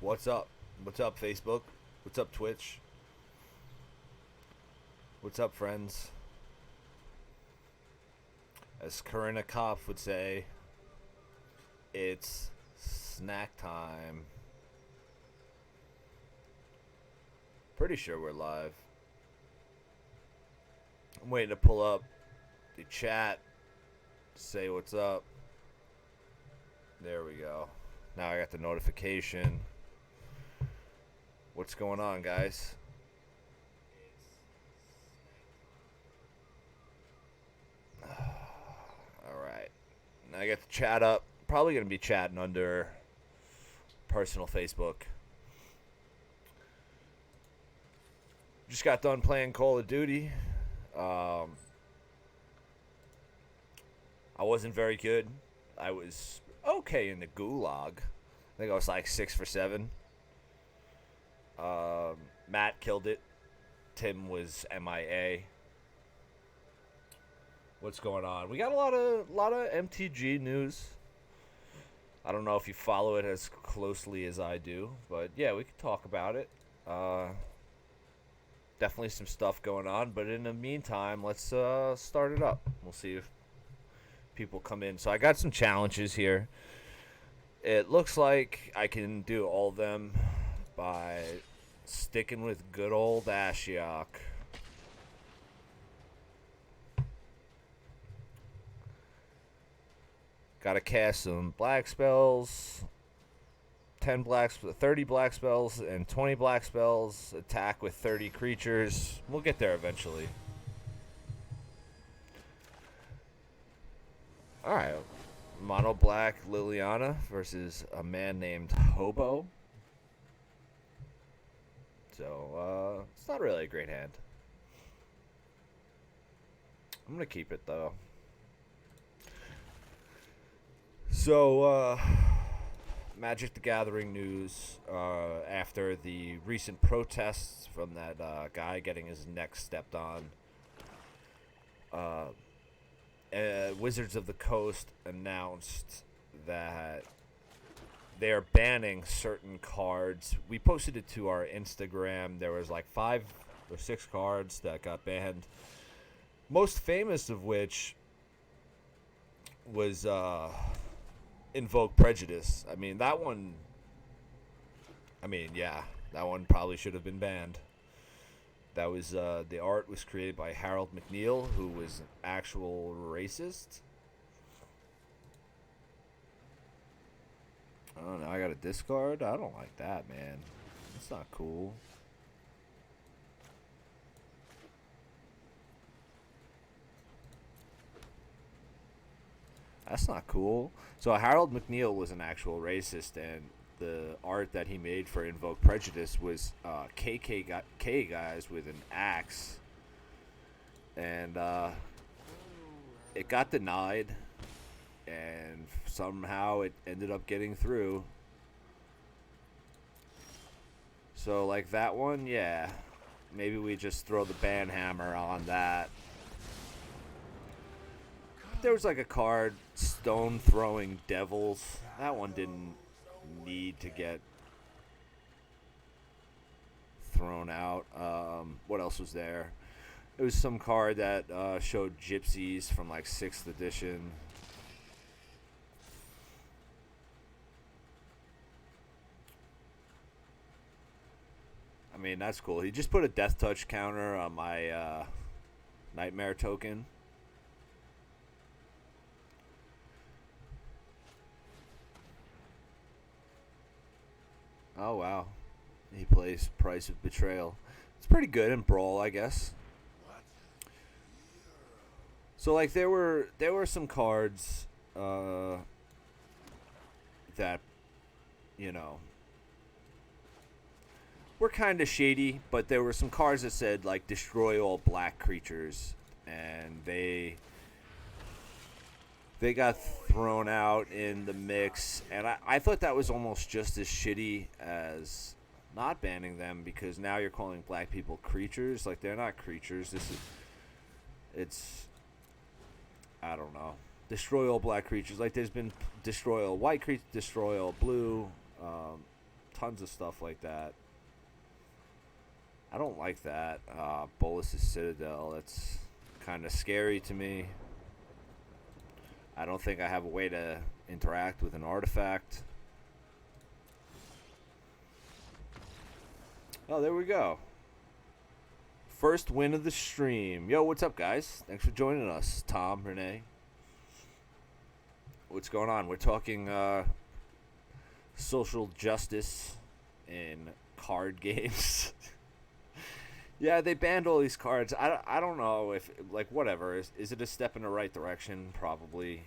What's up? What's up, Facebook? What's up, Twitch? What's up, friends? As Corinna Kopf would say, it's snack time. Pretty sure we're live. I'm waiting to pull up the chat, say what's up. There we go. Now I got the notification. What's going on, guys? Alright. Now I got the chat up. Probably going to be chatting under personal Facebook. Just got done playing Call of Duty. I wasn't very good. I was okay in the gulag. I think I was like 6 for 7. Matt killed it. Tim was MIA. What's going on? We got a lot of MTG news. I don't know if you follow it as closely as I do, but yeah, we could talk about it. Definitely some stuff going on, but in the meantime, let's start it up. We'll see if people come in. So I got some challenges here. It looks like I can do all of them by sticking with good old Ashiok. Gotta cast some black spells. 30 black spells and 20 black spells. Attack with 30 creatures. We'll get there eventually. Alright. Mono black Liliana versus a man named Hobo. So, it's not really a great hand. I'm gonna keep it though. So, Magic the Gathering news after the recent protests from that guy getting his neck stepped on. Wizards of the Coast announced that they are banning certain cards. We posted it to our Instagram. There was like 5 or 6 cards that got banned. Most famous of which was Invoke Prejudice. I mean, that one... that one probably should have been banned. That was, the art was created by Harold McNeil, who was an actual racist. I don't know, I got a discard? I don't like that, man. That's not cool. That's not cool. So Harold McNeil was an actual racist, and the art that he made for Invoke Prejudice was KKK guys with an axe. And it got denied, and somehow it ended up getting through. So, like that one, yeah. Maybe we just throw the ban hammer on that. There was like a card, Stone Throwing Devils. That one didn't need to get thrown out. What else was there? It was some card that showed gypsies from like 6th edition. I mean, that's cool. He just put a Death Touch counter on my Nightmare token. Oh, wow. He plays Price of Betrayal. It's pretty good in Brawl, I guess. So, like, there were some cards that, you know, were kind of shady, but there were some cards that said, like, destroy all black creatures, and they got thrown out in the mix, and I thought that was almost just as shitty as not banning them, because now you're calling black people creatures. Like, they're not creatures. It's I don't know. Destroy all black creatures. Like, there's been destroy all white creatures, destroy all blue, tons of stuff like that. I don't like that. Bolus's Citadel, that's kind of scary to me. I don't think I have a way to interact with an artifact. Oh, there we go. First win of the stream. Yo, what's up, guys? Thanks for joining us. Tom, Renee. What's going on? We're talking social justice in card games. Yeah, they banned all these cards. I don't know if, like, whatever. Is it a step in the right direction? Probably.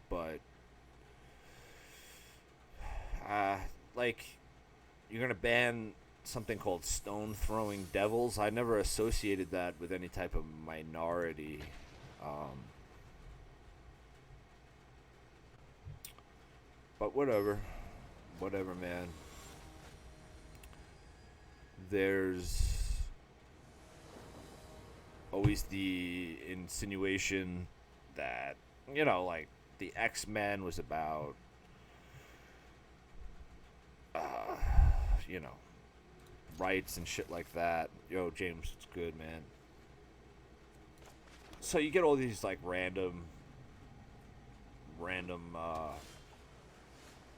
But, like, you're going to ban something called Stone Throwing Devils. I never associated that with any type of minority. But whatever. Whatever, man. There's always the insinuation that, you know, like, the X-Men was about, you know, rights and shit like that. Yo, James, it's good, man. So you get all these, like, random,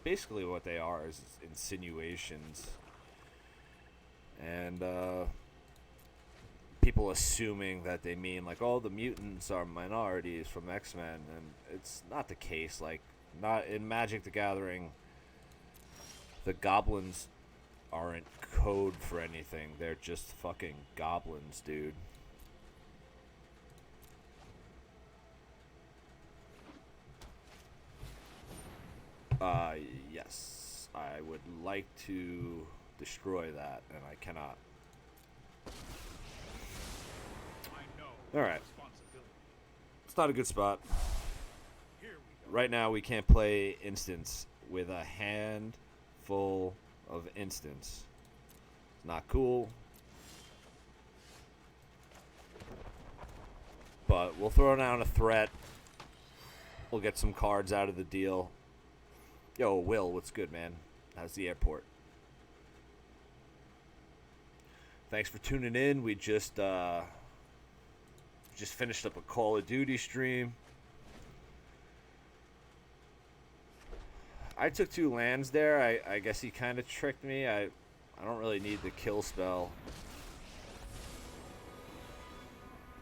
basically what they are is insinuations. And people assuming that they mean, like, oh, the mutants are minorities from X-Men, and it's not the case. Like, not in Magic the Gathering, the goblins aren't code for anything. They're just fucking goblins, dude. Yes. I would like to destroy that, and I cannot. Alright. It's not a good spot. Right now, we can't play instants with a hand full of instants. It's not cool. But we'll throw down a threat. We'll get some cards out of the deal. Yo, Will, what's good, man? How's the airport? Thanks for tuning in. We just finished up a Call of Duty stream. I took 2 lands there. I guess he kind of tricked me. I don't really need the kill spell.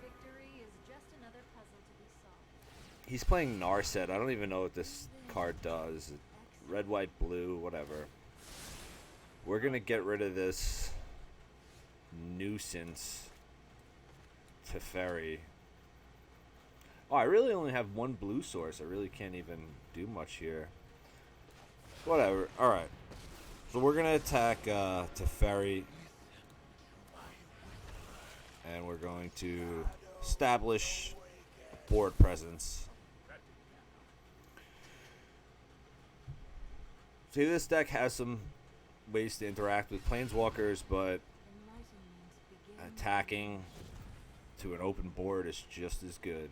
Victory is just another puzzle to be solved. He's playing Narset. I don't even know what this card does. Red, white, blue, whatever. We're going to get rid of this nuisance Teferi. Oh, I really only have 1 blue source. I really can't even do much here. Whatever. Alright. So we're going to attack Teferi. And we're going to establish board presence. See, this deck has some ways to interact with planeswalkers, but attacking to an open board is just as good.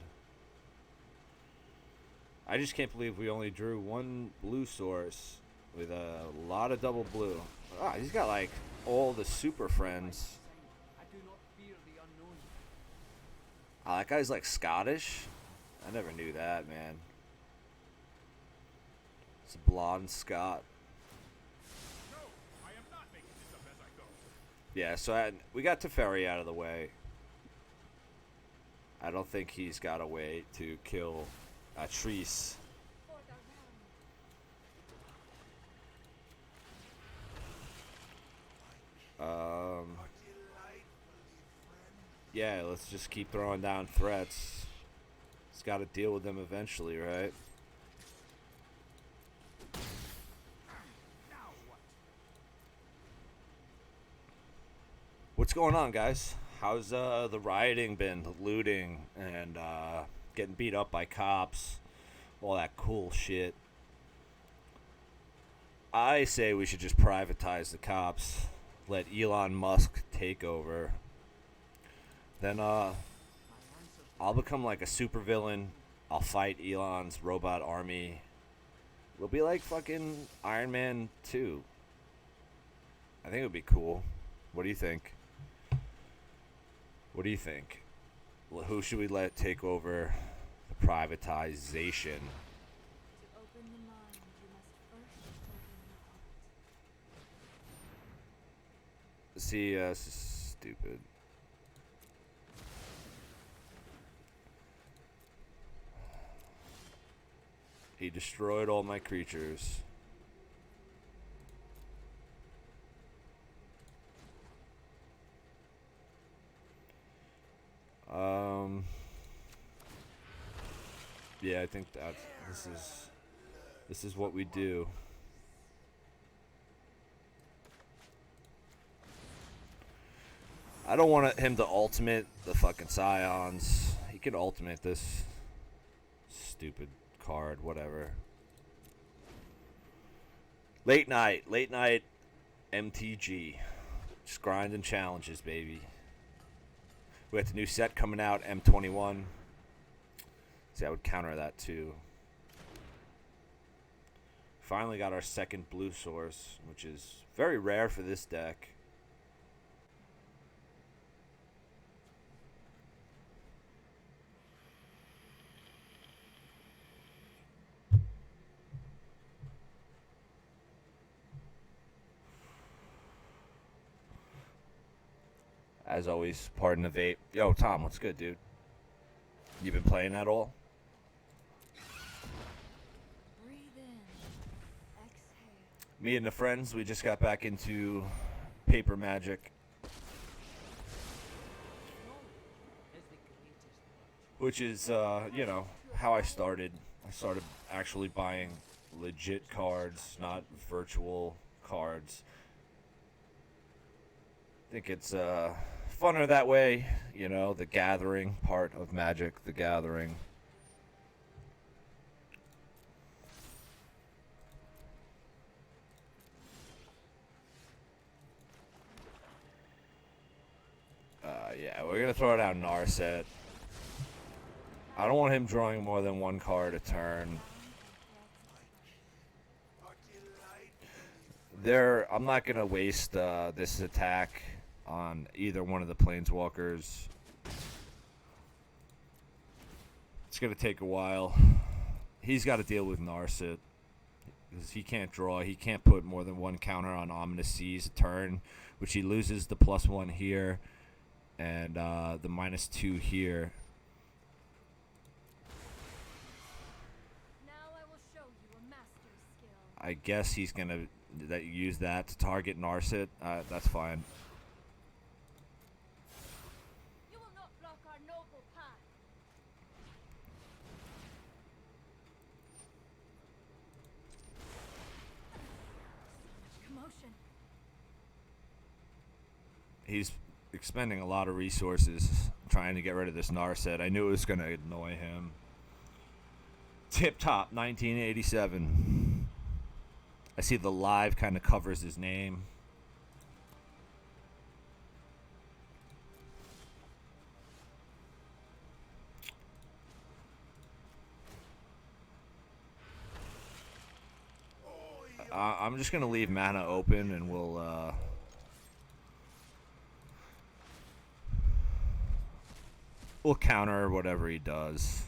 I just can't believe we only drew 1 blue source with a lot of double blue. Ah, he's got, like, all the super friends. Ah, that guy's, like, Scottish? I never knew that, man. It's a blonde Scot. Yeah, so we got Teferi out of the way. I don't think he's got a way to kill Atrice. Yeah, let's just keep throwing down threats. He's got to deal with them eventually, right? What's going on, guys? How's the rioting been? The looting and getting beat up by cops, all that cool shit. I say we should just privatize the cops, let Elon Musk take over. Then I'll become like a supervillain. I'll fight Elon's robot army. It'll be like fucking Iron Man 2. I think it would be cool. What do you think? What do you think? Who should we let take over the privatization? To open the mind, you must first open the heart. See, this is stupid. He destroyed all my creatures. Yeah, I think that this is what we do. I don't want him to ultimate the fucking Scions. He could ultimate this stupid card, whatever. Late night MTG. Just grinding challenges, baby. We got the new set coming out, M21. See, I would counter that too. Finally got our second blue source, which is very rare for this deck. As always, pardon the vape. Yo, Tom, what's good, dude? You been playing at all? Breathe in. Exhale. Me and the friends, we just got back into Paper Magic. Which is, you know, how I started. I started actually buying legit cards, not virtual cards. I think it's funner that way, you know, the gathering part of Magic, the gathering. Yeah, we're going to throw down Narset. I don't want him drawing more than one card a turn. I'm not going to waste this attack on either one of the Planeswalkers. It's going to take a while. He's got to deal with Narset. Because he can't draw. He can't put more than one counter on Ominous Seas a turn, which he loses the +1 here and the -2 here. Now I will show you a master's skill. I guess he's going to use that to target Narset. That's fine. You will not block our noble path. Commotion. He's expending a lot of resources trying to get rid of this Narset. I knew it was going to annoy him. Tip Top 1987. I see the live kind of covers his name. I'm just going to leave mana open and we'll counter whatever he does.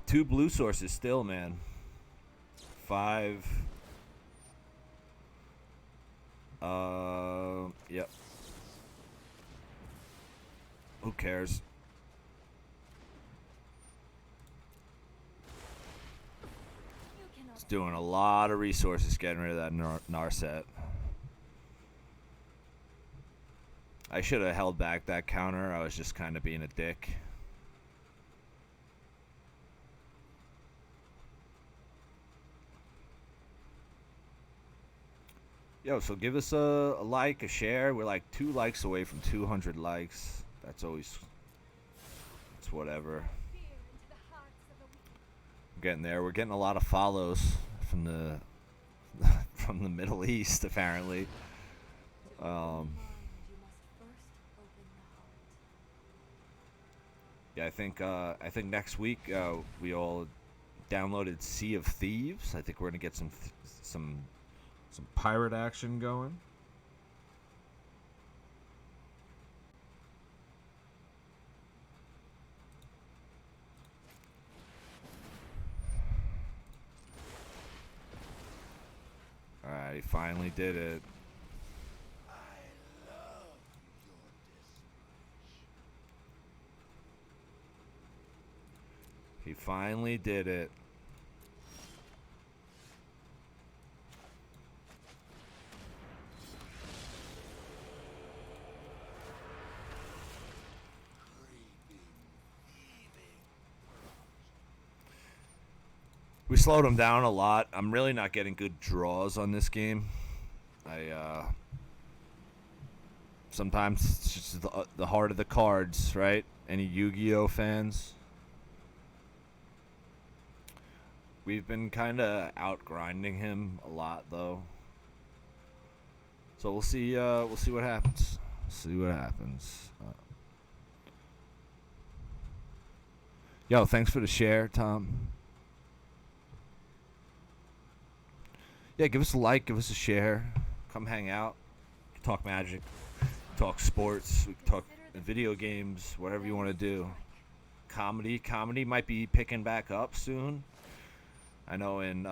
Two blue sources still, man. 5. Yep. Who cares? You cannot. It's doing a lot of resources getting rid of that Narset. I should have held back that counter. I was just kind of being a dick. Yo, so give us a like, a share. We're like 2 likes away from 200 likes. That's always, it's whatever. Fear into the hearts of the weak. We're getting there. We're getting a lot of follows from the from the Middle East, apparently. To open the mind, you must first open the heart. Yeah, I think next week we all downloaded Sea of Thieves. I think we're gonna get some pirate action going. All right, he finally did it. He finally did it. We slowed him down a lot. I'm really not getting good draws on this game. Sometimes it's just the heart of the cards, right? Any Yu-Gi-Oh fans? We've been kind of out-grinding him a lot, though. So we'll see what happens. See what happens. Yo, thanks for the share, Tom. Yeah, give us a like, give us a share. Come hang out. Talk Magic. Talk sports. We can talk video games. Whatever you want to do. Comedy might be picking back up soon. I know in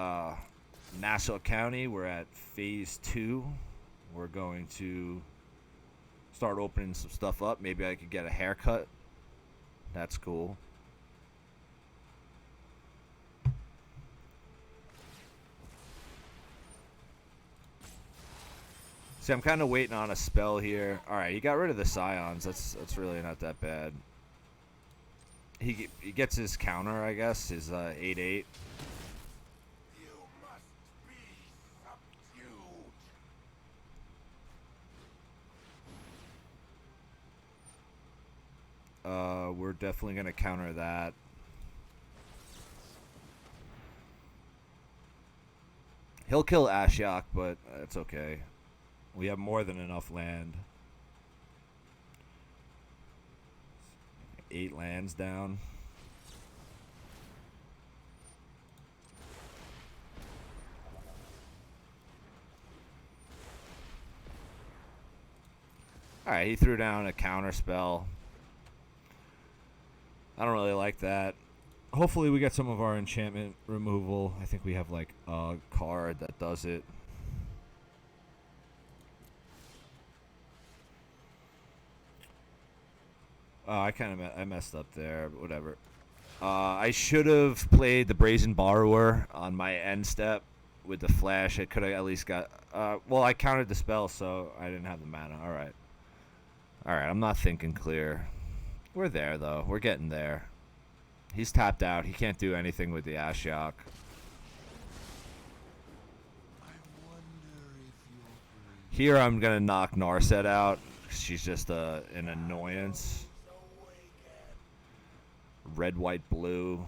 Nassau County we're at phase 2. We're going to start opening some stuff up. Maybe I could get a haircut. That's cool. See, I'm kind of waiting on a spell here. All right, he got rid of the Scions. That's really not that bad. He gets his counter, I guess, his 8/8. We're definitely going to counter that. He'll kill Ashiok, but it's okay. We have more than enough land. 8 lands down. Alright, he threw down a counter spell. I don't really like that. Hopefully we get some of our enchantment removal. I think we have like a card that does it. Oh, I messed up there, but whatever. I should have played the Brazen Borrower on my end step with the flash. I could have at least got... well, I countered the spell, so I didn't have the mana. Alright. Alright, I'm not thinking clear. We're there, though. We're getting there. He's tapped out. He can't do anything with the Ashiok. Here I'm going to knock Narset out. She's just an annoyance. Red, white, blue.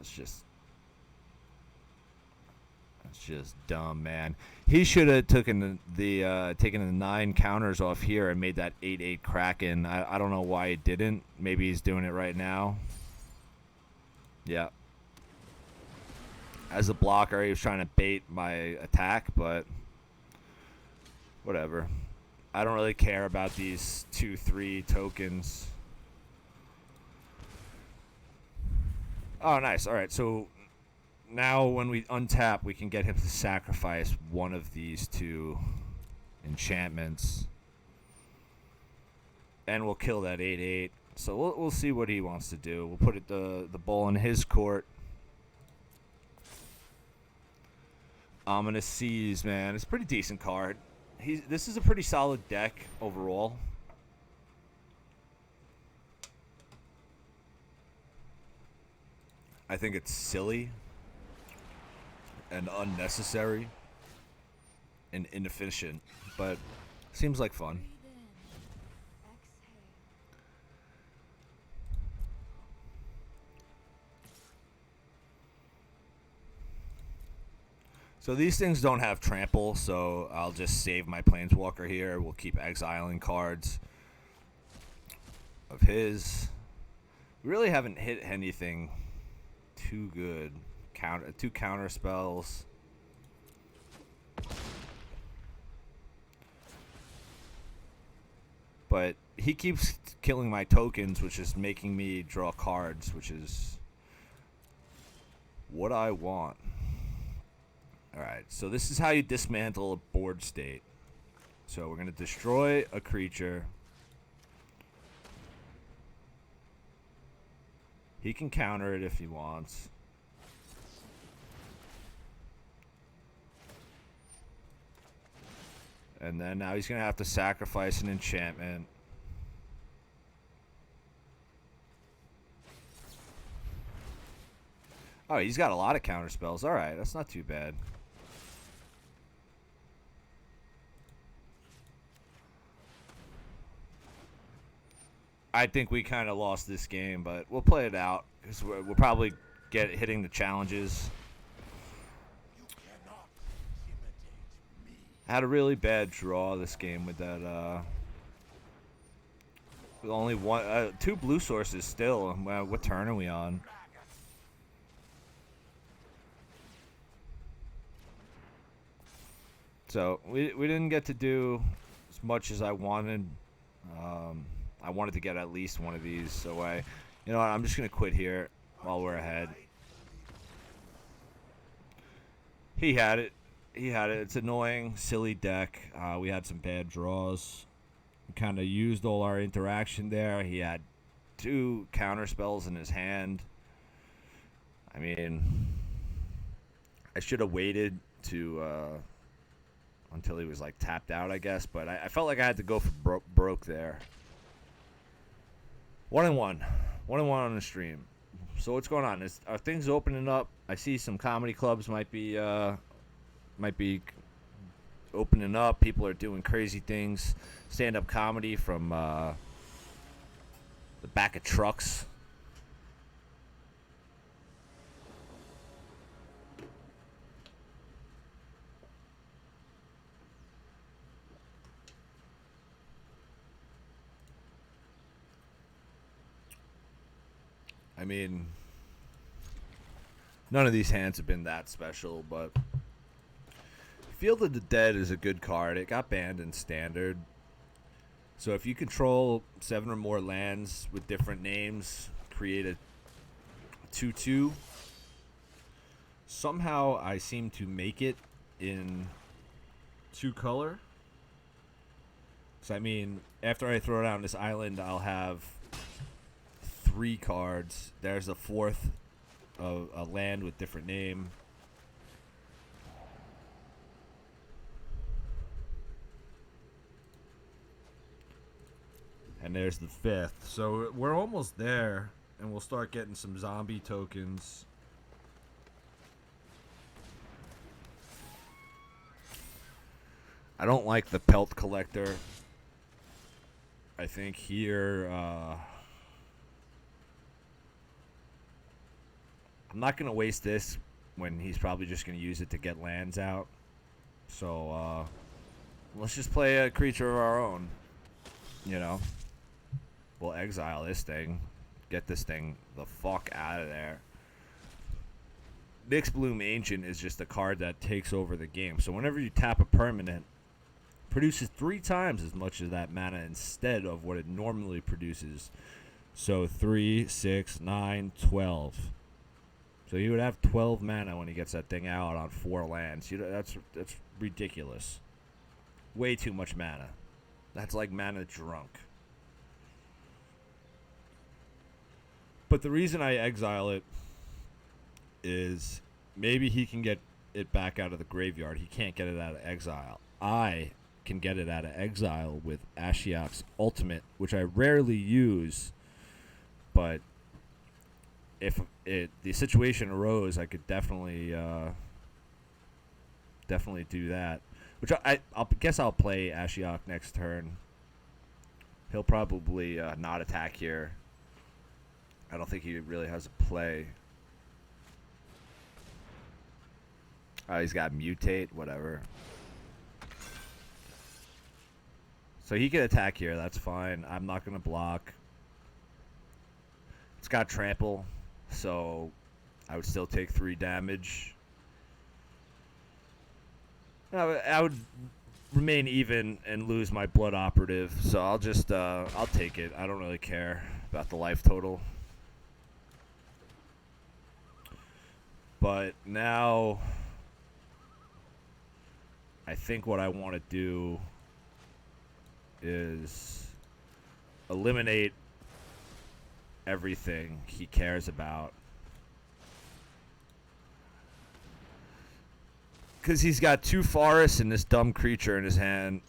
It's just dumb, man. He should have taken the 9 counters off here and made that 8/8 Kraken. I don't know why he didn't. Maybe he's doing it right now. Yeah. As a blocker, he was trying to bait my attack, but whatever. I don't really care about these 2/3 tokens. Oh, nice. All right, so now when we untap, we can get him to sacrifice one of these 2 enchantments. And we'll kill that 8/8. So we'll see what he wants to do. We'll put the ball in his court. Ominous Seas, man. It's a pretty decent card. This is a pretty solid deck overall. I think it's silly and unnecessary and inefficient, but seems like fun. So these things don't have trample, so I'll just save my Planeswalker here. We'll keep exiling cards of his. We really haven't hit anything too good. Two counter spells. But he keeps killing my tokens, which is making me draw cards, which is what I want. Alright, so this is how you dismantle a board state. So we're going to destroy a creature. He can counter it if he wants. And then now he's going to have to sacrifice an enchantment. Oh, he's got a lot of counter spells. Alright, that's not too bad. I think we kind of lost this game, but we'll play it out. Because we'll probably get hitting the challenges. I had a really bad draw this game with that, with only one, two blue sources still. What turn are we on? So, we didn't get to do as much as I wanted. I wanted to get at least one of these away. You know what, I'm just going to quit here while we're ahead. He had it. It's annoying, silly deck. We had some bad draws. We kind of used all our interaction there. He had two counter spells in his hand. I mean, I should have waited to until he was like tapped out, I guess. But I felt like I had to go for broke there. 1-1 on the stream. So what's going on? Are things opening up? I see some comedy clubs might be opening up. People are doing crazy things. Stand-up comedy from the back of trucks. I mean, none of these hands have been that special, but Field of the Dead is a good card. It got banned in Standard. So if you control 7 or more lands with different names, create a 2/2. Somehow I seem to make it in 2-color. So I mean, after I throw down this island, I'll have 3 cards. There's a 4th of a land with different name. And there's the 5th. So we're almost there, and we'll start getting some zombie tokens. I don't like the Pelt Collector. I think here, I'm not going to waste this when he's probably just going to use it to get lands out. So, let's just play a creature of our own, you know. We'll exile this thing. Get this thing the fuck out of there. Nyx Bloom Ancient is just a card that takes over the game. So whenever you tap a permanent, produces 3 times as much of that mana instead of what it normally produces. So 3, 6, 9, 12. So he would have 12 mana when he gets that thing out on 4 lands. You know, that's ridiculous. Way too much mana. That's like mana drunk. But the reason I exile it is maybe he can get it back out of the graveyard. He can't get it out of exile. I can get it out of exile with Ashiok's ultimate, which I rarely use. But if the situation arose, I could definitely do that. Which I'll guess I'll play Ashiok next turn. He'll probably not attack here. I don't think he really has a play. He's got mutate, whatever. So he can attack here, that's fine. I'm not going to block. got trample, so I would still take 3 damage. I would remain even and lose my blood operative, so I'll just I'll take it. I don't really care about the life total. But now I think what I want to do is eliminate everything he cares about. Because he's got 2 forests and this dumb creature in his hand.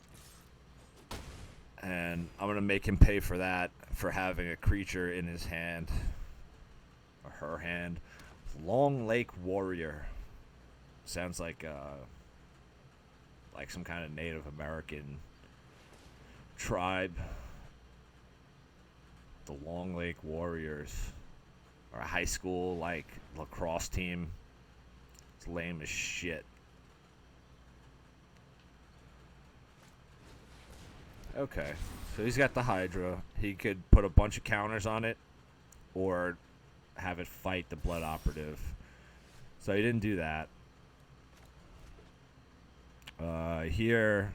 And I'm going to make him pay for that, for having a creature in his hand. Or her hand. Long Lake Warrior. Sounds like some kind of Native American tribe. The Long Lake Warriors. Or a high school, like, lacrosse team. It's lame as shit. Okay, so he's got the Hydra. He could put a bunch of counters on it, or have it fight the Blood Operative. So he didn't do that. Here,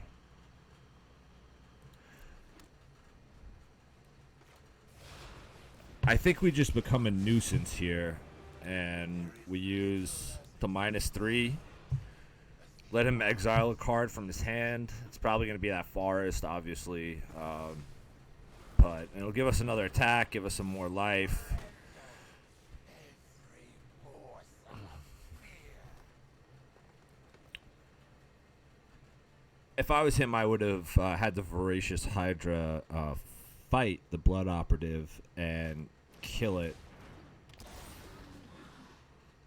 I think we just become a nuisance here, and we use the -3. Let him exile a card from his hand. It's probably going to be that forest, obviously. But it'll give us another attack, give us some more life. If I was him, I would have had the Voracious Hydra fight the Blood Operative and kill it.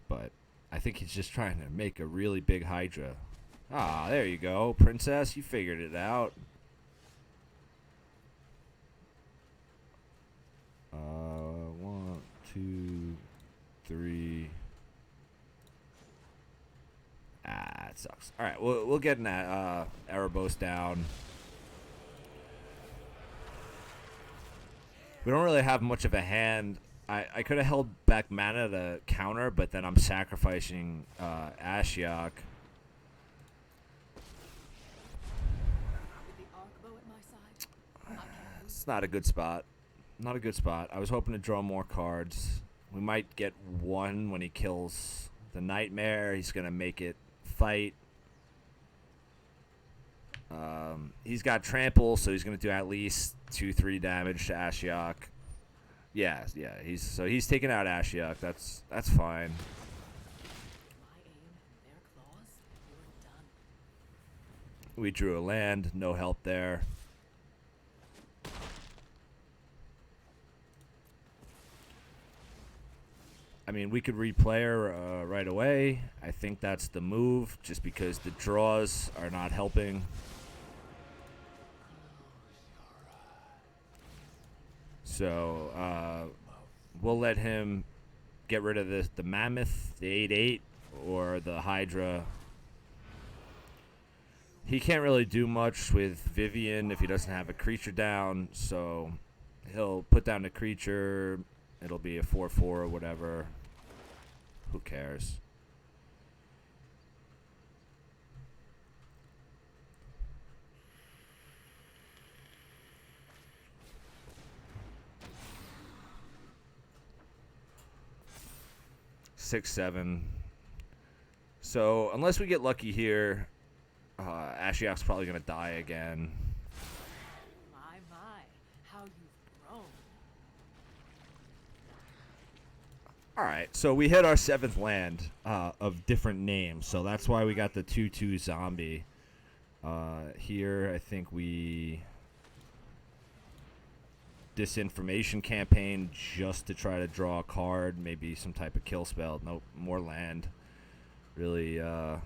But I think he's just trying to make a really big Hydra. Ah, there you go, princess. You figured it out. 1, 2, 3. Ah, it sucks. All right, we'll get in that Erebos down. We don't really have much of a hand. I could have held back mana to counter, but then I'm sacrificing Ashiok. It's not a good spot. Not a good spot. I was hoping to draw more cards. We might get 1 when he kills the Nightmare. He's going to make it fight. He's got trample, so he's going to do at least 2-3 damage to Ashiok. Yeah. He's taking out Ashiok. That's fine. We drew a land. No help there. I mean, we could replay her right away. I think that's the move, just because the draws are not helping. So we'll let him get rid of the Mammoth, the 8/8, or the Hydra. He can't really do much with Vivian if he doesn't have a creature down, so he'll put down the creature. It'll be a 4/4 or whatever. Who cares? Six, 7. So unless we get lucky here, Ashiok's probably gonna die again. How you've grown. Alright, so we hit our 7th land of different names, so that's why we got the 2/2 zombie. Here, I think we Disinformation Campaign just to try to draw a card, maybe some type of kill spell. Nope, more land. Really, the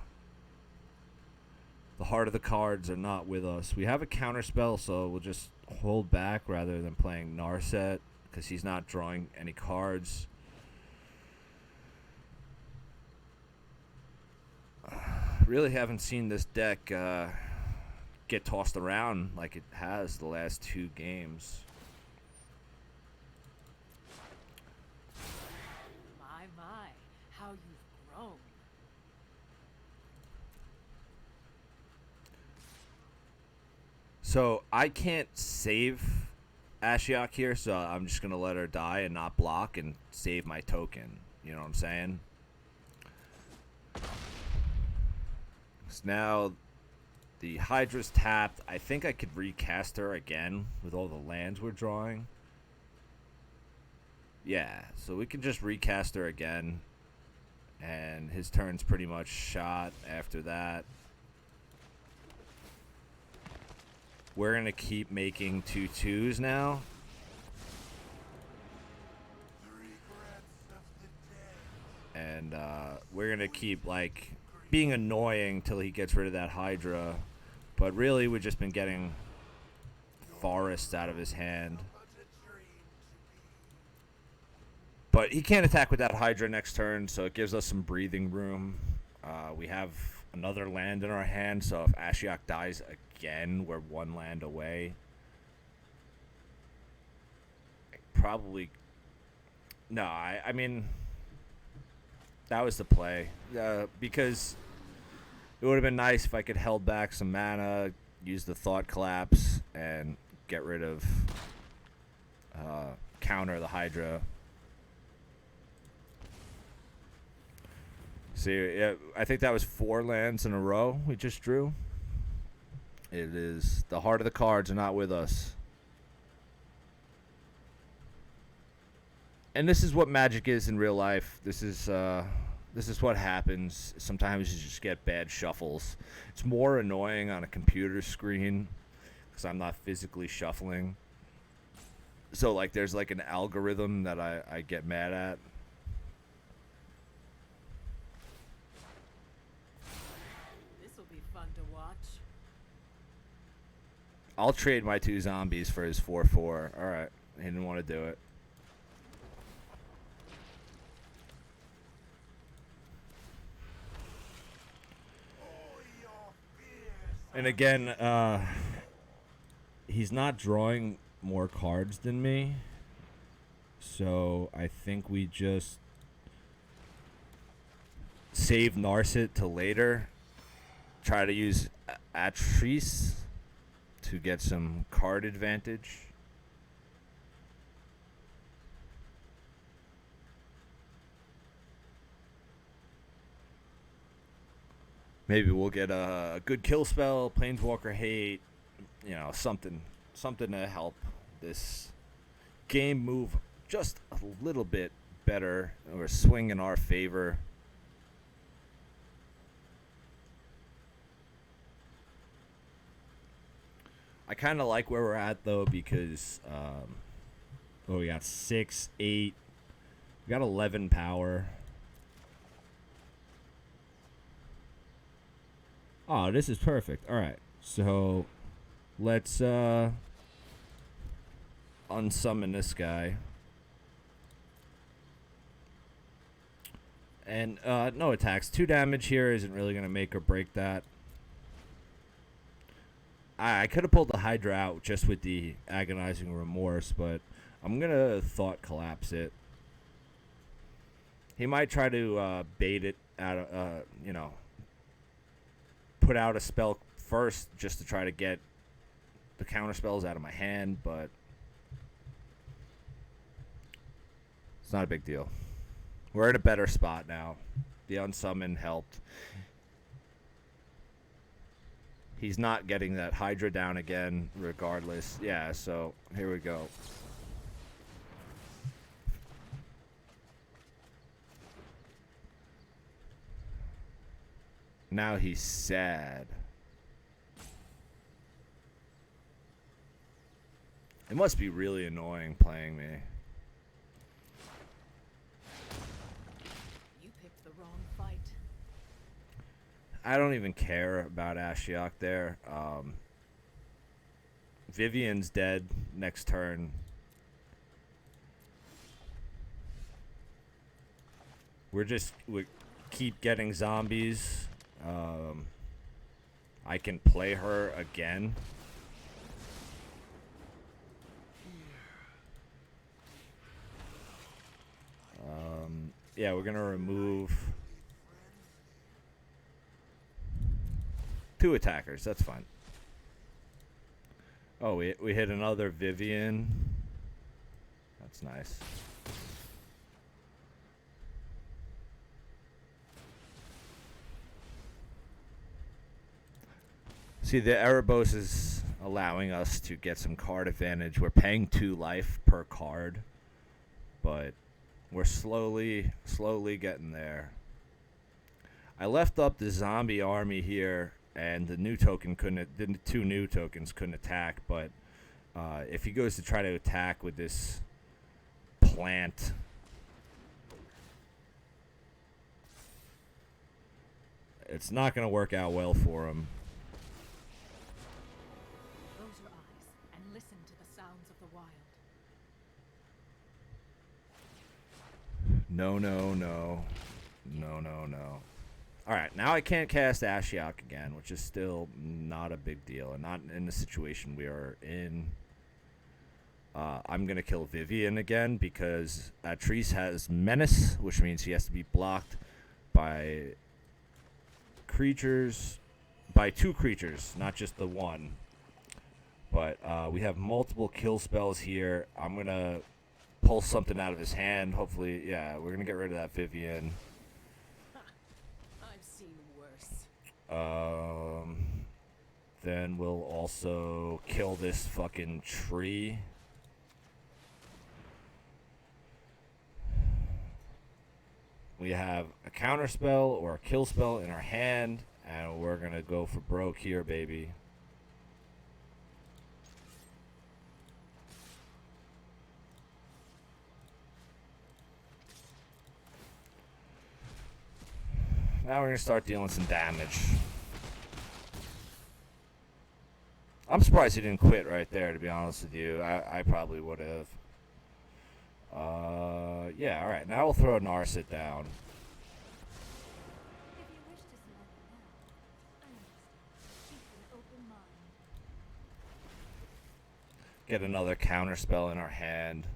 heart of the cards are not with us. We have a counter spell, so we'll just hold back rather than playing Narset, because he's not drawing any cards. Really haven't seen this deck get tossed around like it has the last 2 games. So I can't save Ashiok here, so I'm just gonna let her die and not block and save my token. You know what I'm saying? So now the Hydra's tapped. I think I could recast her again with all the lands we're drawing. Yeah, so we can just recast her again. And his turn's pretty much shot after that. We're going to keep making 2/2s now. And we're going to keep, like, being annoying till he gets rid of that Hydra. But really, we've just been getting forests out of his hand. But he can't attack with that Hydra next turn, so it gives us some breathing room. We have another land in our hand, so if Ashiok dies again, we're one land away. Probably... No, I mean... That was the play. Because it would have been nice if I could held back some mana, use the Thought Collapse, and get rid of... counter the Hydra. See, yeah, I think that was 4 lands in a row we just drew. It is the heart of the cards are not with us. And this is what Magic is in real life. This is what happens. Sometimes you just get bad shuffles. It's more annoying on a computer screen because I'm not physically shuffling. So like there's like an algorithm that I get mad at. I'll trade my 2 zombies for his 4/4. Alright. He didn't want to do it. And again, he's not drawing more cards than me. So I think we just save Narset to later. Try to use Atrice to get some card advantage. Maybe we'll get a good kill spell, Planeswalker Hate, you know, something to help this game move just a little bit better or swing in our favor. I kind of like where we're at, though, because we got 6, 8. We got 11 power. Oh, this is perfect. All right. So let's unsummon this guy. And no attacks. 2 damage here isn't really going to make or break that. I could have pulled the Hydra out just with the Agonizing Remorse, but I'm going to Thought Collapse it. He might try to bait it out of, you know, put out a spell first just to try to get the counter spells out of my hand, but it's not a big deal. We're in a better spot now. The unsummon helped. He's not getting that Hydra down again regardless. Yeah, so here we go. Now he's sad. It must be really annoying playing me. You picked the wrong fight. I don't even care about Ashiok there. Vivian's dead next turn. We keep getting zombies. I can play her again. Yeah, we're gonna remove 2 attackers. That's fine. Oh, we hit another Vivian. That's nice. See, the Erebos is allowing us to get some card advantage. We're paying 2 life per card, but we're slowly getting there. I left up the zombie army here, and the 2 new tokens couldn't attack, but if he goes to try to attack with this plant, it's not going to work out well for him. Close your eyes and listen to the sounds of the wild. No. Alright, now I can't cast Ashiok again, which is still not a big deal, and not in the situation we are in. I'm going to kill Vivian again because Atrice has Menace, which means he has to be blocked by creatures, by 2 creatures, not just the one. But we have multiple kill spells here. I'm going to pull something out of his hand. Hopefully, yeah, we're going to get rid of that Vivian. I've seen worse. Then we'll also kill this fucking tree. We have a counter spell or a kill spell in our hand, and we're going to go for broke here, baby. Now we're going to start dealing some damage. I'm surprised he didn't quit right there, to be honest with you. I probably would have. Yeah, alright. Now we'll throw a Narset down. If you wish to surrender now, I understand. Keep an open mind. Get another counter spell in our hand.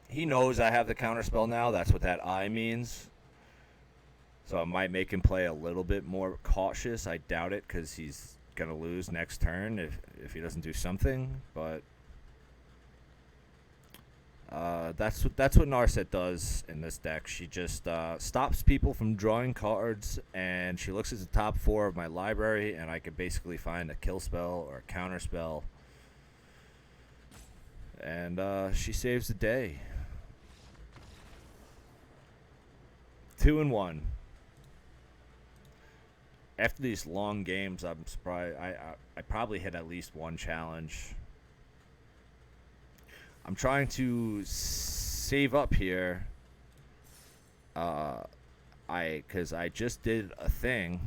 He knows I have the counter spell now. That's what that I means. So it might make him play a little bit more cautious. I doubt it because he's going to lose next turn if he doesn't do something. But that's what Narset does in this deck. She just stops people from drawing cards, and she looks at the top 4 of my library, and I could basically find a kill spell or a counter spell. And she saves the day. 2-1. After these long games, I'm surprised. I probably hit at least 1 challenge. I'm trying to save up here. Because I just did a thing.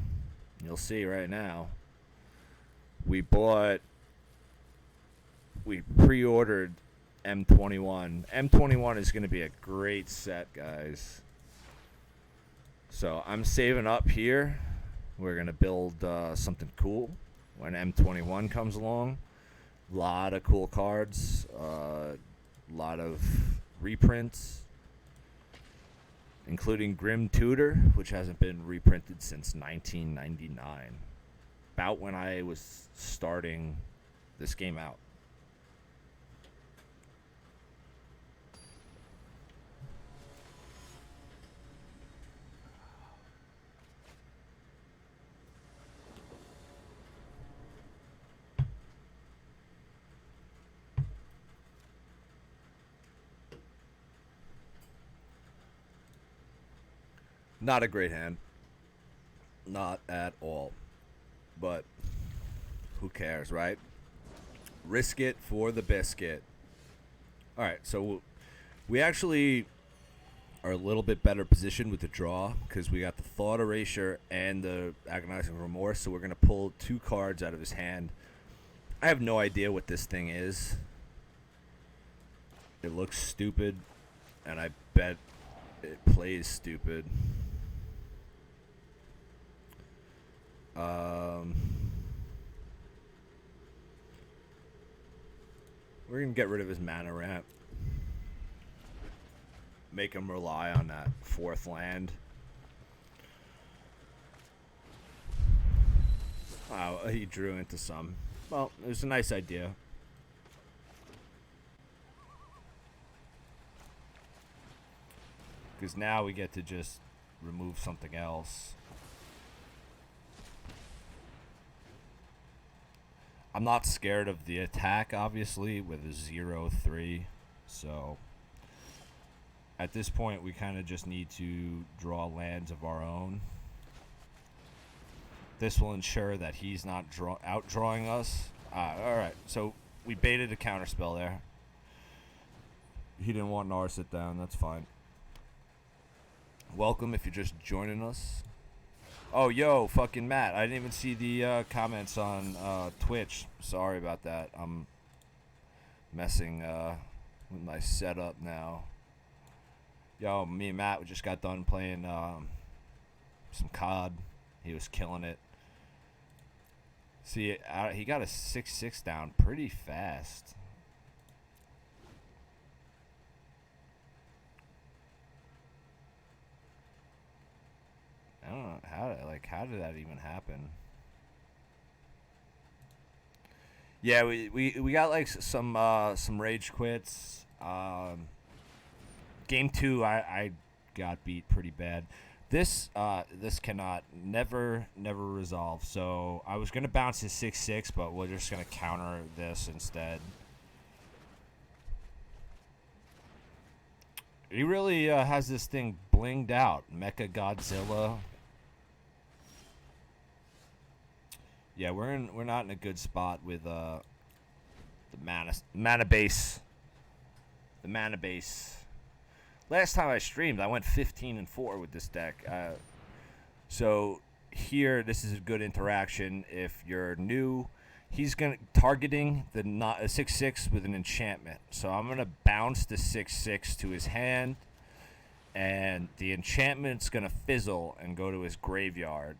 You'll see right now. We pre-ordered M21. M21 is going to be a great set, guys. So I'm saving up here. We're going to build something cool when M21 comes along. A lot of cool cards. A lot of reprints. Including Grim Tutor, which hasn't been reprinted since 1999. About when I was starting this game out. Not a great hand. Not at all. But who cares, right? Risk it for the biscuit. Alright, so we actually are a little bit better positioned with the draw because we got the Thought Erasure and the Agonizing Remorse, so we're going to pull 2 cards out of his hand. I have no idea what this thing is. It looks stupid, and I bet it plays stupid. We're going to get rid of his mana ramp. Make him rely on that 4th land. Wow, he drew into some. Well, it was a nice idea. Because now we get to just remove something else. I'm not scared of the attack, obviously, with a 0-3. So, at this point, we kind of just need to draw lands of our own. This will ensure that he's not outdrawing us. Alright, so we baited a counterspell there. He didn't want Nar sit down, that's fine. Welcome if you're just joining us. Oh, yo, fucking Matt. I didn't even see the comments on Twitch. Sorry about that. I'm messing with my setup now. Yo, me and Matt, we just got done playing some COD. He was killing it. See, he got a 6-6 down pretty fast. I don't know how did that even happen? Yeah, we got like some rage quits. Game 2 I got beat pretty bad. This cannot never resolve. So I was gonna bounce his 6-6, but we're just gonna counter this instead. He really has this thing blinged out. Mecha Godzilla. Yeah, we're not in a good spot with the mana base. The mana base. Last time I streamed, I went 15-4 with this deck. So here, this is a good interaction. If you're new, he's targeting the 6-6 with an enchantment. So I'm gonna bounce the 6-6 to his hand, and the enchantment's gonna fizzle and go to his graveyard.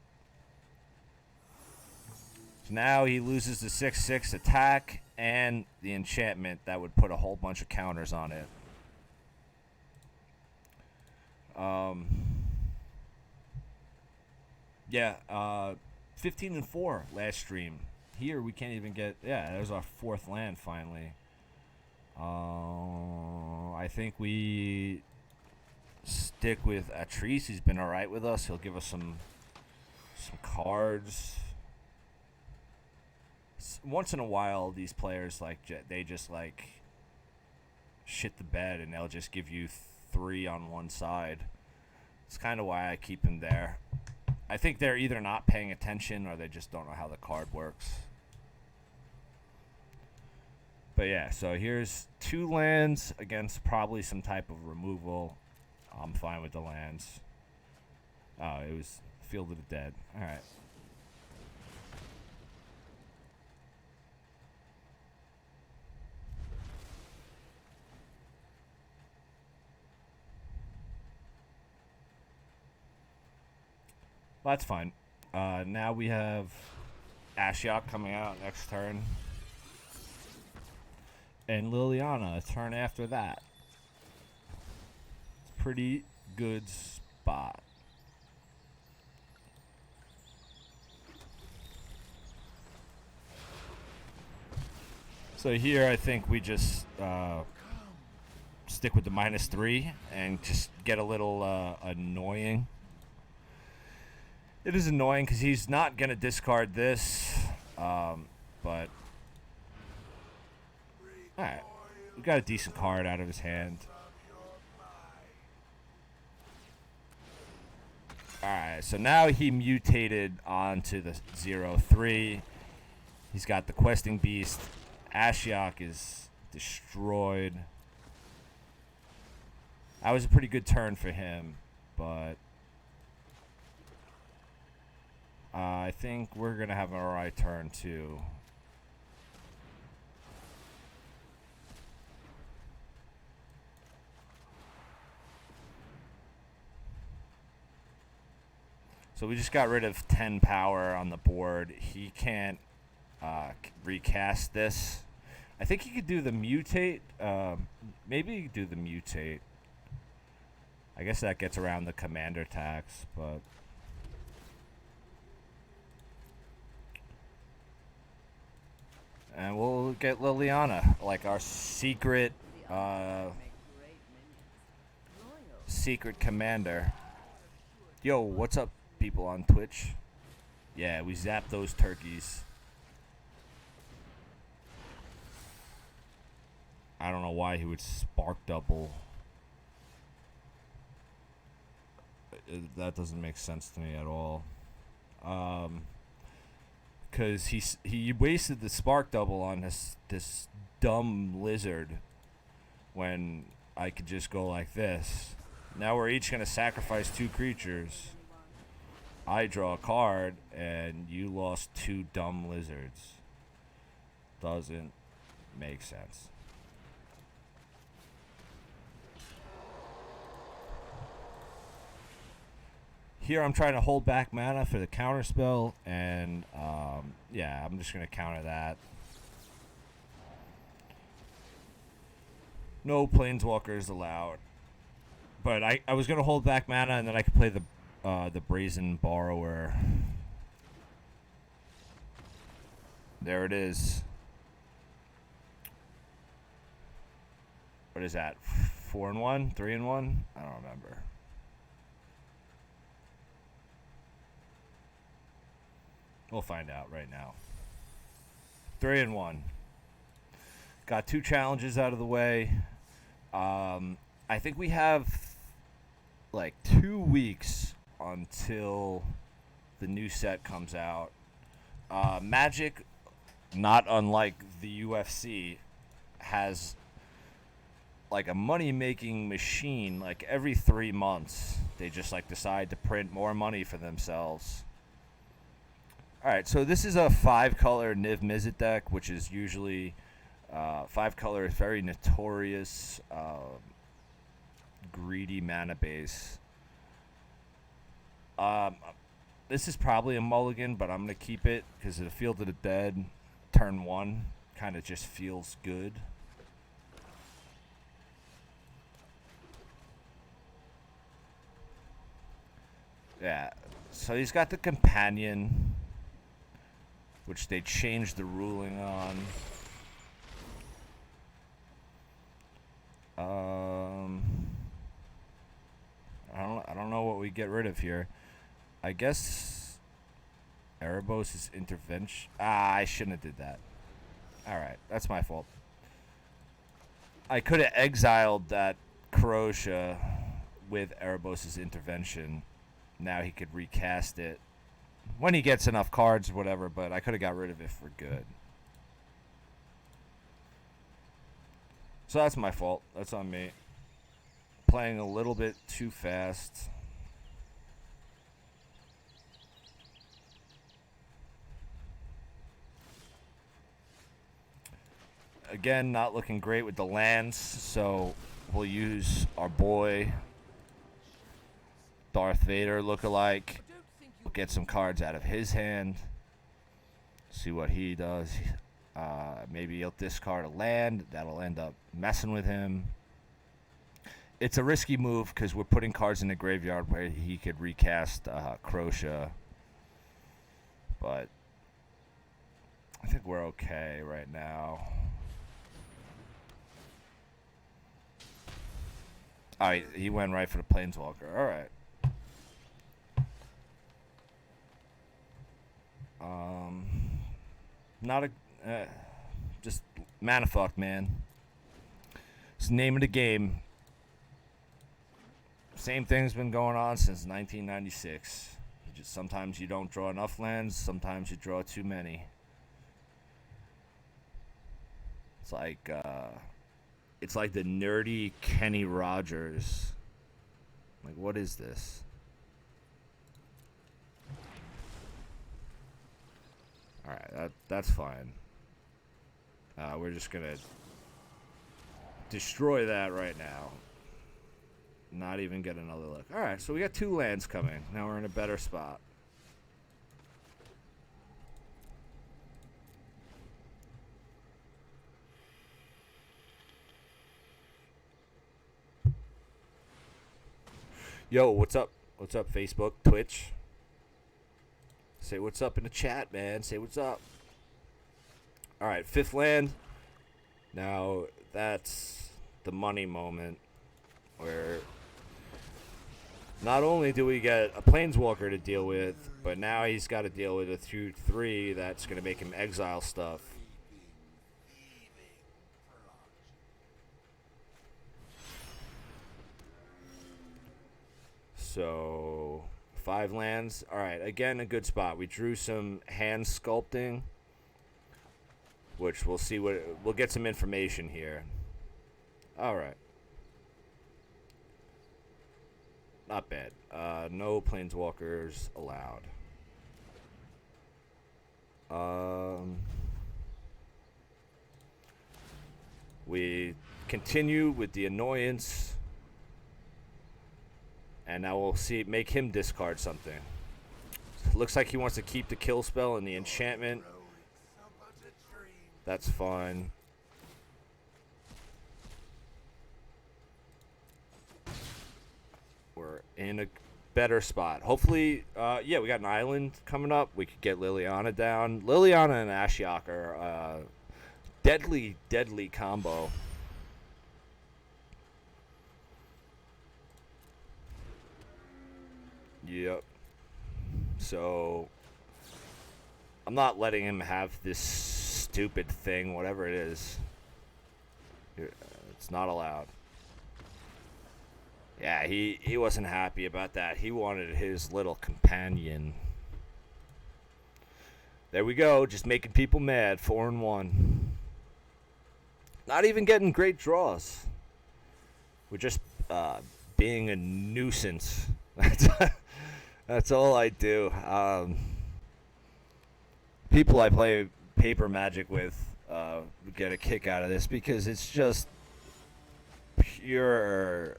So now he loses the 6-6 attack and the enchantment that would put a whole bunch of counters on it. Yeah, 15-4 last stream. Here we can't even get. Yeah, there's our 4th land finally. I think we stick with Atrice. He's been all right with us. He'll give us some cards. Once in a while, these players they just shit the bed, and they'll just give you 3 on one side. It's kind of why I keep him there. I think they're either not paying attention or they just don't know how the card works. But yeah, so here's 2 lands against probably some type of removal. I'm fine with the lands. Oh, it was Field of the Dead. All right. Well, that's fine. Now we have Ashiok coming out next turn. And Liliana a turn after that. It's a pretty good spot. So here I think we just stick with the -3 and just get a little annoying. It is annoying because he's not going to discard this, but alright, we got a decent card out of his hand. Alright, so now he mutated onto the 0-3. He's got the Questing Beast. Ashiok is destroyed. That was a pretty good turn for him, but I think we're going to have an alright turn too. So we just got rid of 10 power on the board. He can't recast this. I think he could do the mutate. Maybe he could do the mutate. I guess that gets around the commander tax, but And we'll get Liliana, like our secret secret commander. Yo, what's up, people on Twitch? Yeah, we zapped those turkeys. I don't know why he would spark double. That doesn't make sense to me at all. Because he wasted the spark double on this dumb lizard when I could just go like this. Now we're each going to sacrifice 2 creatures. I draw a card, and you lost 2 dumb lizards. Doesn't make sense. Here I'm trying to hold back mana for the counter spell, and yeah, I'm just going to counter that. No planeswalkers allowed. But I was going to hold back mana, and then I could play the Brazen Borrower. There it is. What is that? 4-1? 3-1? I don't remember. We'll find out right now. 3-1. Got 2 challenges out of the way. I think we have like 2 weeks until the new set comes out. Magic, not unlike the UFC, has like a money-making machine. Like every 3 months, they just like decide to print more money for themselves. All right, so this is a 5-color Niv Mizzet deck, which is usually 5-color is very notorious, greedy mana base. This is probably a mulligan, but I'm going to keep it because the Field of the Dead, turn 1, kind of just feels good. Yeah, so he's got the Companion, which they changed the ruling on. I don't know what we get rid of here. I guess Erebos' intervention. I shouldn't have did that. All right, that's my fault. I could have exiled that Croatia with Erebos' intervention. Now he could recast it when he gets enough cards or whatever, but I could have got rid of it for good. So that's my fault. That's on me. Playing a little bit too fast. Again, not looking great with the lands, so we'll use our boy Darth Vader lookalike. We'll get some cards out of his hand. See what he does. Maybe he'll discard a land. That'll end up messing with him. It's a risky move because we're putting cards in the graveyard where he could recast Croatia. But I think we're okay right now. All right, he went right for the Planeswalker. All right. Not a... just mana fuck, man. It's the name of the game. Same thing's been going on since 1996. Sometimes you don't draw enough lands. Sometimes you draw too many. It's like the nerdy Kenny Rogers. Like, what is this? All right, that's fine. We're just gonna destroy that right now. Not even get another look. All right, so we got 2 lands coming. Now we're in a better spot. Yo, what's up? What's up, Facebook, Twitch? Say what's up in the chat, man. Say what's up. All right, 5th land. Now that's the money moment where not only do we get a planeswalker to deal with, but now he's got to deal with a 2/3 that's going to make him exile stuff. So 5 lands. All right, again, a good spot. We drew some hand sculpting, which we'll see we'll get some information here. All right. Not bad. No planeswalkers allowed. We continue with the annoyance. And now we'll make him discard something. Looks like he wants to keep the kill spell and the enchantment. That's fine. We're in a better spot. Hopefully, yeah, we got an island coming up. We could get Liliana down. Liliana and Ashiok are deadly, deadly combo. Yep. So, I'm not letting him have this stupid thing, whatever it is. It's not allowed. Yeah, he wasn't happy about that. He wanted his little companion. There we go, just making people mad. 4-1. Not even getting great draws. We're just being a nuisance. That's all I do. People I play paper Magic with get a kick out of this because it's just pure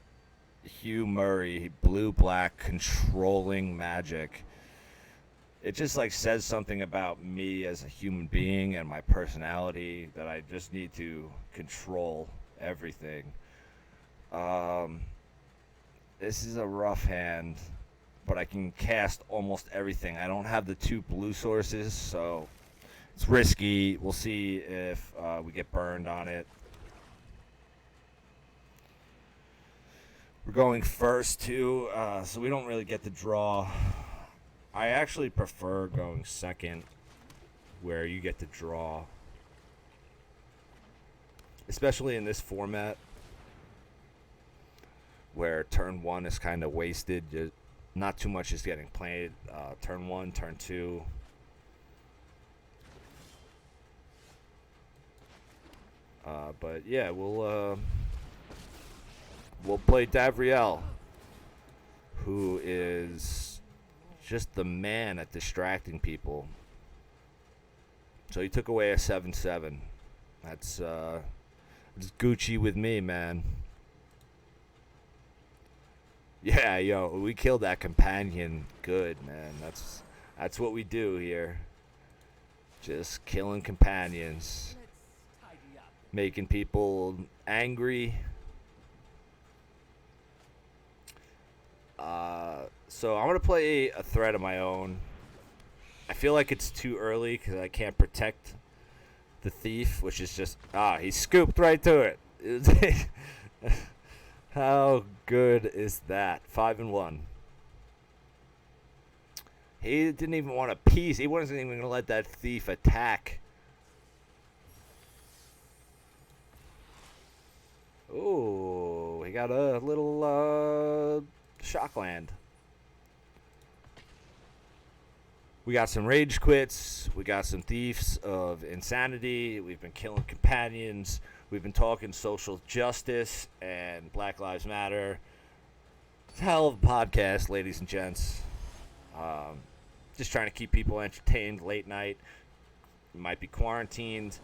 Hugh Murray, blue-black controlling Magic. It just like says something about me as a human being and my personality that I just need to control everything. This is a rough hand, but I can cast almost everything. I don't have the 2 blue sources, so it's risky. We'll see if we get burned on it. We're going first, too, so we don't really get the draw. I actually prefer going second, where you get to draw. Especially in this format, where turn 1 is kind of wasted. Not too much is getting played. Turn 1, turn 2. But yeah, we'll play Davriel, who is just the man at distracting people. So he took away a 7/7. That's Gucci with me, man. Yeah, yo, we killed that companion good, man. That's what we do here. Just killing companions. Making people angry. So I'm going to play a threat of my own. I feel like it's too early because I can't protect the thief, which is just... he scooped right to it. How good is that? 5-1. He didn't even want a piece. He wasn't even going to let that thief attack. Ooh, he got a little shockland. We got some rage quits. We got some thieves of insanity. We've been killing companions. We've been talking social justice and Black Lives Matter. It's a hell of a podcast, ladies and gents. Just trying to keep people entertained late night. Might be quarantined.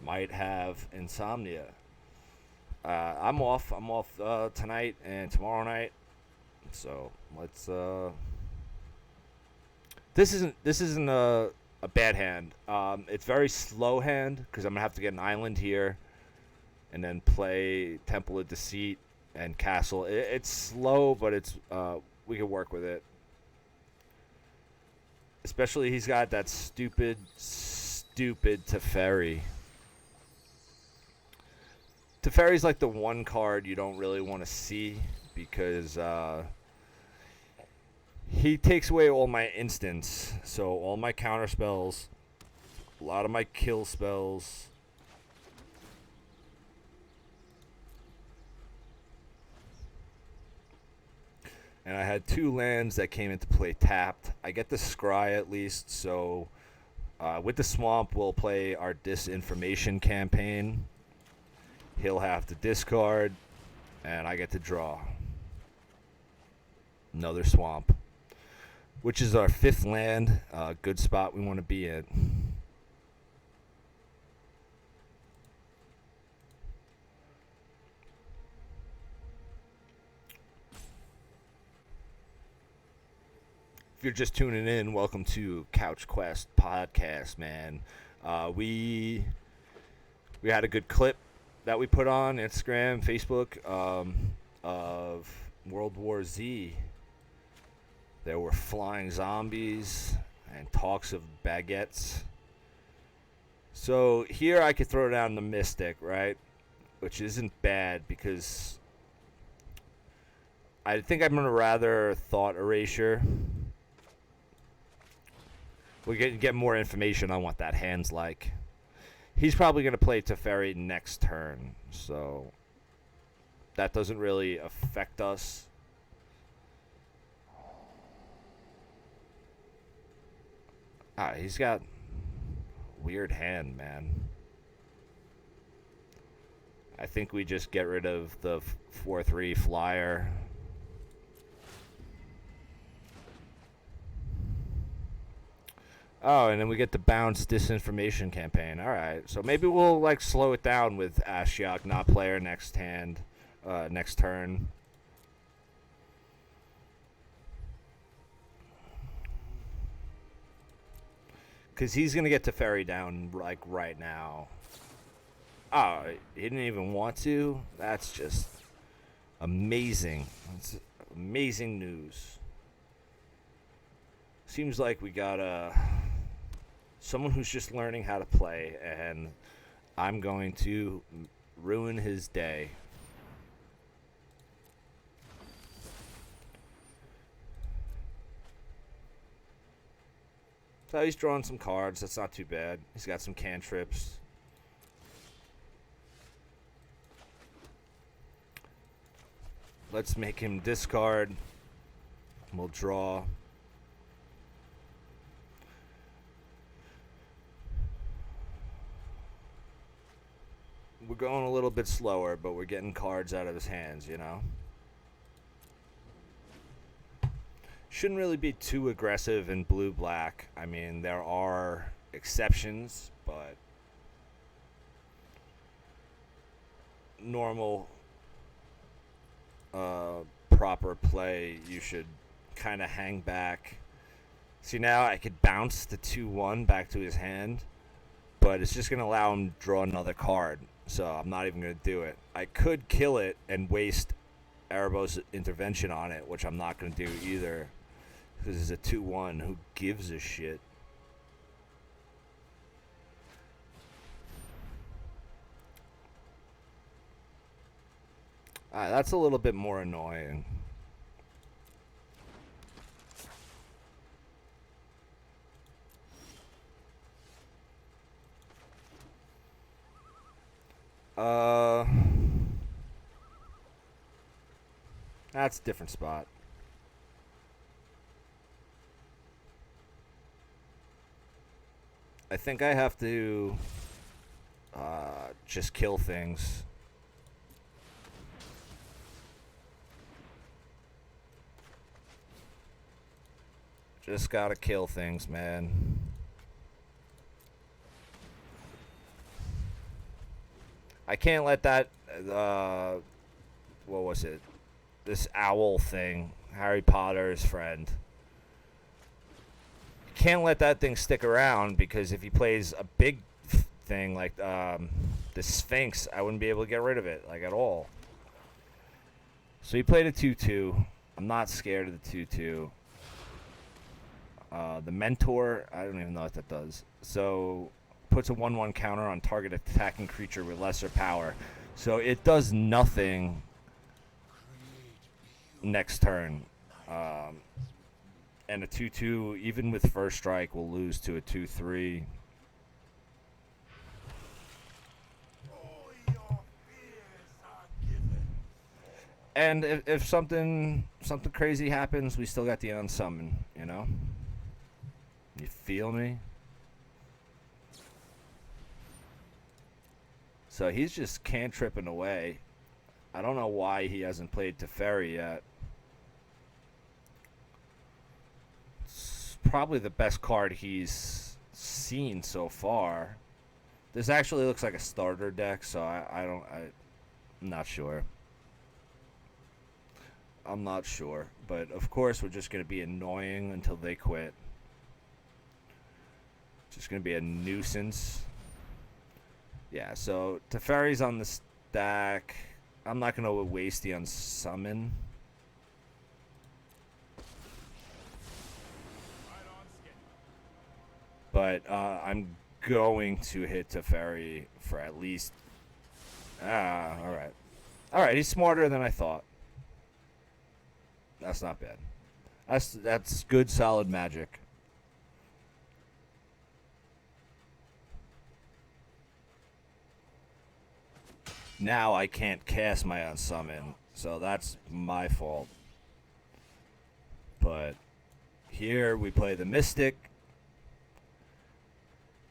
Might have insomnia. I'm off. I'm off tonight and tomorrow night. So let's. This isn't a bad hand. It's very slow hand because I'm gonna have to get an island here, and then play Temple of Deceit and Castle. It's slow, but it's we can work with it. Especially he's got that stupid stupid Teferi. Teferi's like the one card you don't really want to see because he takes away all my instants. So all my counter spells, a lot of my kill spells. And I had 2 lands that came into play tapped. I get the Scry at least, so with the Swamp, we'll play our Disinformation campaign. He'll have to discard, and I get to draw another Swamp, which is our 5th land. Good spot we want to be in. If you're just tuning in, welcome to Couch Quest Podcast, man. We had a good clip that we put on Instagram, Facebook, of World War Z. There were flying zombies and talks of baguettes. So here I could throw down the Mystic, right? Which isn't bad because I think I'm going to rather Thought Erasure. We get more information on what that hand's like. He's probably going to play Teferi next turn, so that doesn't really affect us. He's got weird hand, man. I think we just get rid of the 4/3 flyer. Oh, and then we get the bounce Disinformation campaign. All right, so maybe we'll like slow it down with Ashiok, not player next turn. Because he's gonna get Teferi down like right now. Oh, he didn't even want to. That's just amazing. That's amazing news. Seems like we got someone who's just learning how to play, and I'm going to ruin his day. So he's drawing some cards. That's not too bad. He's got some cantrips. Let's make him discard. We'll draw. We're going a little bit slower, but we're getting cards out of his hands, you know? Shouldn't really be too aggressive in blue-black. I mean, there are exceptions, but normal, proper play, you should kind of hang back. See, now I could bounce the 2/1 back to his hand, but it's just going to allow him to draw another card. So I'm not even going to do it. I could kill it and waste Erebos' intervention on it, which I'm not going to do either. Because it's a 2/1. Who gives a shit? That's a little bit more annoying. That's a different spot. I think I have to just kill things. Just gotta kill things, man. I can't let that, what was it? This owl thing, Harry Potter's friend. Can't let that thing stick around, because if he plays a big thing like the Sphinx, I wouldn't be able to get rid of it, like, at all. So he played a 2/2. I'm not scared of the 2/2. The Mentor, I don't even know what that does. So puts a 1/1 counter on target attacking creature with lesser power. So it does nothing next turn. And a 2/2, even with first strike, will lose to a 2/3. And if something crazy happens, we still got the unsummon, you know? You feel me? So he's just cantripping away. I don't know why he hasn't played Teferi yet. It's probably the best card he's seen so far. This actually looks like a starter deck, so I'm not sure. I'm not sure. But of course we're just going to be annoying until they quit. Just going to be a nuisance. Yeah, so Teferi's on the stack. I'm not going to waste the unsummon. But I'm going to hit Teferi for at least... alright. Alright, he's smarter than I thought. That's not bad. That's good, solid magic. Now I can't cast my unsummon, so that's my fault. But here we play the Mystic,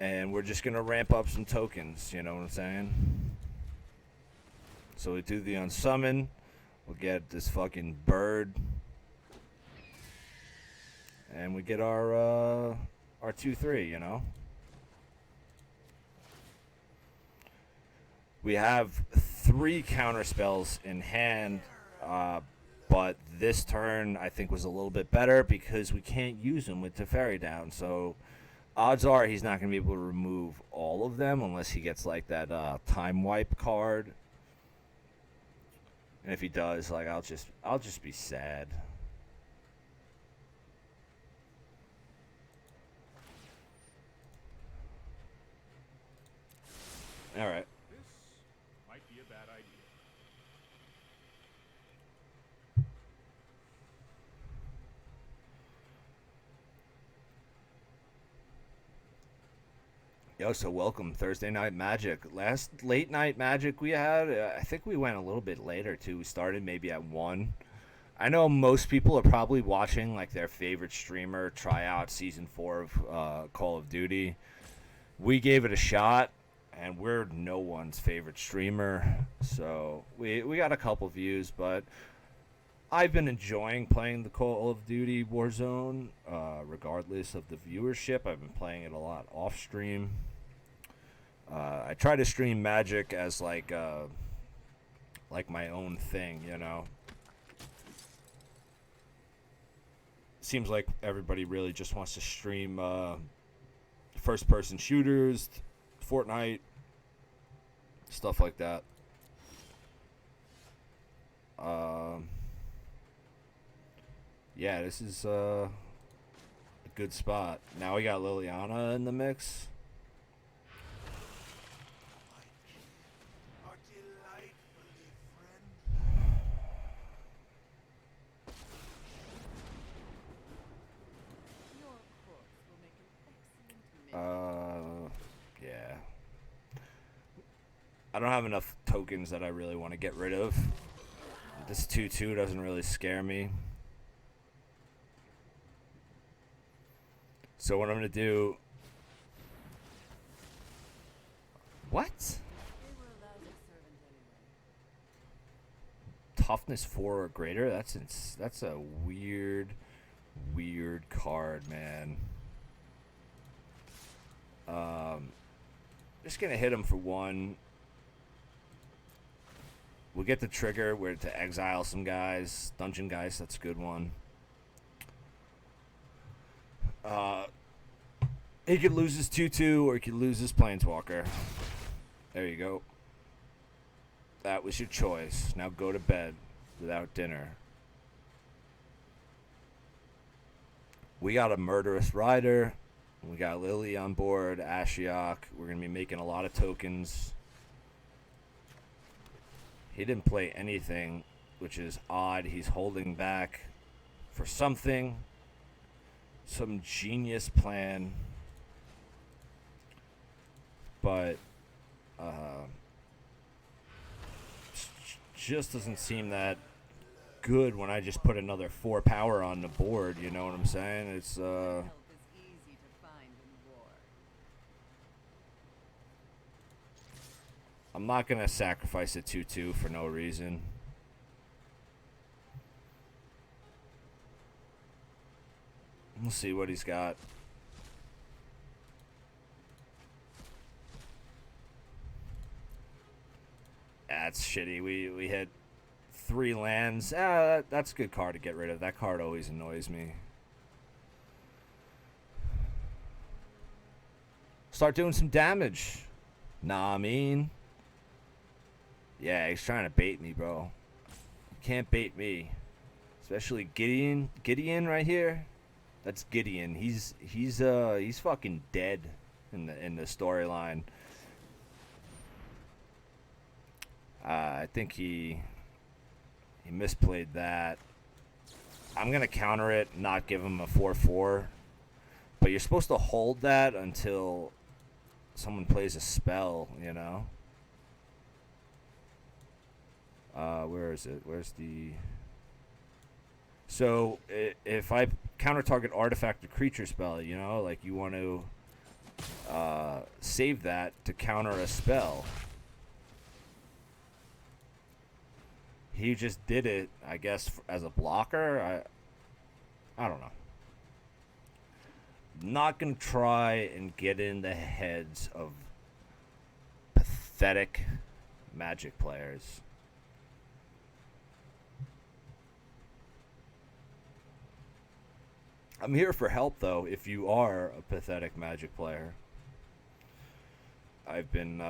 and we're just going to ramp up some tokens, you know what I'm saying? So we do the unsummon, we'll get this fucking bird, and we get our 2/3, you know? We have 3 counter spells in hand, but this turn I think was a little bit better because we can't use them with Teferi down. So odds are he's not going to be able to remove all of them unless he gets like that time wipe card. And if he does, like I'll just be sad. All right. Yo, so welcome Thursday Night Magic. Last late night Magic we had, I think we went a little bit later too. We started maybe at 1. I know most people are probably watching like their favorite streamer try out Season 4 of Call of Duty. We gave it a shot, and we're no one's favorite streamer. So we got a couple views, but I've been enjoying playing the Call of Duty Warzone, regardless of the viewership. I've been playing it a lot off stream. I try to stream Magic as like my own thing, you know. Seems like everybody really just wants to stream first-person shooters, Fortnite, stuff like that. Yeah, this is a good spot. Now we got Liliana in the mix. Yeah. I don't have enough tokens that I really want to get rid of. This 2/2 doesn't really scare me. So what I'm going to do... What? Toughness 4 or greater? That's a weird card, man. Just going to hit him for 1. We'll get the trigger where to exile some guys. Dungeon guys, that's a good one. He could lose his 2/2 or he could lose his Planeswalker. There you go. That was your choice. Now go to bed without dinner. We got a Murderous Rider. We got Lily on board, Ashiok. We're going to be making a lot of tokens. He didn't play anything, which is odd. He's holding back for something. Some genius plan. But just doesn't seem that good when I just put another 4 power on the board, you know what I'm saying? It's Help is easy to find in war. I'm not gonna sacrifice a 2/2 for no reason. We'll see what he's got. That's shitty. We hit 3 lands. That's a good card to get rid of. That card always annoys me. Start doing some damage. Nah, I mean. Yeah, he's trying to bait me, bro. You can't bait me. Especially Gideon. Gideon right here. That's Gideon. He's fucking dead in the storyline. I think he misplayed that. I'm gonna counter it, not give him a 4/4. But you're supposed to hold that until someone plays a spell, you know. Where is it? Where's the? So if I counter target artifact or creature spell, you know, like you want to save that to counter a spell. He just did it, I guess, as a blocker. I don't know. Not gonna try and get in the heads of pathetic Magic players. I'm here for help, though, if you are a pathetic Magic player. I've been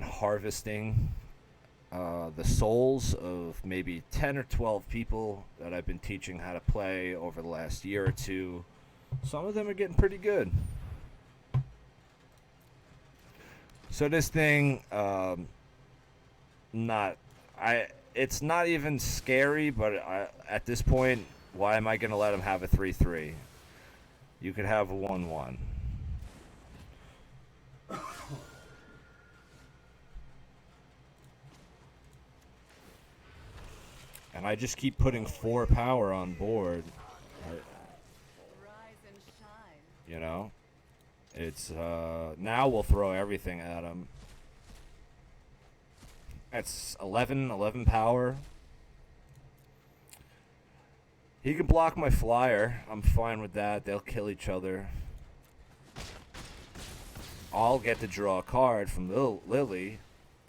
harvesting the souls of maybe 10 or 12 people that I've been teaching how to play over the last year or two. Some of them are getting pretty good. So this thing, it's not even scary, but at this point, why am I going to let him have a 3/3? You could have a 1/1. And I just keep putting 4 power on board. Rise and shine. You know? It's, now we'll throw everything at him. That's 11 power. He can block my flyer. I'm fine with that. They'll kill each other. I'll get to draw a card from Lily,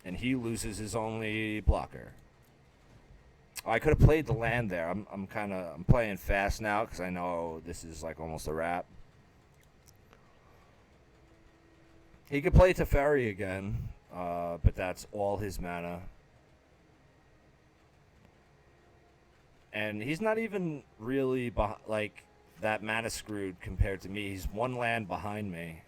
and he loses his only blocker. I could have played the land there. I'm playing fast now because I know this is like almost a wrap. He could play Teferi again, but that's all his mana. And he's not even really like that mana screwed compared to me. He's 1 land behind me.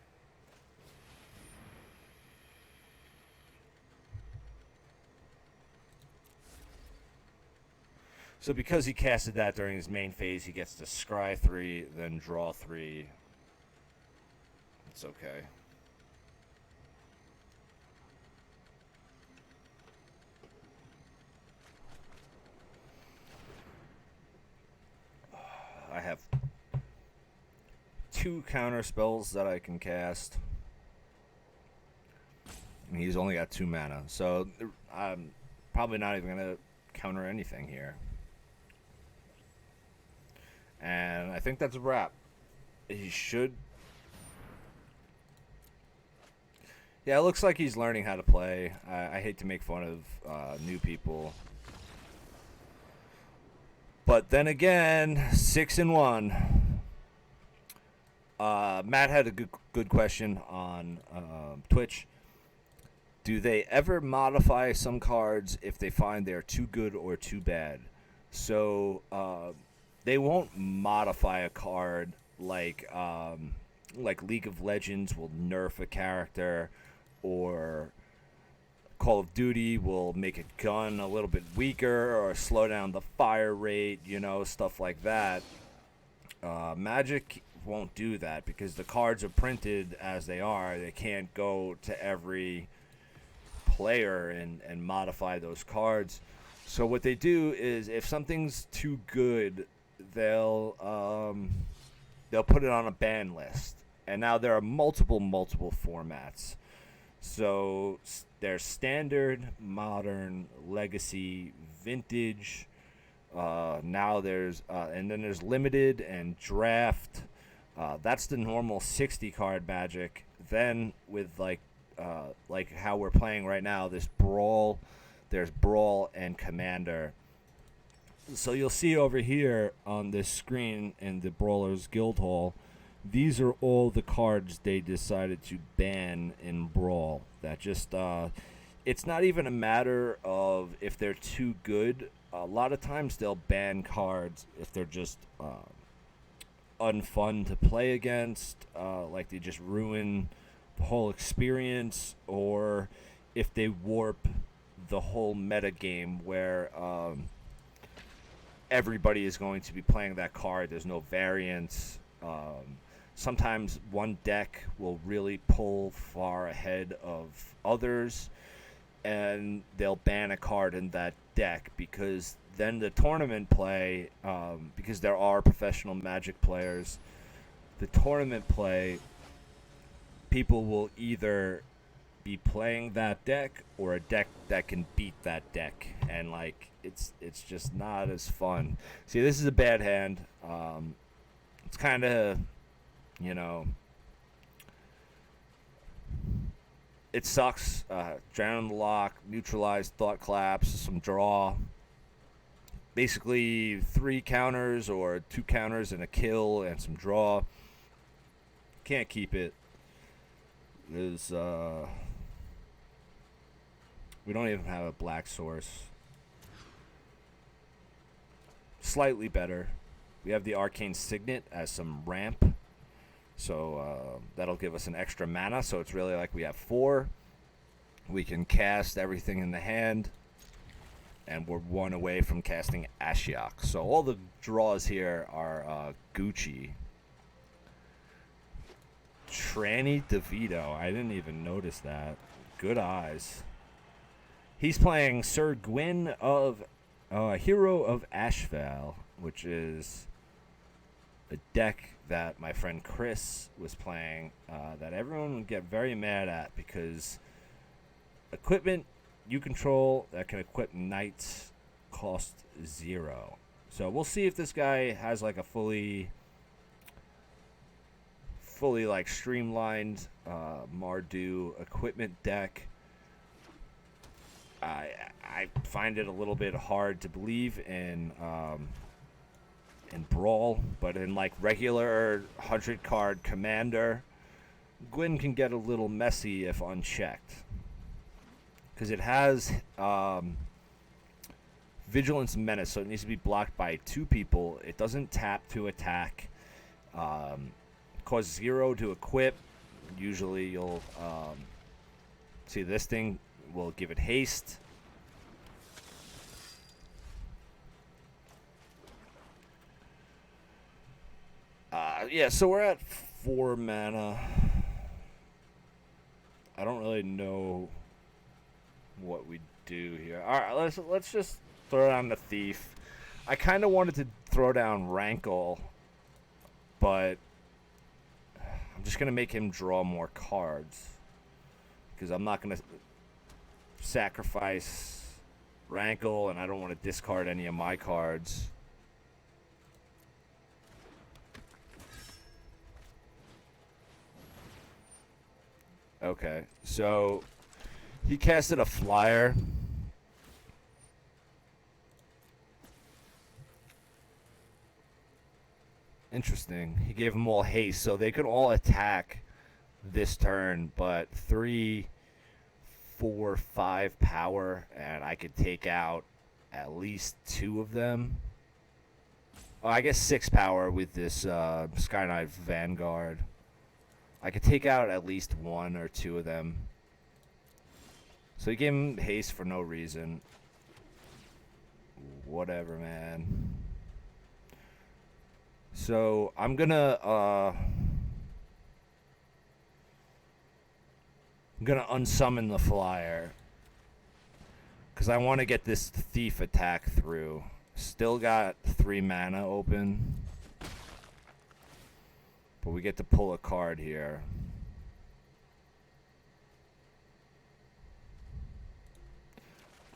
So because he casted that during his main phase, he gets to scry 3, then draw 3. It's okay. I have 2 counter spells that I can cast. And he's only got 2 mana. So I'm probably not even going to counter anything here. And I think that's a wrap. He should. Yeah, it looks like he's learning how to play. I hate to make fun of new people. But then again, 6-1. Matt had a good question on Twitch. Do they ever modify some cards if they find they're too good or too bad? So they won't modify a card like League of Legends will nerf a character, or Call of Duty will make a gun a little bit weaker or slow down the fire rate, stuff like that. Magic won't do that because the cards are printed as they are. They can't go to every player and modify those cards. So what they do is if something's too good, they'll put it on a ban list. And now there are multiple formats. So there's standard, modern, legacy, vintage. Now there's and then there's limited and draft. That's the normal 60 card Magic. Then with like how we're playing right now, this brawl. There's brawl and commander. So you'll see over here on this screen in the Brawler's Guildhall, these are all the cards they decided to ban in Brawl. That just, it's not even a matter of if they're too good. A lot of times they'll ban cards if they're just unfun to play against, like they just ruin the whole experience, or if they warp the whole meta game where everybody is going to be playing that card. There's no variance. Sometimes one deck will really pull far ahead of others, and they'll ban a card in that deck because then the tournament play, because there are professional Magic players, the tournament play, people will either be playing that deck or a deck that can beat that deck, and like it's just not as fun. See, this is a bad hand. It's kind of, it sucks. Drown the lock, neutralize, thought collapse, some draw. Basically 3 counters or 2 counters and a kill and some draw. Can't keep it. There's we don't even have a black source. Slightly better. We have the Arcane Signet as some ramp. So that'll give us an extra mana. So it's really like we have 4. We can cast everything in the hand. And we're 1 away from casting Ashiok. So all the draws here are Gucci. Tranny DeVito. I didn't even notice that. Good eyes. He's playing Sir Gwyn of Hero of Ashval, which is a deck that my friend Chris was playing that everyone would get very mad at because equipment you control that can equip knights cost 0. So we'll see if this guy has like a fully like streamlined Mardu equipment deck. I find it a little bit hard to believe in Brawl, but in like regular 100 card Commander, Gwyn can get a little messy if unchecked. Because it has Vigilance Menace, so it needs to be blocked by 2 people. It doesn't tap to attack. Costs 0 to equip. Usually you'll see this thing will give it haste. Yeah, so we're at 4 mana. I don't really know what we do here. All right, let's just throw down the Thief. I kind of wanted to throw down Rankle, but I'm just gonna make him draw more cards because I'm not gonna sacrifice Rankle, and I don't want to discard any of my cards. Okay, so he casted a flyer. Interesting. He gave them all haste, so they could all attack this turn, but 3, 4, 5 power, and I could take out at least 2 of them. Oh, I guess 6 power with this Sky Knight Vanguard. I could take out at least 1 or 2 of them. So he gave him haste for no reason. Whatever, man. So I'm gonna unsummon the flyer because I want to get this thief attack through. Still got 3 mana open, but we get to pull a card here.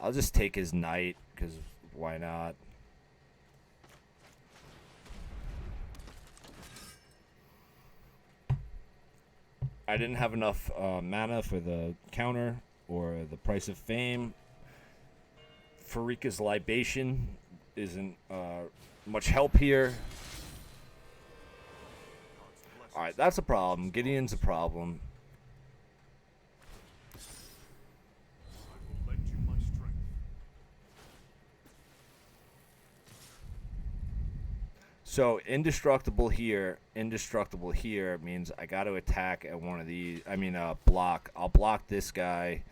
I'll just take his knight because why not? I didn't have enough mana for the counter or the price of fame. Farika's libation isn't much help here. Alright, that's a problem. Gideon's a problem. So indestructible here means I got to attack at one of these. I mean, block. I'll block this guy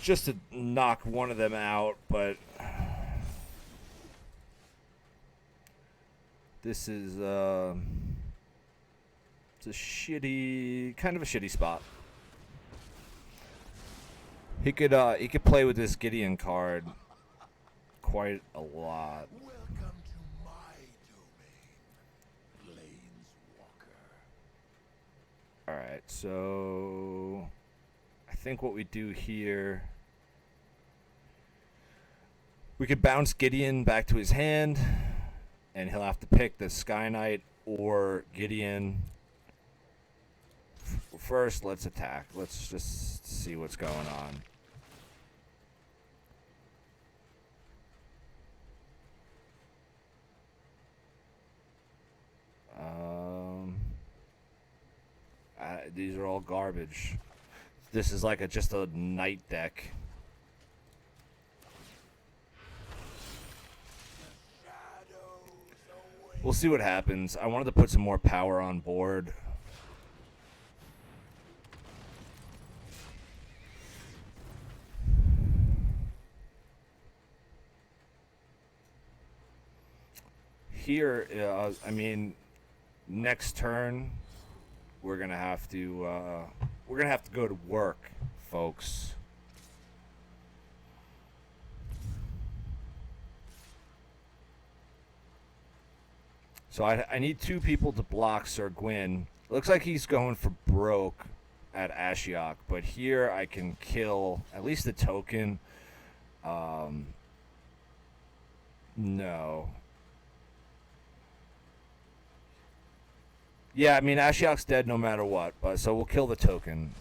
just to knock one of them out, but this is it's a kind of a shitty spot. He could play with this Gideon card quite a lot. Welcome to my domain, Planeswalker. Alright, so I think what we do here, we could bounce Gideon back to his hand, and he'll have to pick the Sky Knight or Gideon. First, let's attack. Let's just see what's going on. These are all garbage. This is like just a knight deck. We'll see what happens. I wanted to put some more power on board. Here, I mean, next turn we're gonna have to go to work, folks. So I need 2 people to block Sir Gwyn. Looks like he's going for broke at Ashiok, but here I can kill at least the token. No. Yeah, I mean, Ashiok's dead no matter what, but so we'll kill the token.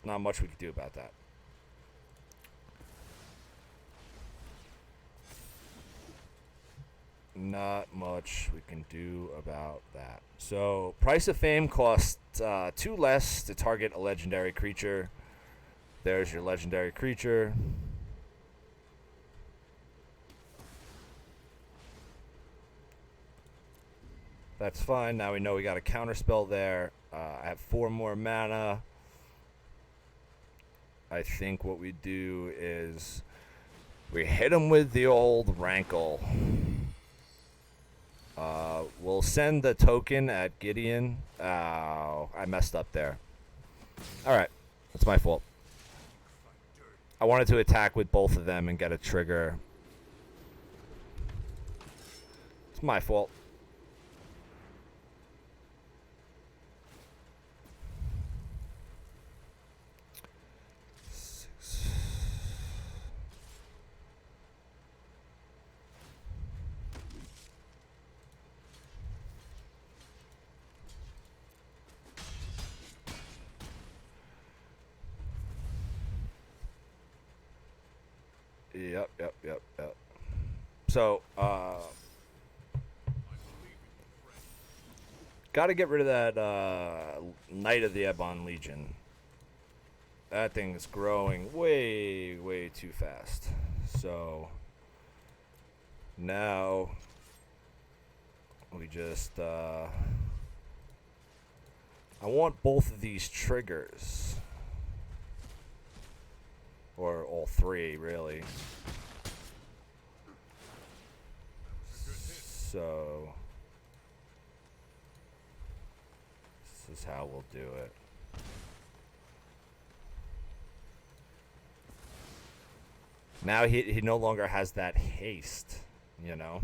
Not much we can do about that. Not much we can do about that. So, Price of Fame costs 2 less to target a legendary creature. There's your legendary creature. That's fine. Now we know we got a counterspell there. I have 4 more mana. I think what we do is we hit him with the old Rankle. We'll send the token at Gideon. Oh, I messed up there. Alright, that's my fault. I wanted to attack with both of them and get a trigger. It's my fault. Yep. So, gotta get rid of that Knight of the Ebon Legion. That thing is growing way too fast. So now we just I want both of these triggers, or all three really. So this is how we'll do it. Now he no longer has that haste, you know.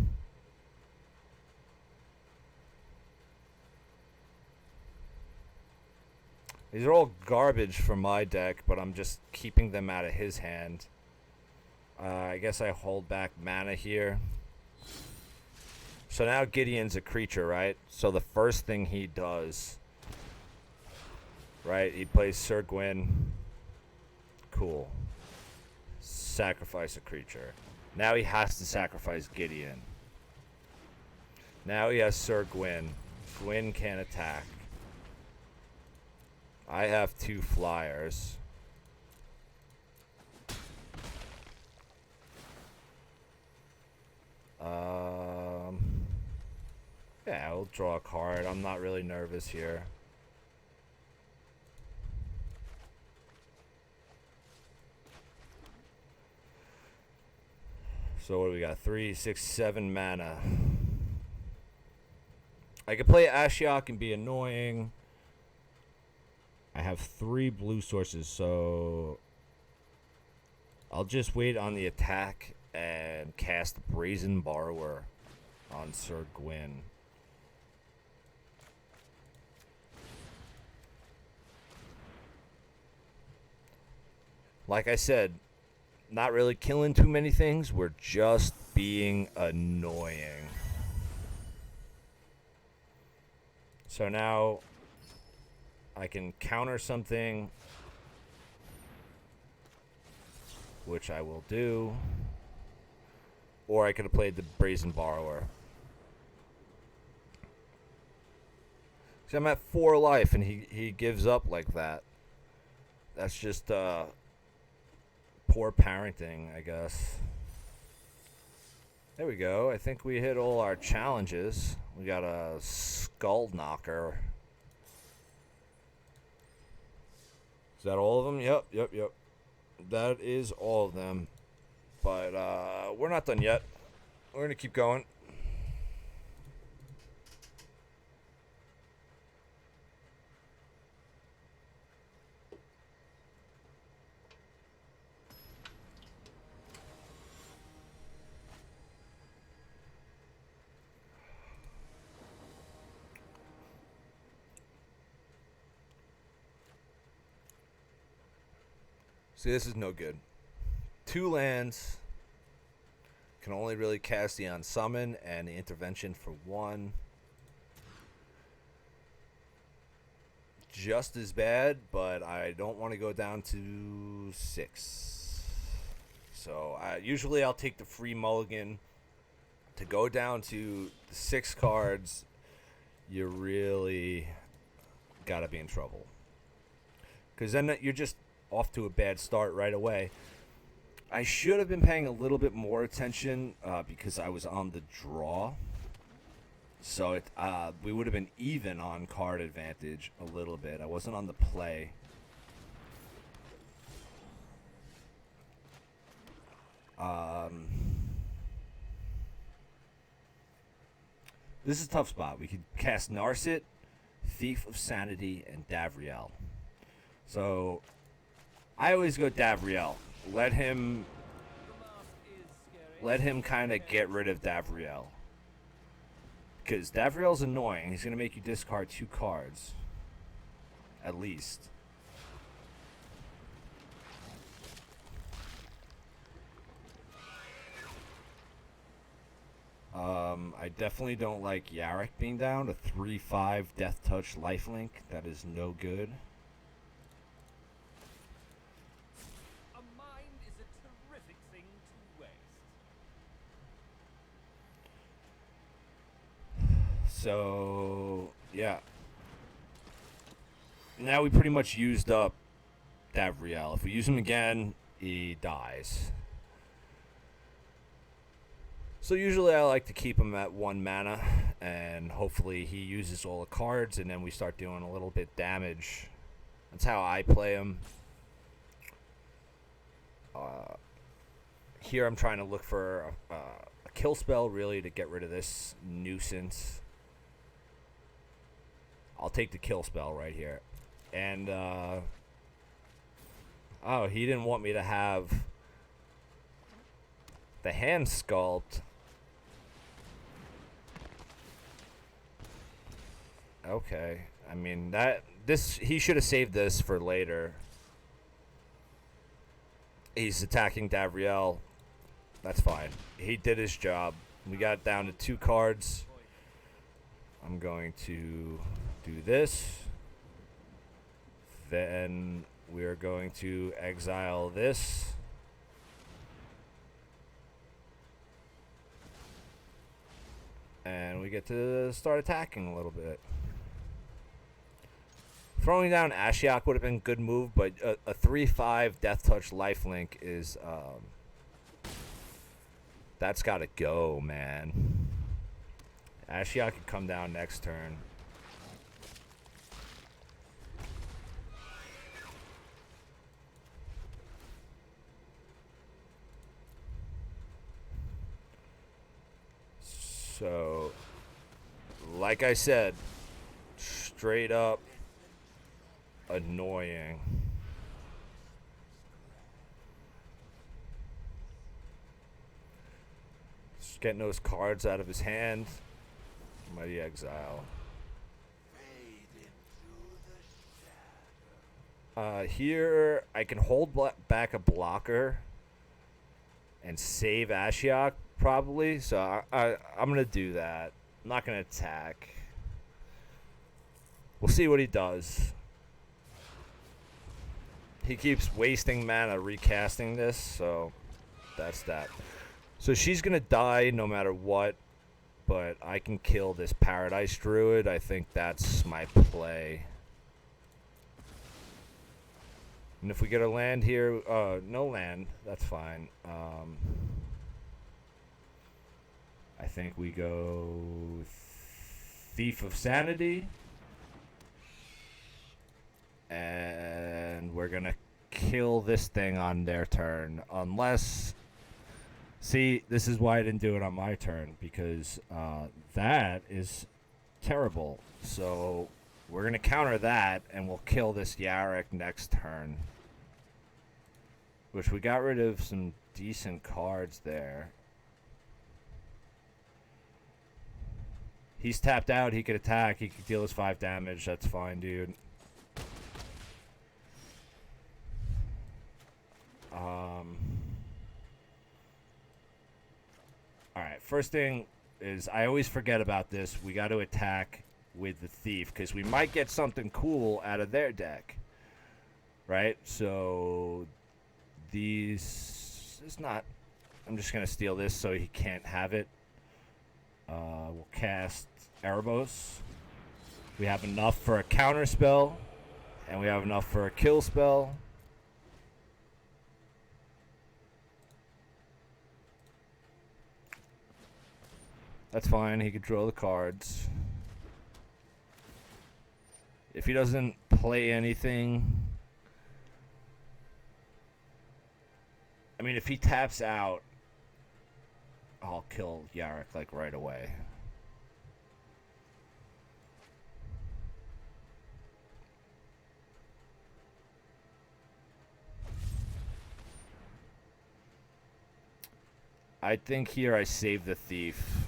These are all garbage from my deck, but I'm just keeping them out of his hand. I guess I hold back mana here. So now Gideon's a creature, right? So the first thing he does, right, he plays Sir Gwyn. Cool. Sacrifice a creature. Now he has to sacrifice Gideon. Now he has Sir Gwyn. Gwyn can't attack. I have 2 flyers. Yeah, I'll draw a card. I'm not really nervous here. So what do we got? 3, 6, 7 mana. I could play Ashiok and be annoying. I have 3 blue sources, so I'll just wait on the attack and cast Brazen Borrower on Sir Gwyn. Like I said, not really killing too many things. We're just being annoying. So now I can counter something, which I will do. Or I could have played the Brazen Borrower. See, I'm at 4 life and he gives up like that. That's just poor parenting, I guess. There we go. I think we hit all our challenges. We got a Skull Knocker. Is that all of them? Yep. That is all of them. But we're not done yet. We're going to keep going. See, this is no good. 2 lands. Can only really cast the Unsummon and the Intervention for 1. Just as bad, but I don't want to go down to 6. So usually I'll take the free mulligan. To go down to 6 cards, you really got to be in trouble. Because then you're just off to a bad start right away. I should have been paying a little bit more attention because I was on the draw. So we would have been even on card advantage a little bit. I wasn't on the play. This is a tough spot. We could cast Narset, Thief of Sanity, and Davriel. So I always go Davriel. Let him kind of get rid of Davriel. Because Davriel's annoying. He's going to make you discard 2 cards. At least. I definitely don't like Yarrick being down. A 3/5 Death Touch lifelink. That is no good. A mind is a terrific thing to waste. So, yeah. Now we pretty much used up Davriel. If we use him again, he dies. So usually I like to keep him at 1 mana, and hopefully he uses all the cards, and then we start doing a little bit damage. That's how I play him. Here I'm trying to look for a kill spell, really, to get rid of this nuisance. I'll take the kill spell right here. And, oh, he didn't want me to have the hand sculpt. Okay. I mean, he should have saved this for later. He's attacking Davriel. That's fine. He did his job. We got down to 2 cards. I'm going to do this. Then we're going to exile this. And we get to start attacking a little bit. Throwing down Ashiok would have been a good move, but a 3/5 Death Touch lifelink is... that's got to go, man. Ashiok could come down next turn. So, like I said, straight up annoying. Just getting those cards out of his hand. Mighty Exile. Here I can hold back a blocker and save Ashiok probably. So I'm gonna do that. I'm not gonna attack. We'll see what he does. He keeps wasting mana recasting this, so that's that. So she's going to die no matter what, but I can kill this Paradise Druid. I think that's my play. And if we get a land here, no land, that's fine. I think we go Thief of Sanity. And we're going to kill this thing on their turn. Unless... See, this is why I didn't do it on my turn. Because that is terrible. So we're going to counter that. And we'll kill this Yarok next turn. Which we got rid of some decent cards there. He's tapped out. He could attack. He could deal us 5 damage. That's fine, dude. Alright, first thing is I always forget about this. We got to attack with the Thief because we might get something cool out of their deck. Right? So these is not... I'm just going to steal this so he can't have it. We'll cast Erebos. We have enough for a counter spell. And we have enough for a kill spell. That's fine. He could draw the cards. If he doesn't play anything... I mean, if he taps out, I'll kill Yarok, like, right away. I think here I save the Thief.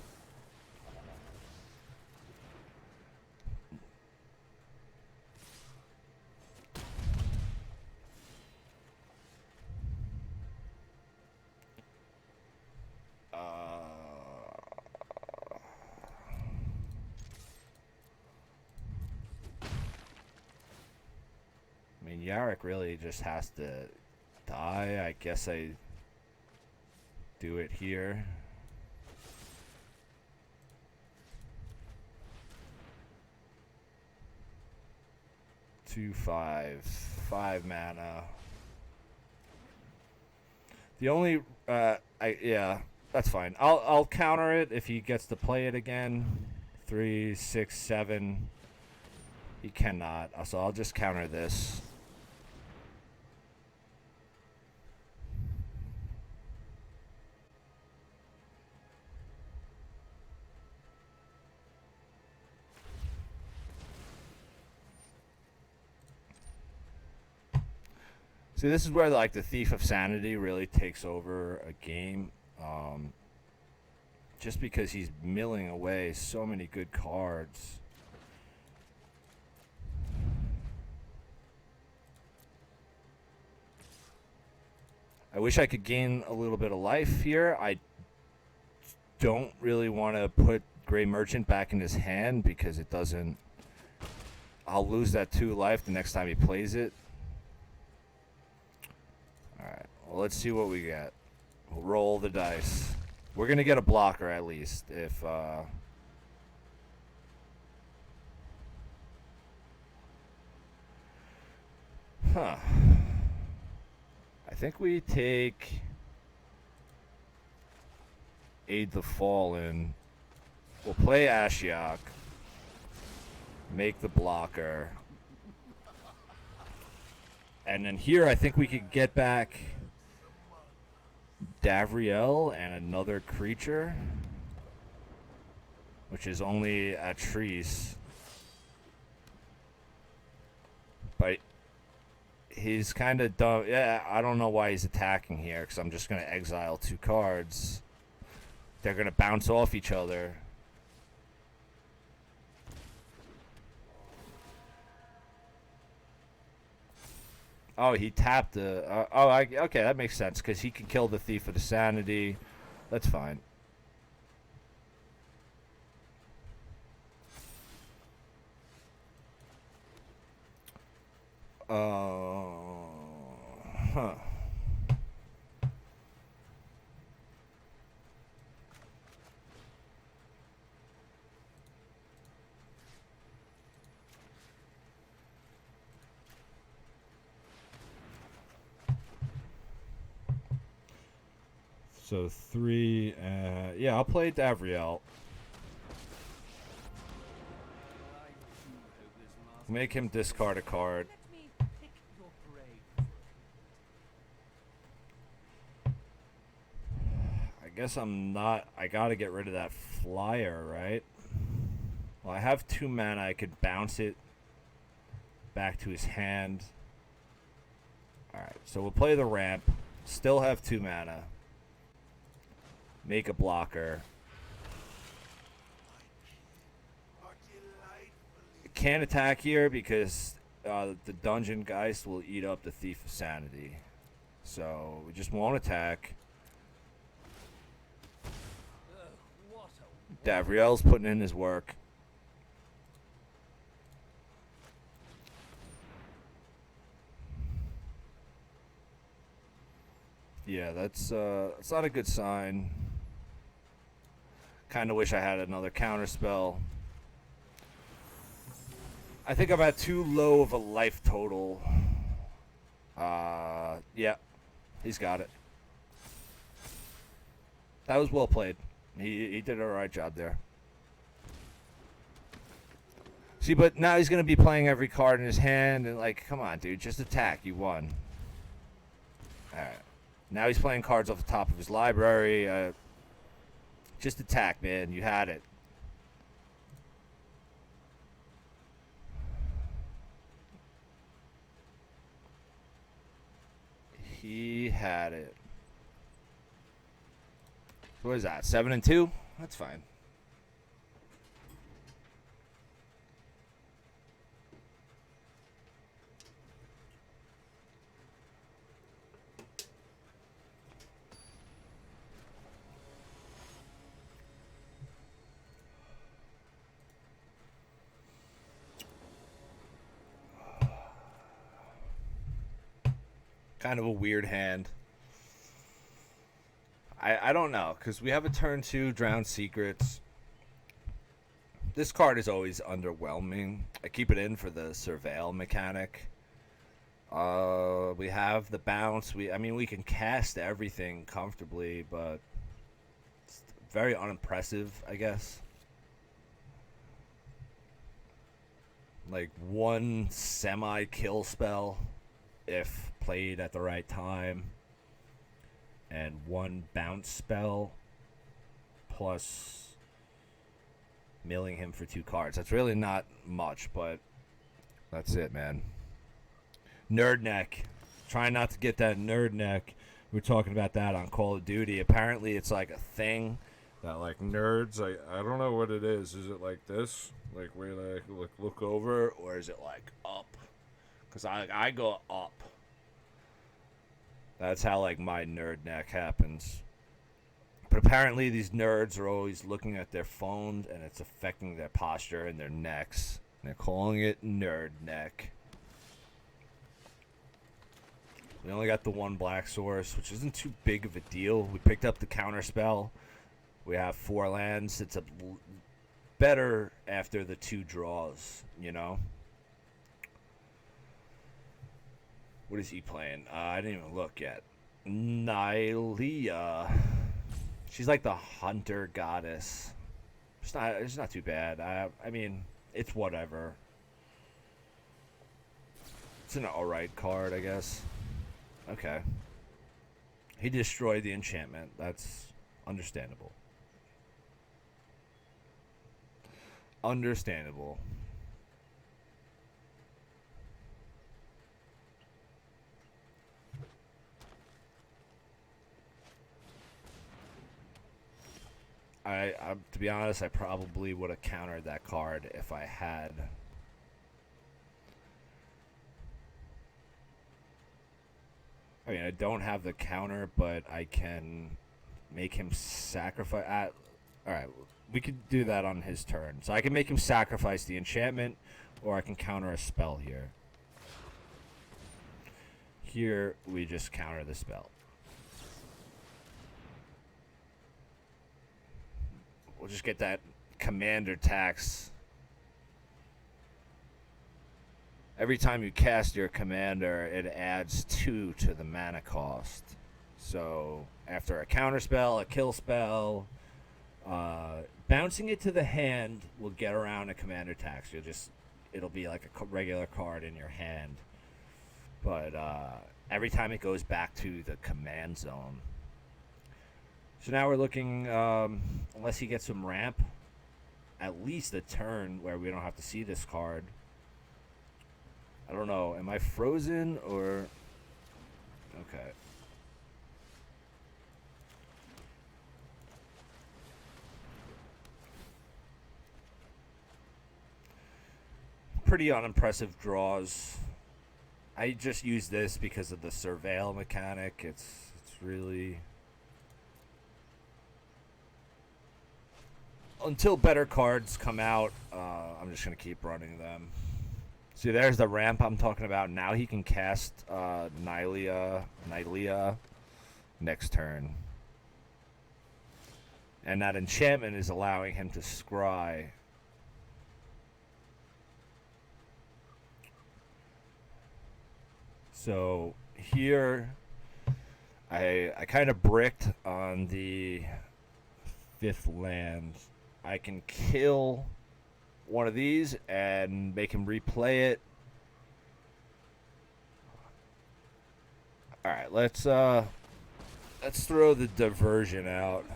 I mean, Yarok really just has to die. I guess I do it here. Two, 5 mana. The only, yeah, That's fine. I'll counter it if he gets to play it again. 3, 6, 7. He cannot. So I'll just counter this. See, this is where like the Thief of Sanity really takes over a game. Just because he's milling away so many good cards. I wish I could gain a little bit of life here. I don't really want to put Grey Merchant back in his hand because it doesn't... I'll lose that 2 life the next time he plays it. Alright, well, let's see what we get. We'll roll the dice. We're going to get a blocker at least if... Huh. I think we take Aid the Fallen. We'll play Ashiok. Make the blocker. And then here I think we could get back Davriel and another creature, which is only a Treese. But he's kind of dumb. Yeah, I don't know why he's attacking here, because I'm just going to exile 2 cards. They're going to bounce off each other. Oh, he tapped the... okay, that makes sense, because he can kill the Thief of the Sanity. That's fine. Huh. So 3, yeah, I'll play Davriel. Make him discard a card. Let me pick your brain. I guess I'm not... I gotta get rid of that flyer, right? Well, I have 2 mana. I could bounce it back to his hand. Alright, so we'll play the ramp. Still have 2 mana. Make a blocker. Can't attack here because the Dungeon Geist will eat up the Thief of Sanity. So we just won't attack. What a Davriel's putting in his work. Yeah, that's not a good sign. Kind of wish I had another counter spell. I think I'm at too low of a life total. Yeah, he's got it. That was well played. He did a right job there. See, but now he's going to be playing every card in his hand, and like, come on, dude, just attack. You won. All right. Now he's playing cards off the top of his library. Just attack, man. You had it. He had it. What is that? 7 and 2? That's fine. Kind of a weird hand. I don't know, because we have a turn 2, Drowned Secrets. This card is always underwhelming. I keep it in for the Surveil mechanic. We have the bounce. I mean, we can cast everything comfortably, but very unimpressive, I guess. Like one semi-kill spell if played at the right time, and one bounce spell plus milling him for 2 cards. That's really not much, but that's it, man. Nerd neck. Trying not to get that nerd neck. We were talking about that on Call of Duty. Apparently it's like a thing that like nerds, I don't know what it is. Is it like this? Like where they look over, or is it like up? Because I go up. That's how like my nerd neck happens. But apparently these nerds are always looking at their phones and it's affecting their posture and their necks. And they're calling it nerd neck. We only got the 1 black source, which isn't too big of a deal. We picked up the counter spell. We have 4 lands. It's better after the 2 draws, you know? What is he playing? I didn't even look yet. Nylea. She's like the hunter goddess. It's not too bad. I mean, it's whatever. It's an alright card, I guess. Okay. He destroyed the enchantment. That's understandable. Understandable. I to be honest, I probably would have countered that card if I had. I mean, I don't have the counter, but I can make him sacrifice. All right, we could do that on his turn. So I can make him sacrifice the enchantment, or I can counter a spell here. Here, we just counter the spell. We'll just get that commander tax. Every time you cast your commander, it adds 2 to the mana cost. So after a counter spell, a kill spell, bouncing it to the hand will get around a commander tax. It'll be like a regular card in your hand. But every time it goes back to the command zone. So now we're looking, unless he gets some ramp, at least a turn where we don't have to see this card. I don't know. Am I frozen or... Okay. Pretty unimpressive draws. I just use this because of the surveil mechanic. It's really... Until better cards come out, I'm just going to keep running them. See, there's the ramp I'm talking about. Now he can cast Nylea next turn. And that enchantment is allowing him to scry. So here, I kind of bricked on the 5th land. I can kill one of these and make him replay it. All right, let's throw the diversion out.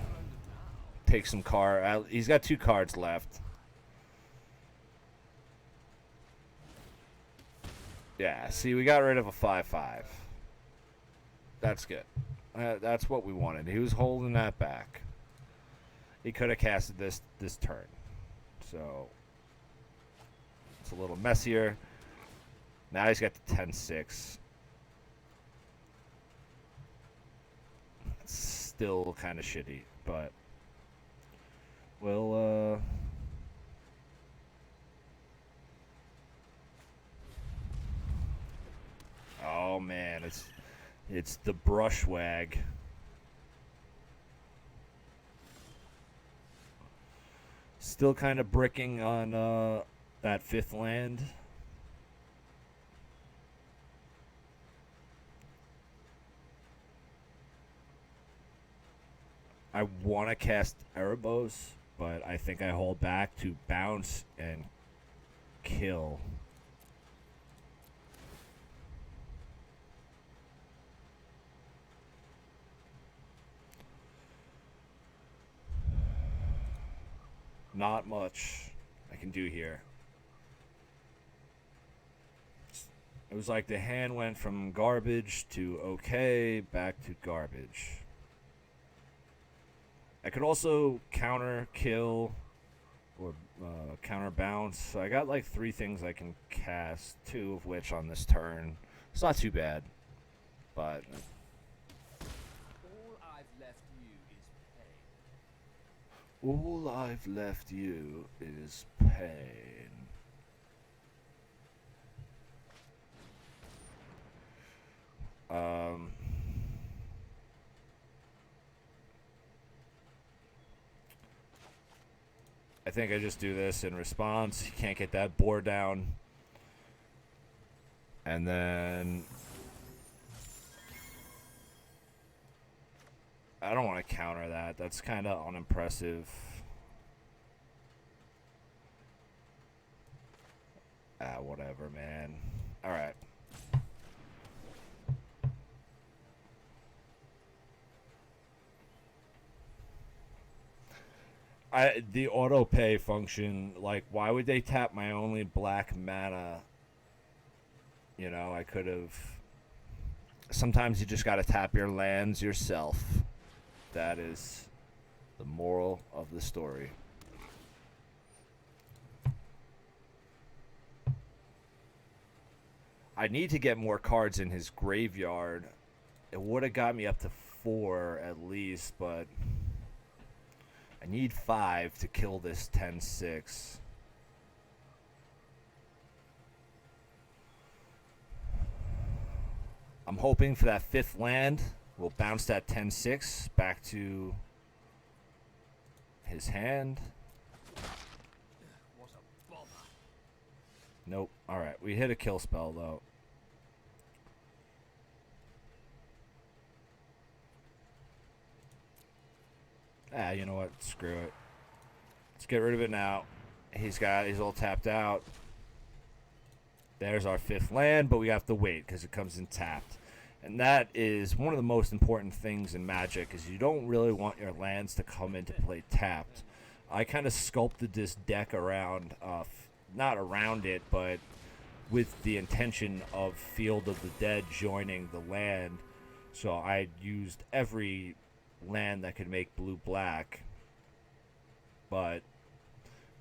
Take some card. He's got 2 cards left. Yeah, see, we got rid of a 5/5. That's good. That's what we wanted. He was holding that back. He could have casted this turn. So it's a little messier. Now he's got the 10/6. It's still kind of shitty, but we'll oh man, it's the brushwag. Still kind of bricking on that 5th land. I want to cast Erebos, but I think I hold back to bounce and kill. Not much I can do here. It was like the hand went from garbage to okay, back to garbage. I could also counter kill or counter bounce. So I got like 3 things I can cast, 2 of which on this turn. It's not too bad, but All I've left you is pain. all I've left you is pain. I think I just do this in response. He can't get that board down. And then I don't want to counter that. That's kind of unimpressive. Whatever, man. All right. The auto pay function, like, why would they tap my only black mana? You know, I could have. Sometimes you just got to tap your lands yourself. That is the moral of the story. I need to get more cards in his graveyard. It would have got me up to 4 at least, but I need 5 to kill this 10-6. I'm hoping for that 5th land. We'll bounce that 10-6 back to his hand. What a bother. Nope. Alright, we hit a kill spell, though. You know what? Screw it. Let's get rid of it now. He's all tapped out. There's our 5th land, but we have to wait because it comes in tapped. And that is one of the most important things in Magic, is you don't really want your lands to come into play tapped. I kind of sculpted this deck around, not around it, but with the intention of Field of the Dead joining the land. So I used every land that could make blue-black. But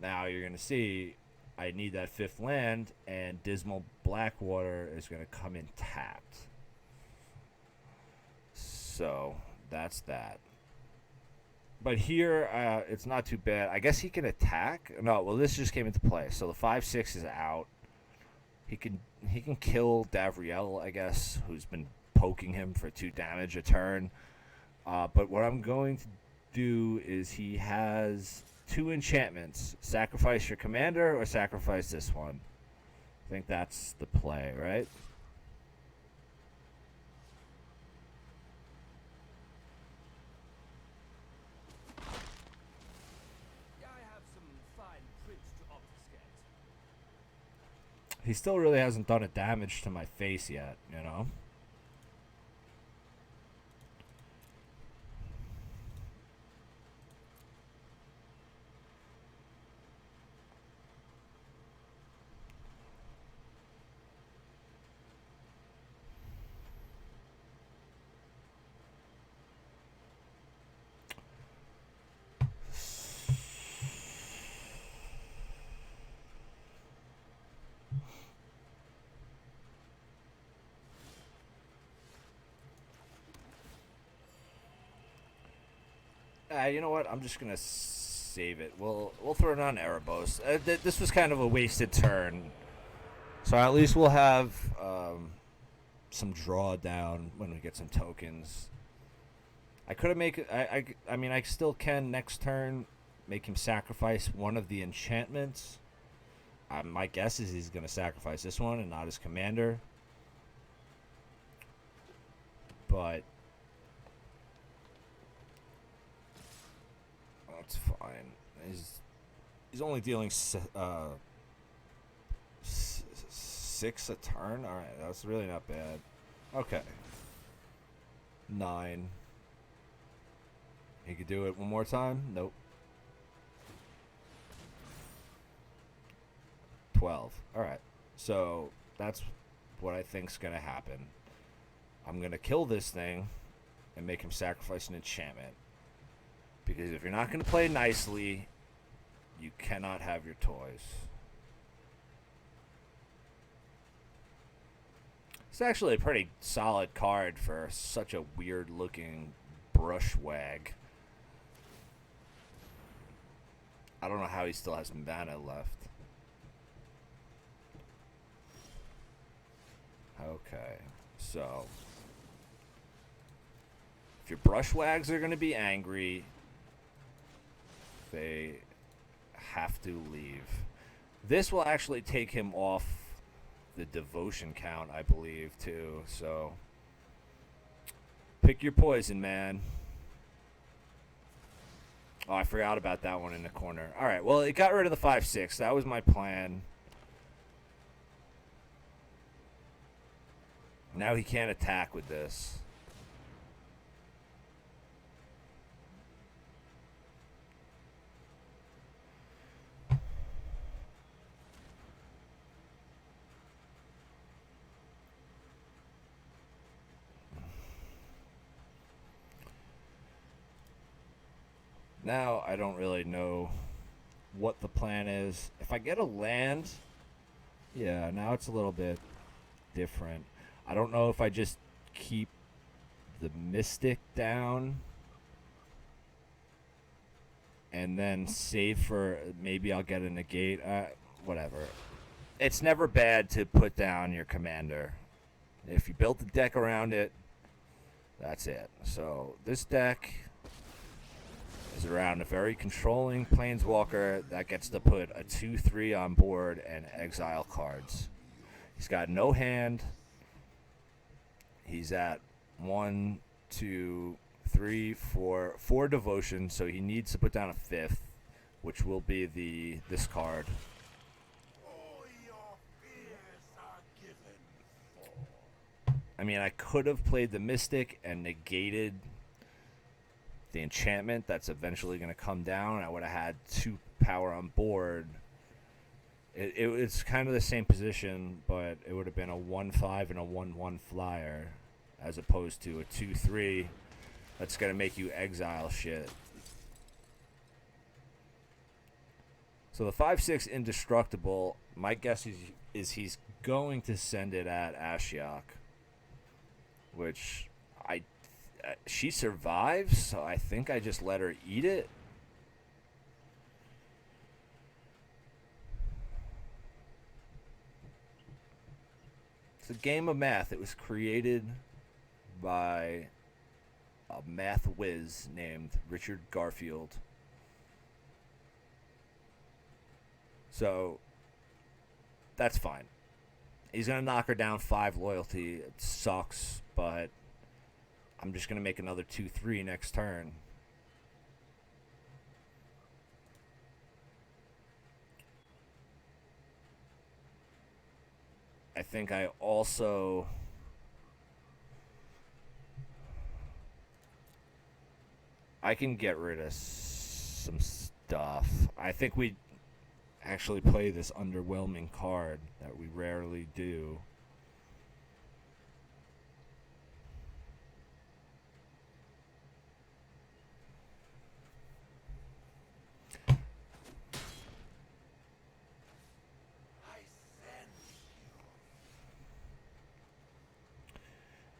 now you're going to see I need that 5th land, and Dismal Blackwater is going to come in tapped. So that's that. But here, it's not too bad. I guess he can attack. No, well, this just came into play. So the 5/6 is out. He can kill Davriel, I guess, who's been poking him for 2 damage a turn. But what I'm going to do is he has 2 enchantments. Sacrifice your commander or sacrifice this one. I think that's the play, right? I have some fine print to obfuscate. He still really hasn't done a damage to my face yet, you know? You know what? I'm just gonna save it. We'll throw it on Erebos. This was kind of a wasted turn, so at least we'll have some drawdown when we get some tokens. I could have I mean, I still can next turn make him sacrifice one of the enchantments. My guess is he's gonna sacrifice this one and not his commander. But It's fine. He's only dealing 6 a turn. All right, that's really not bad. Okay. 9. He could do it one more time. Nope. 12. All right. So that's what I think's gonna happen. I'm gonna kill this thing and make him sacrifice an enchantment. Because if you're not gonna play nicely, you cannot have your toys. It's actually a pretty solid card for such a weird looking brushwag. I don't know how he still has mana left. Okay, so if your brushwags are going to be angry, they have to leave. This will actually take him off the devotion count, I believe, too. So pick your poison, man. Oh, I forgot about that one in the corner. All right, well, it got rid of the 5/6. That was my plan. Now he can't attack with this. Now I don't really know what the plan is. If I get a land, yeah, now it's a little bit different. I don't know if I just keep the Mystic down and then save for maybe I'll get a negate. Whatever. It's never bad to put down your commander. If you build the deck around it, that's it. So this deck is around a very controlling planeswalker that gets to put a 2/3 on board and exile cards. He's got no hand. He's at 1, 2, 3, 4 devotion, so he needs to put down a 5th, which will be this card. All your fears are given. I mean, I could have played the Mystic and negated the enchantment that's eventually going to come down. I would have had 2 power on board. It's kind of the same position, but it would have been a 1/5 and a 1/1 flyer as opposed to a 2/3 that's going to make you exile shit. So the 5/6 indestructible, my guess is he's going to send it at Ashiok, which she survives, so I think I just let her eat it. It's a game of math. It was created by a math whiz named Richard Garfield. So that's fine. He's going to knock her down 5 loyalty. It sucks, but I'm just going to make another 2/3 next turn. I think I also I can get rid of some stuff. I think we actually play this underwhelming card that we rarely do.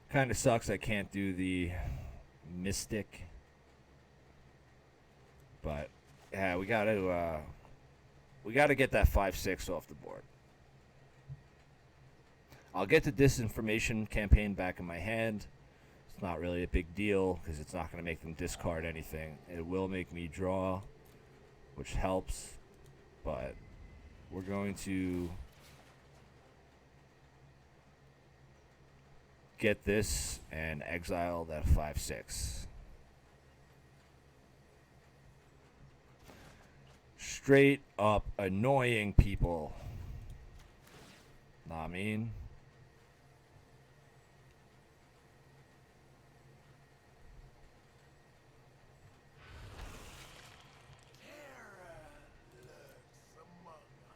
Kind of sucks I can't do the Mystic. But yeah, we got to get that 5/6 off the board. I'll get the disinformation campaign back in my hand. It's not really a big deal because it's not going to make them discard anything. It will make me draw, which helps, but we're going to get this and exile that 5/6. straight up annoying people. Know what I mean? Terror lurks among us.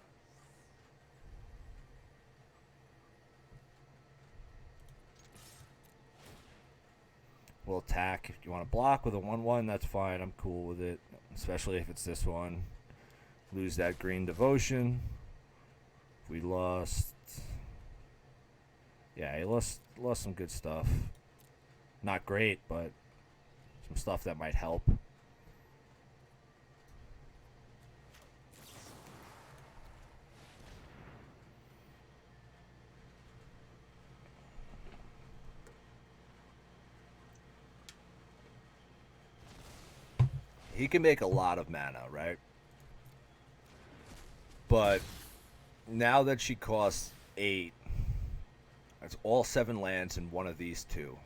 We'll attack. If you want to block with a 1/1, that's fine. I'm cool with it. Especially if it's this one. Lose that green devotion. We lost. Yeah, he lost some good stuff. Not great, but some stuff that might help. He can make a lot of mana, right? But now that she costs 8, that's all 7 lands in one of these 2.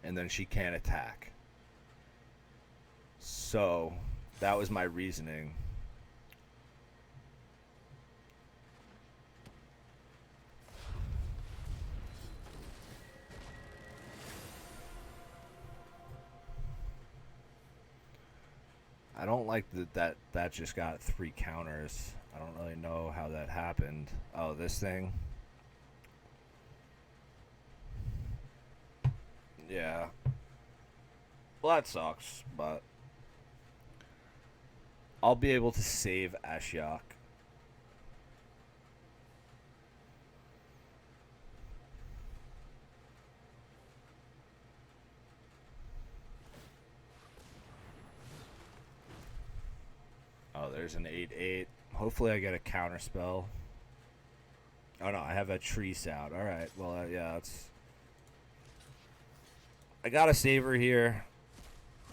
And then she can't attack. So that was my reasoning. I don't like that just got 3 counters. I don't really know how that happened. Oh, this thing? Yeah. Well, that sucks, but I'll be able to save Ashiok. Oh, there's an 8/8. Hopefully I get a counter spell. Oh no, I have that Treese out. Alright, well, yeah, it's... I got a saver here.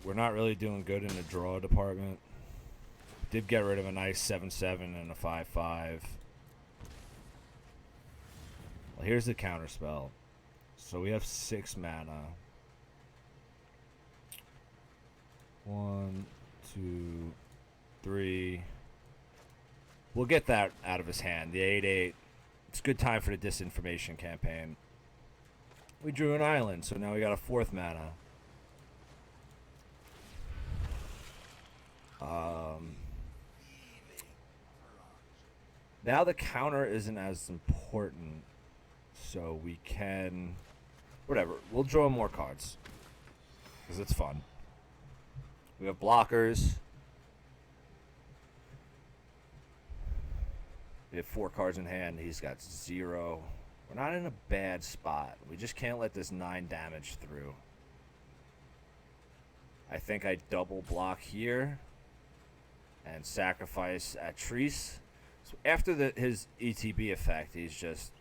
We're not really doing good in the draw department. Did get rid of a nice 7/7 and a 5/5. Well, here's the counter spell. So we have 6 mana. 1, 2, 3. We'll get that out of his hand. The 8/8. It's a good time for the disinformation campaign. We drew an island, so now we got a 4th mana. Now the counter isn't as important, so we can... Whatever, we'll draw more cards. Because it's fun. We have blockers. We have 4 cards in hand. He's got 0. We're not in a bad spot. We just can't let this 9 damage through. I think I double block here and sacrifice at Treese. So after his ETB effect, he's just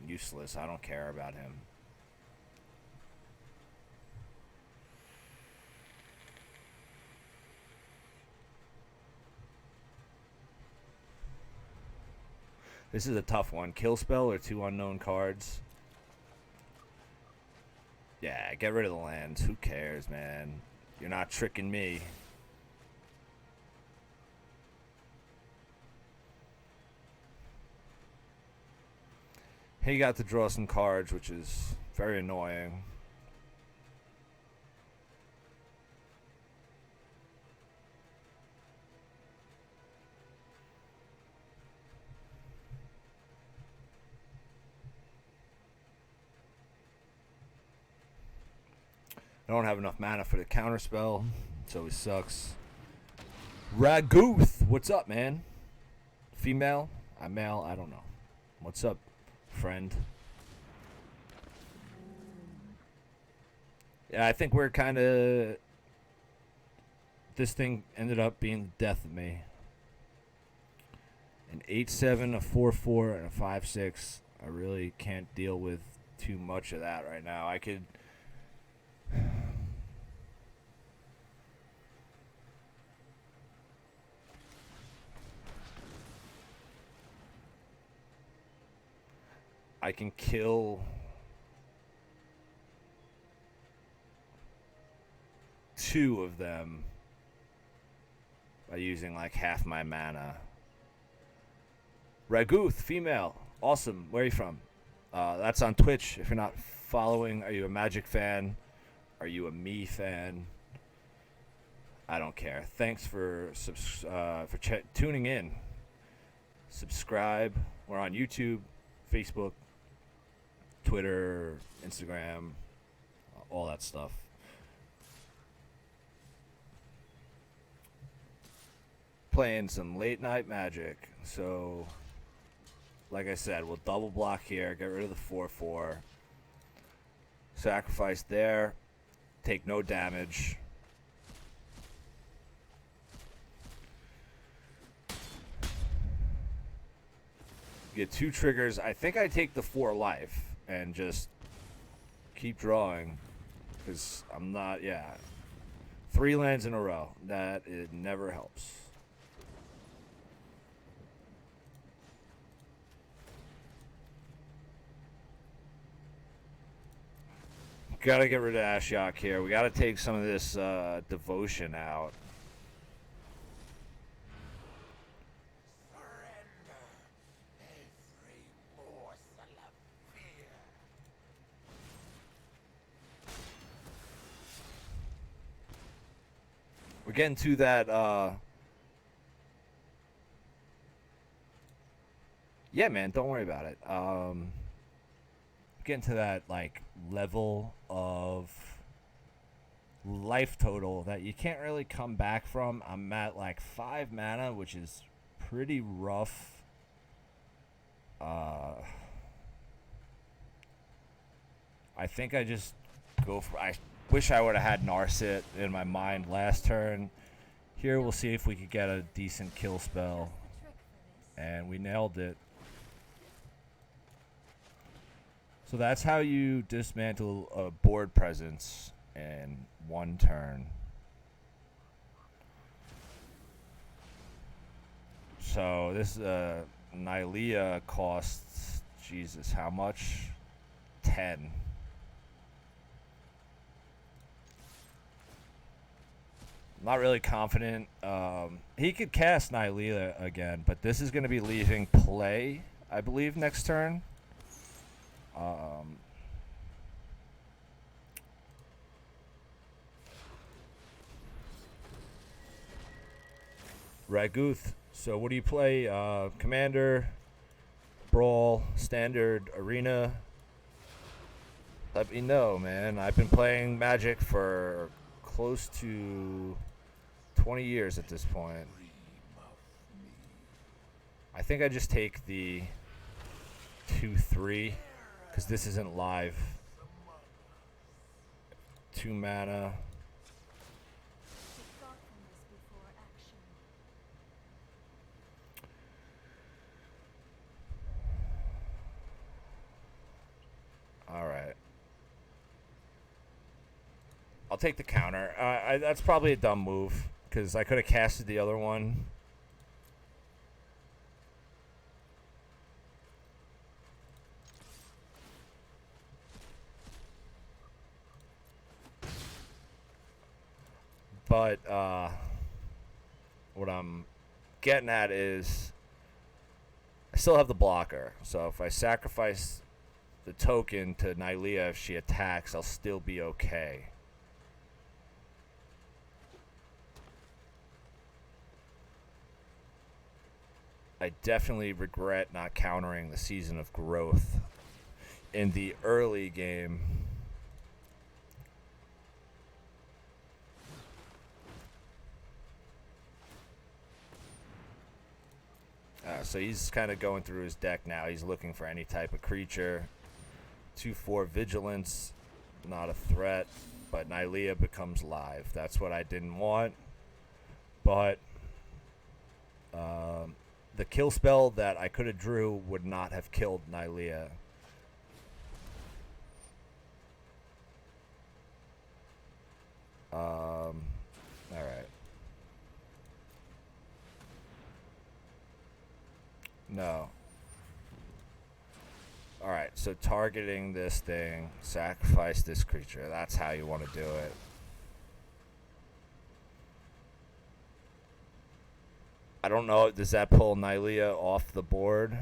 useless. I don't care about him. This is a tough one. Kill spell or 2 unknown cards? Yeah, get rid of the lands. Who cares, man? You're not tricking me. He got to draw some cards, which is very annoying. I don't have enough mana for the counterspell, so it sucks. Ragooth, what's up, man? Female? I'm male, I don't know. What's up, friend? Yeah, I think we're kind of... This thing ended up being the death of me. An 8/7, a 4/4, and a 5/6. I really can't deal with too much of that right now. I could... I can kill 2 of them by using like half my mana. Raguth, female. Awesome. Where are you from? That's on Twitch. If you're not following, are you a Magic fan? Are you a me fan? I don't care. Thanks for tuning in. Subscribe. We're on YouTube, Facebook, Twitter, Instagram, all that stuff. Playing some late night Magic. So, like I said, we'll double block here, get rid of the 4/4. Sacrifice there, take no damage. Get 2 triggers. I think I take the 4 life and just keep drawing because I'm not, 3 lands in a row. That it never helps. Gotta get rid of Ashiok here. We gotta take some of this devotion out. Surrender every morsel of fear. We're getting to that, yeah, man, don't worry about it. Getting to that, like, level of life total that you can't really come back from. I'm at, like, 5 mana, which is pretty rough. I think I just go for... I wish I would have had Narset in my mind last turn. Here we'll see if we could get a decent kill spell. And we nailed it. So that's how you dismantle a board presence in 1 turn. So this Nylea costs, Jesus, how much? 10. Not really confident. He could cast Nylea again, but this is going to be leaving play, I believe, next turn. Raguth. So what do you play? Commander, Brawl, Standard, Arena. Let me know, man. I've been playing Magic for close to 20 years at this point. I think I just take the 2/3 because this isn't live. 2 mana. Alright. I'll take the counter. That's probably a dumb move because I could have casted the other one. But what I'm getting at is I still have the blocker. So if I sacrifice the token to Nylea if she attacks, I'll still be okay. I definitely regret not countering the Season of Growth in the early game. So he's kind of going through his deck now. He's looking for any type of creature. 2/4 Vigilance, not a threat, but Nylea becomes live. That's what I didn't want. But the kill spell that I could have drew would not have killed Nylea. All right. No. Alright, so targeting this thing, sacrifice this creature. That's how you want to do it. I don't know. Does that pull Nylea off the board?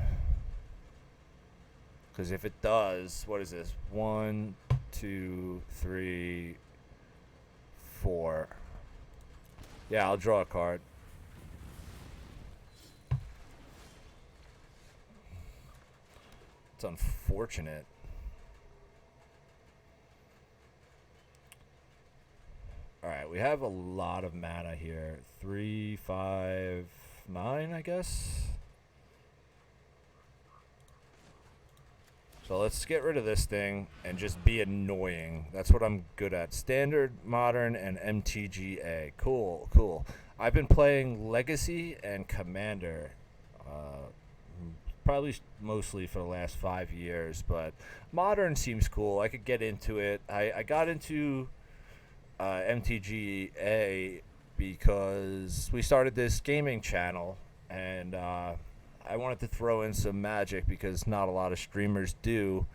Because if it does, what is this? 1, 2, 3, 4. Yeah, I'll draw a card. It's unfortunate. Alright, we have a lot of mana here. 3, 5, 9, I guess. So let's get rid of this thing and just be annoying. That's what I'm good at. Standard, Modern, and MTGA. Cool, cool. I've been playing Legacy and Commander. Probably mostly for the last 5 years, but Modern seems cool. I could get into it. I got into MTGA because we started this gaming channel, and I wanted to throw in some Magic because not a lot of streamers do.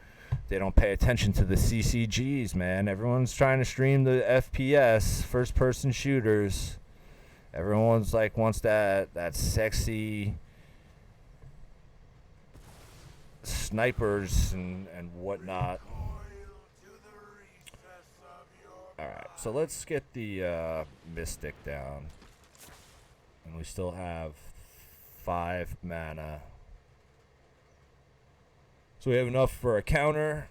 They don't pay attention to the CCGs, man. Everyone's trying to stream the FPS, first-person shooters. Everyone's like wants that sexy snipers and whatnot. Alright, so let's get the Mystic down. And we still have 5 mana. So we have enough for a counter,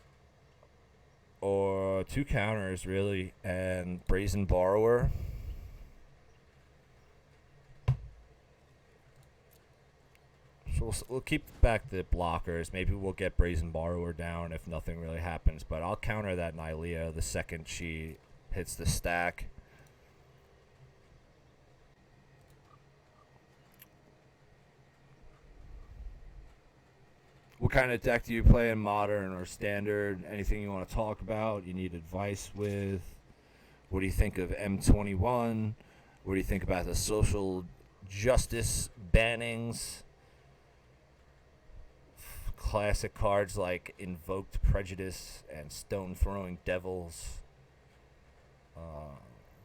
or 2 counters really, and Brazen Borrower. So we'll keep back the blockers. Maybe we'll get Brazen Borrower down if nothing really happens. But I'll counter that Nylea the second she hits the stack. What kind of deck do you play in Modern or Standard? Anything you want to talk about? You need advice with? What do you think of M21? What do you think about the social justice bannings? Classic cards like Invoked Prejudice and Stone Throwing Devils.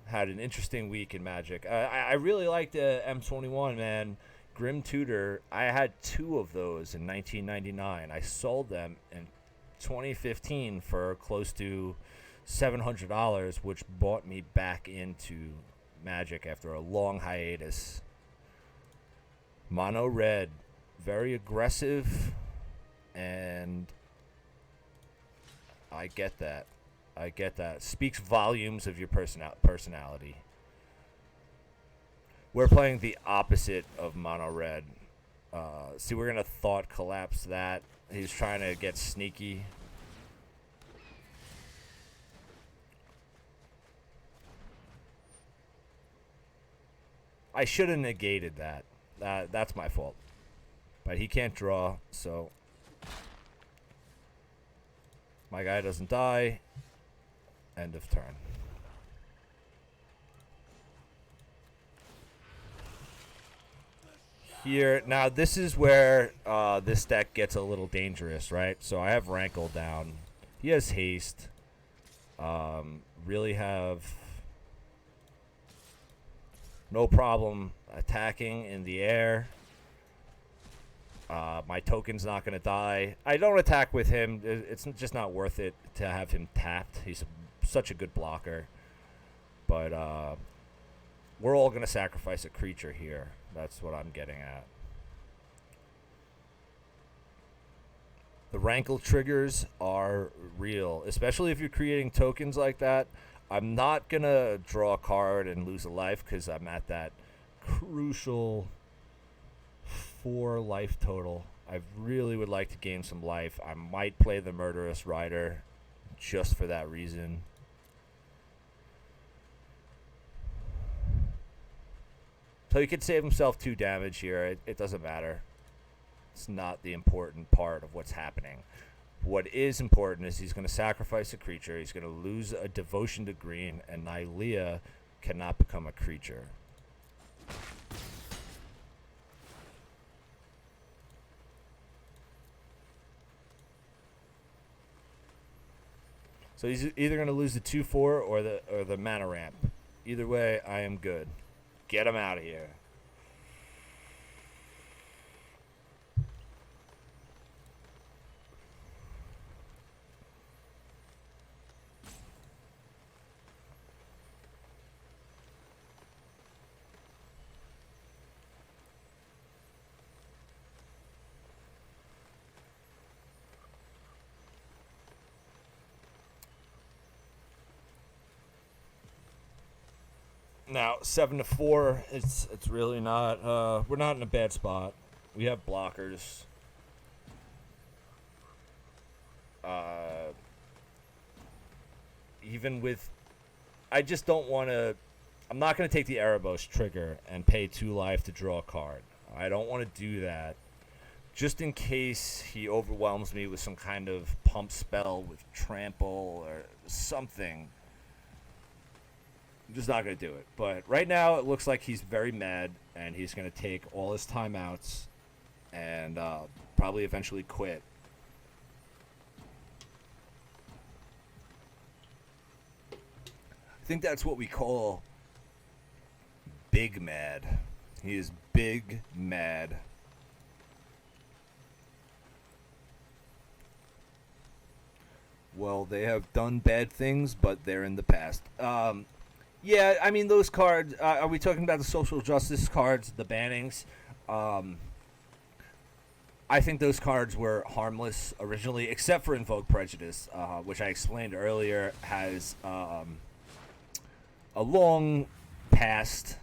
Had an interesting week in Magic. I really liked M21, man. Grim Tutor, I had 2 of those in 1999. I sold them in 2015 for close to $700, which brought me back into Magic after a long hiatus. Mono Red, very aggressive, and I get that. I get that. Speaks volumes of your personality. We're playing the opposite of Mono Red. See, we're going to Thought Collapse that. He's trying to get sneaky. I should have negated that. That's my fault. But he can't draw, so my guy doesn't die. End of turn. Here, now this is where this deck gets a little dangerous, right? So I have Rankle down. He has haste. Really have no problem attacking in the air. My token's not going to die. I don't attack with him. It's just not worth it to have him tapped. He's such a good blocker. But we're all going to sacrifice a creature here. That's what I'm getting at. The Rankle triggers are real, especially if you're creating tokens like that. I'm not going to draw a card and lose a life because I'm at that crucial 4 life total. I really would like to gain some life. I might play the Murderous Rider just for that reason. So he could save himself 2 damage here. It doesn't matter. It's not the important part of what's happening. What is important is he's going to sacrifice a creature. He's going to lose a Devotion to Green, and Nylea cannot become a creature. So he's either going to lose the 2/4 or the mana ramp. Either way, I am good. Get him out of here. now 7-4. It's really not. We're not in a bad spot. We have blockers. Even with, I just don't want to. I'm not going to take the Erebos trigger and pay 2 life to draw a card. I don't want to do that. Just in case he overwhelms me with some kind of pump spell with trample or something. I'm just not going to do it. But right now it looks like he's very mad and he's going to take all his timeouts and probably eventually quit. I think that's what we call big mad. He is big mad. Well, they have done bad things, but they're in the past. Yeah, I mean, those cards, are we talking about the social justice cards, the bannings? I think those cards were harmless originally, except for Invoke Prejudice, which I explained earlier has a long past.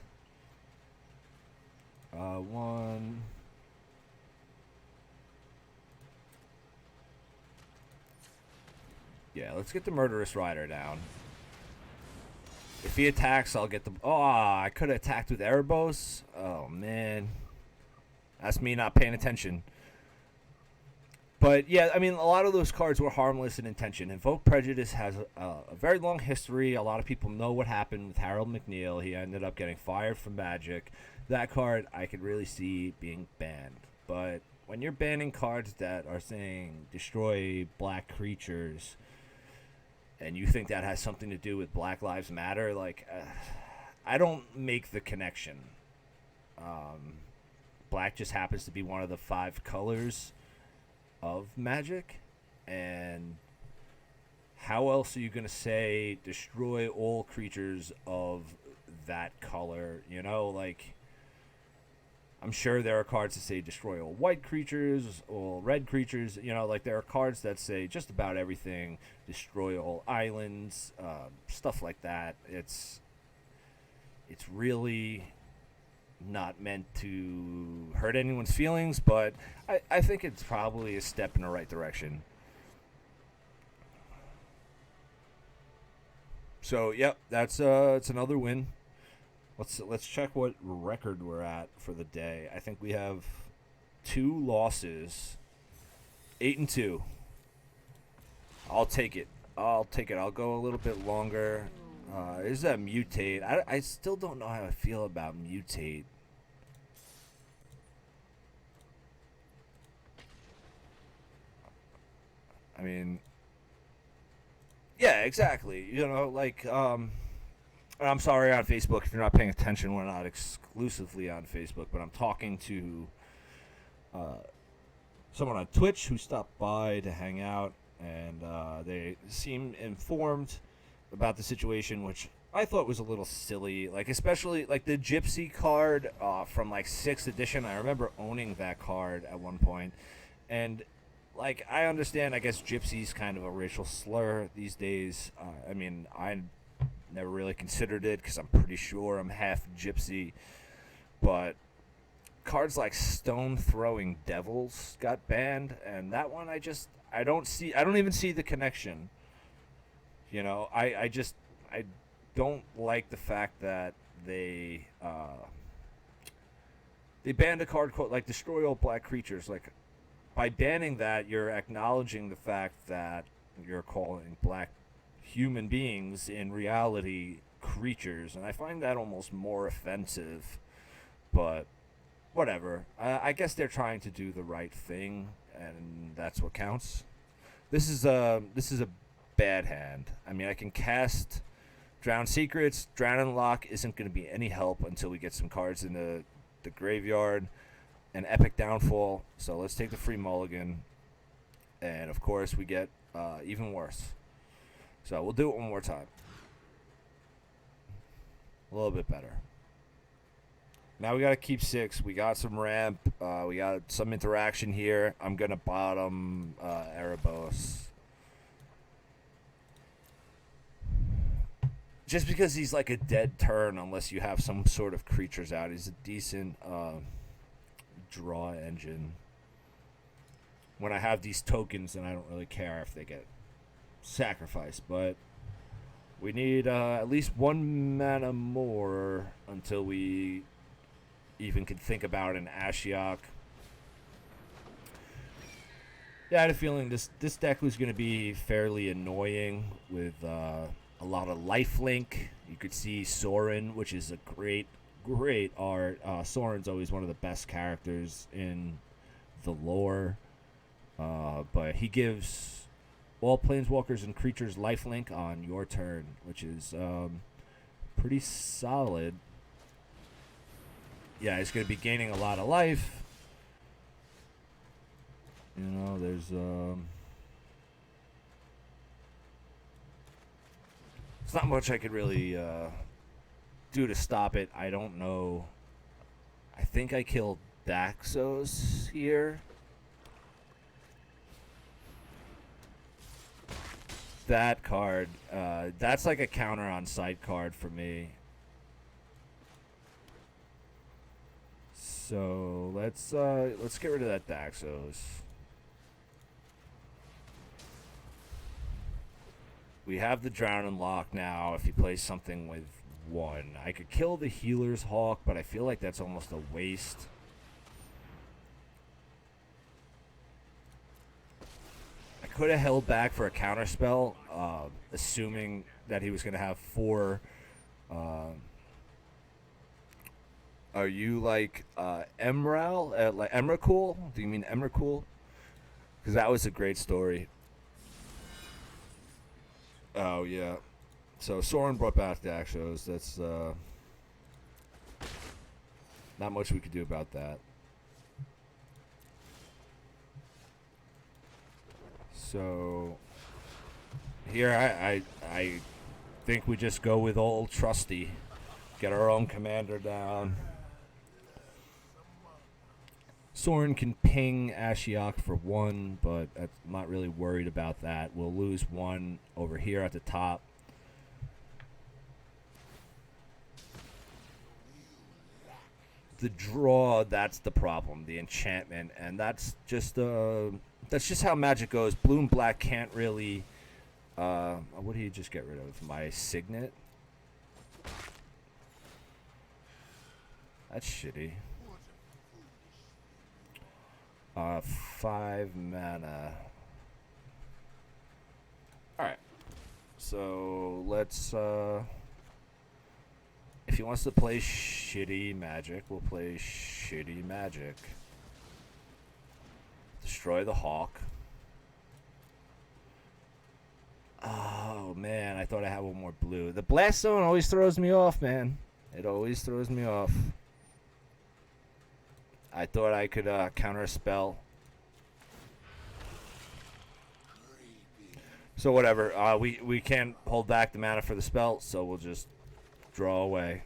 Yeah, let's get the Murderous Rider down. If he attacks, I'll get the... Oh, I could have attacked with Erebos. Oh, man. That's me not paying attention. But, yeah, I mean, a lot of those cards were harmless in intention. Invoke Prejudice has a very long history. A lot of people know what happened with Harold McNeil. He ended up getting fired from Magic. That card, I could really see being banned. But when you're banning cards that are saying destroy black creatures, and you think that has something to do with Black Lives Matter, like, I don't make the connection. Black just happens to be one of the 5 colors of Magic, and how else are you going to say destroy all creatures of that color? You know, like, I'm sure there are cards that say destroy all white creatures, all red creatures. You know, like, there are cards that say just about everything, destroy all islands, stuff like that. It's really not meant to hurt anyone's feelings, but I think it's probably a step in the right direction. So, yep, that's it's another win. Let's check what record we're at for the day. I think we have 2 losses, 8-2. I'll take it. I'll go a little bit longer. Is that Mutate? I still don't know how I feel about Mutate. I mean, yeah, exactly. You know, like, I'm sorry on Facebook if you're not paying attention. We're not exclusively on Facebook, but I'm talking to someone on Twitch who stopped by to hang out, and they seem informed about the situation, which I thought was a little silly. Like, especially like the Gypsy card from like 6th edition. I remember owning that card at one point, and like, I understand, I guess Gypsy's kind of a racial slur these days. I mean, I never really considered it because I'm pretty sure I'm half Gypsy. But cards like Stone Throwing Devils got banned, and that one I don't even see the connection. You know, I don't like the fact that they banned a card called like Destroy All Black Creatures. Like, by banning that, you're acknowledging the fact that you're calling black human beings in reality creatures, and I find that almost more offensive. But whatever. I guess they're trying to do the right thing, and that's what counts. This is a bad hand. I mean, I can cast Drown Secrets. Drown and Lock isn't going to be any help until we get some cards in the graveyard. An Epic Downfall, so let's take the free mulligan, and of course we get even worse. So we'll do it one more time. A little bit better. Now we got to keep 6. We got some ramp. We got some interaction here. I'm going to bottom Erebos. just because he's like a dead turn unless you have some sort of creatures out. He's a decent draw engine. When I have these tokens, then I don't really care if they get sacrificed. But we need at least 1 mana more until we even could think about an Ashiok. Yeah, I had a feeling this deck was going to be fairly annoying with a lot of lifelink. You could see Sorin, which is a great art. Sorin's always one of the best characters in the lore. But he gives all planeswalkers and creatures lifelink on your turn, which is pretty solid. Yeah, he's going to be gaining a lot of life. You know, there's not much I could really do to stop it. I don't know. I think I killed Daxos here. That card, that's like a counter on side card for me. So let's get rid of that Daxos. We have the Drowning Lock now. If he plays something with 1, I could kill the Healer's Hawk, but I feel like that's almost a waste. I could have held back for a counterspell, assuming that he was going to have 4. Are you like Emral? Like Emrakul? Do you mean Emrakul? Because that was a great story. Oh, yeah. So Sorin brought back the Daxos. That's not much we could do about that. So here I think we just go with old Trusty. Get our own commander down. Sorin can ping Ashiok for 1, but I'm not really worried about that. We'll lose 1 over here at the top. The draw, that's the problem. The enchantment, and that's just how Magic goes. Blue and black can't really. What did he just get rid of? My Signet. That's shitty. 5 mana. Alright. So let's if he wants to play shitty Magic, we'll play shitty Magic. Destroy the Hawk. Oh man, I thought I had 1 more blue. The Blast Zone always throws me off, man. It always throws me off. I thought I could counter a spell. So whatever. We can't hold back the mana for the spell, so we'll just draw away.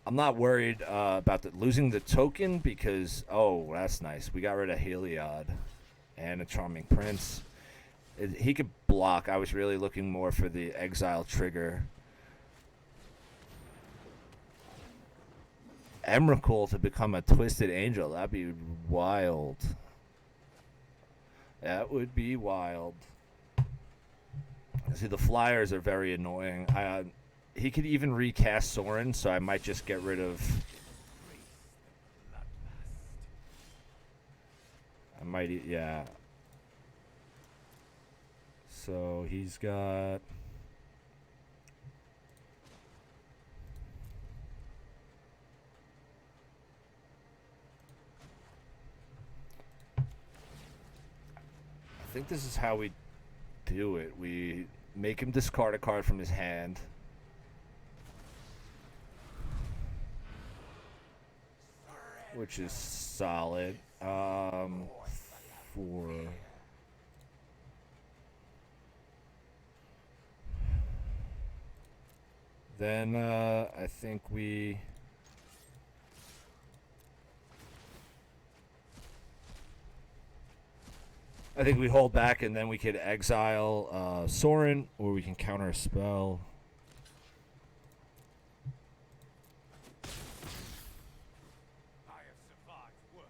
I'm not worried about losing the token because, oh, that's nice. We got rid of Heliod and a Charming Prince. He could block. I was really looking more for the exile trigger. Emrakul to become a Twisted Angel. That'd be wild. That would be wild. See, the flyers are very annoying. He could even recast Sorin, so I might just get rid of... I might, yeah. So he's got... I think this is how we do it. We make him discard a card from his hand. Which is solid. 4. Then I think we... I think we hold back and then we could exile Sorin, or we can counter a spell. I have survived worse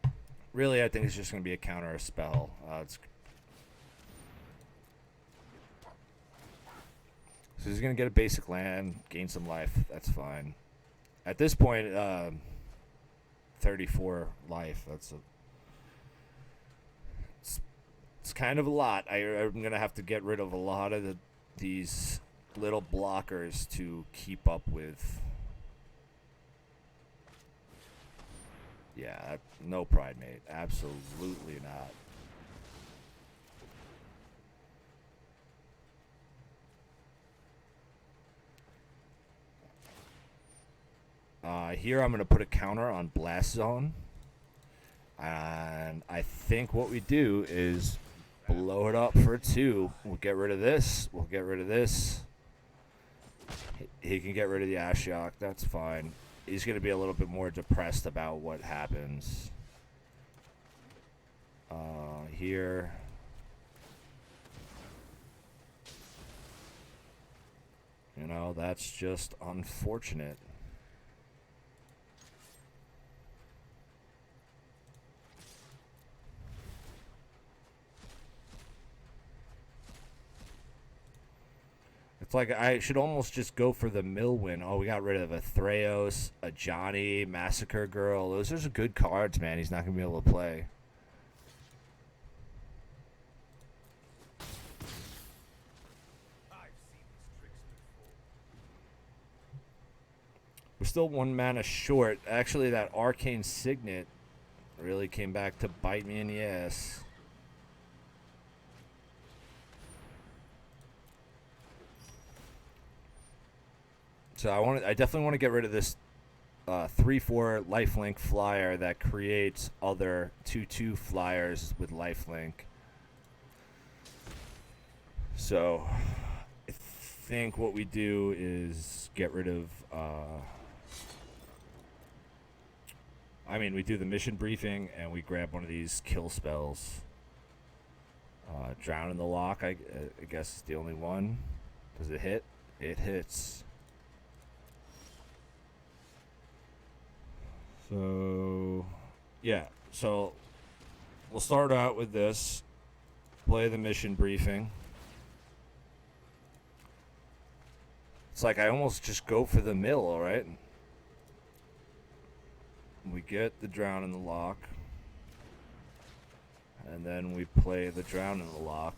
than you. Really, I think it's just going to be a counter a spell. So he's going to get a basic land, gain some life. That's fine. At this point, 34 life. It's kind of a lot. I'm going to have to get rid of a lot of these little blockers to keep up with. Yeah, no pride, mate. Absolutely not. Here I'm going to put a counter on Blast Zone. And I think what we do is blow it up for 2. We'll get rid of this. We'll get rid of this. He can get rid of the Ashiok. That's fine. He's going to be a little bit more depressed about what happens. Here. You know, that's just unfortunate. It's like I should almost just go for the mill win. Oh, we got rid of a Threos, a Johnny, Massacre Girl. Those are some good cards, man. He's not going to be able to play. I've seen these tricks before. We're still 1 mana short. Actually, that Arcane Signet really came back to bite me in the ass. So I definitely want to get rid of this 3/4 lifelink flyer that creates other 2/2 flyers with lifelink. So I think what we do is get rid of. We do the mission briefing and we grab one of these kill spells. Drown in the Lock, I guess, is the only one. Does it hit? It hits. So, yeah. So, we'll start out with this. Play the mission briefing. It's like I almost just go for the mill, alright? We get the Drown in the Lock. And then we play the Drown in the Lock.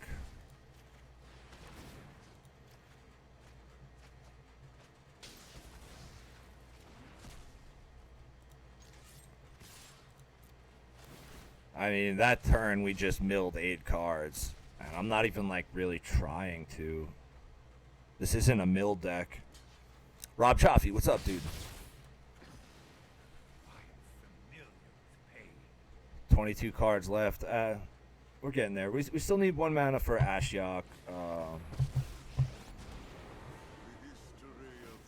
I mean, that turn we just milled 8 cards. And I'm not even, like, really trying to. This isn't a mill deck. Rob Chaffee, what's up, dude? I am familiar with pain. 22 cards left. We're getting there. We still need 1 mana for Ashiok.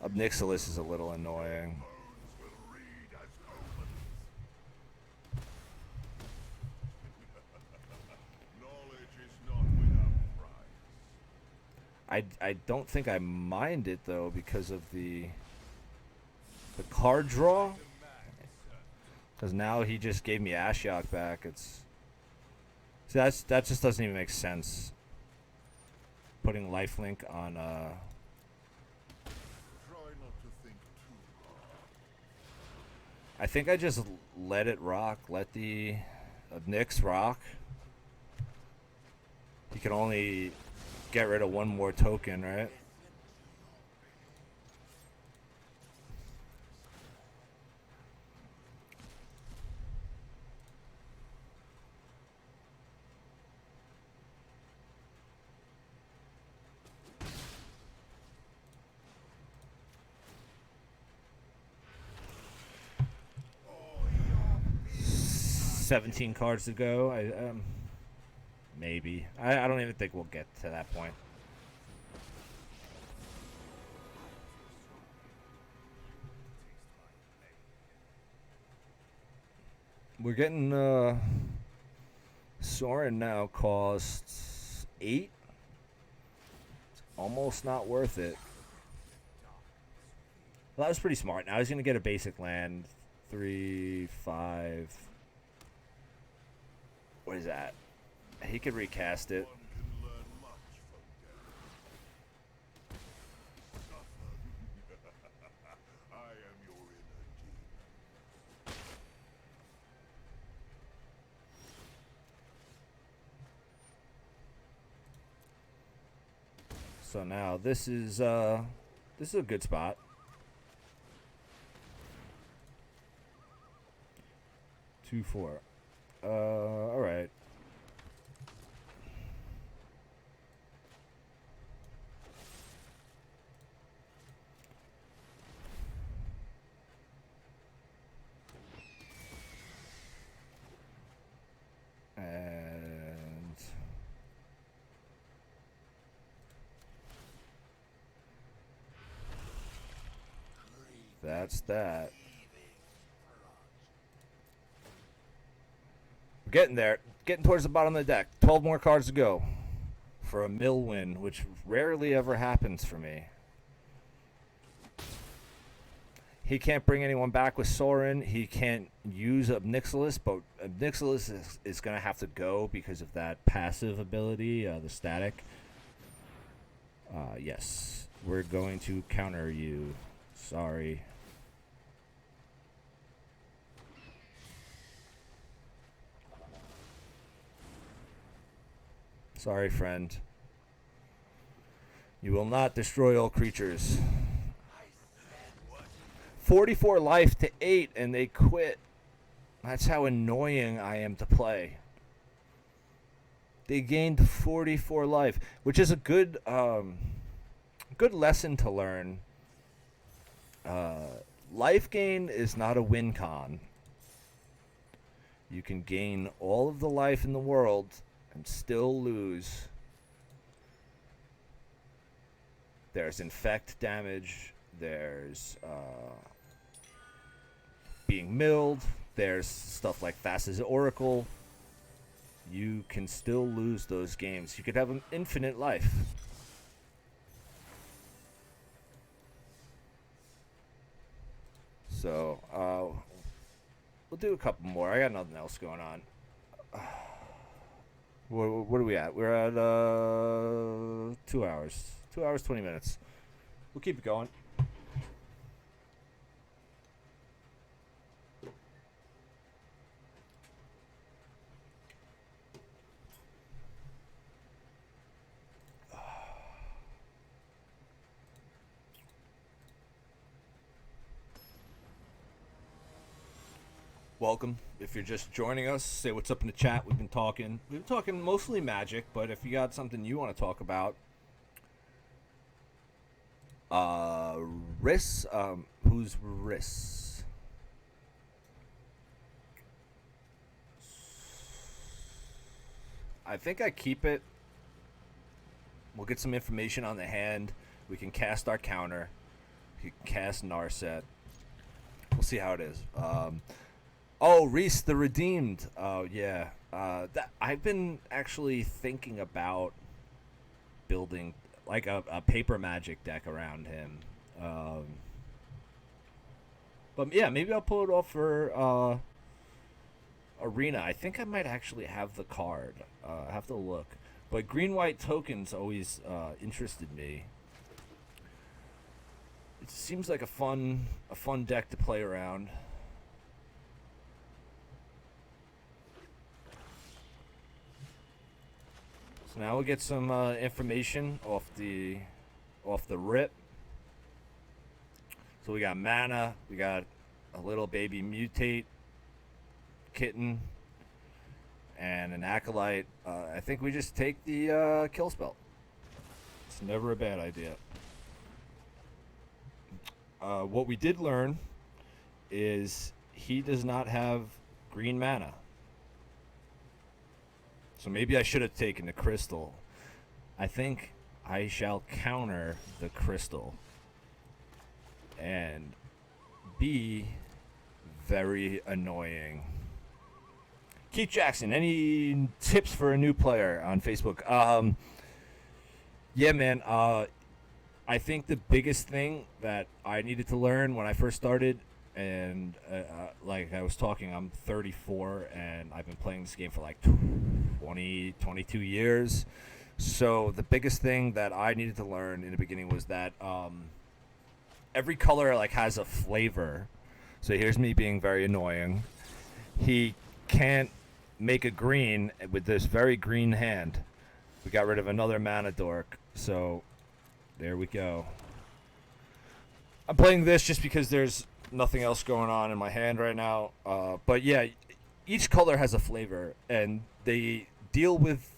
Obnixilis is a little annoying. I don't think I mind it though because of the card draw. Because now he just gave me Ashiok back. See, that just doesn't even make sense. Putting lifelink on Try not to think too hard. I think I just let it rock. Let the Nyx rock. He can only get rid of 1 more token, right? Oh, you're 17 cards to go. Maybe. I don't even think we'll get to that point. we're getting Soren now costs 8. It's almost not worth it. Well, that was pretty smart. Now he's going to get a basic land. 3, 5. What is that? He could recast it. One can learn much from death. I am your inner demon. So now this is a good spot. 2, 4. All right. And that's that. We're getting there. Getting towards the bottom of the deck. 12 more cards to go for a mill win, which rarely ever happens for me. He can't bring anyone back with Soren. He can't use Obnixilis, but Obnixilis is going to have to go because of that passive ability, the static. Yes, we're going to counter you. Sorry. Sorry, friend. You will not destroy all creatures. 44 life to 8, and they quit. That's how annoying I am to play. They gained 44 life, which is a good lesson to learn. Life gain is not a win con. You can gain all of the life in the world and still lose. There's infect damage. There's being milled. There's stuff like Thassa's Oracle. You can still lose those games. You could have an infinite life. So, we'll do a couple more. I got nothing else going on. What are we at? We're at 2 hours. 2 hours, 20 minutes. We'll keep it going. Welcome. If you're just joining us, say what's up in the chat. We've been talking mostly Magic, but if you got something you want to talk about, Riss, who's Riss? I think I keep it. We'll get some information on the hand. We can cast our counter. We can cast Narset. We'll see how it is. Oh, Reese the Redeemed. Oh, yeah. That I've been actually thinking about building like a paper Magic deck around him. But yeah, maybe I'll pull it off for Arena. I think I might actually have the card. I have to look. But green-white tokens always interested me. It seems like a fun deck to play around. So now we'll get some information off the rip. So we got mana, we got a little baby mutate kitten, and an acolyte. I think we just take the kill spell. It's never a bad idea. What we did learn is he does not have green mana. So maybe I should have taken the crystal. I think I shall counter the crystal and be very annoying. Keith Jackson, any tips for a new player on Facebook? Yeah, man. I think the biggest thing that I needed to learn when I first started, and like I was talking, I'm 34, and I've been playing this game for like 20, 22 years. So the biggest thing that I needed to learn in the beginning was that every color like has a flavor. So here's me being very annoying. He can't make a green with this very green hand. We got rid of another mana dork. So there we go. I'm playing this just because there's nothing else going on in my hand right now. But yeah, each color has a flavor, and they deal with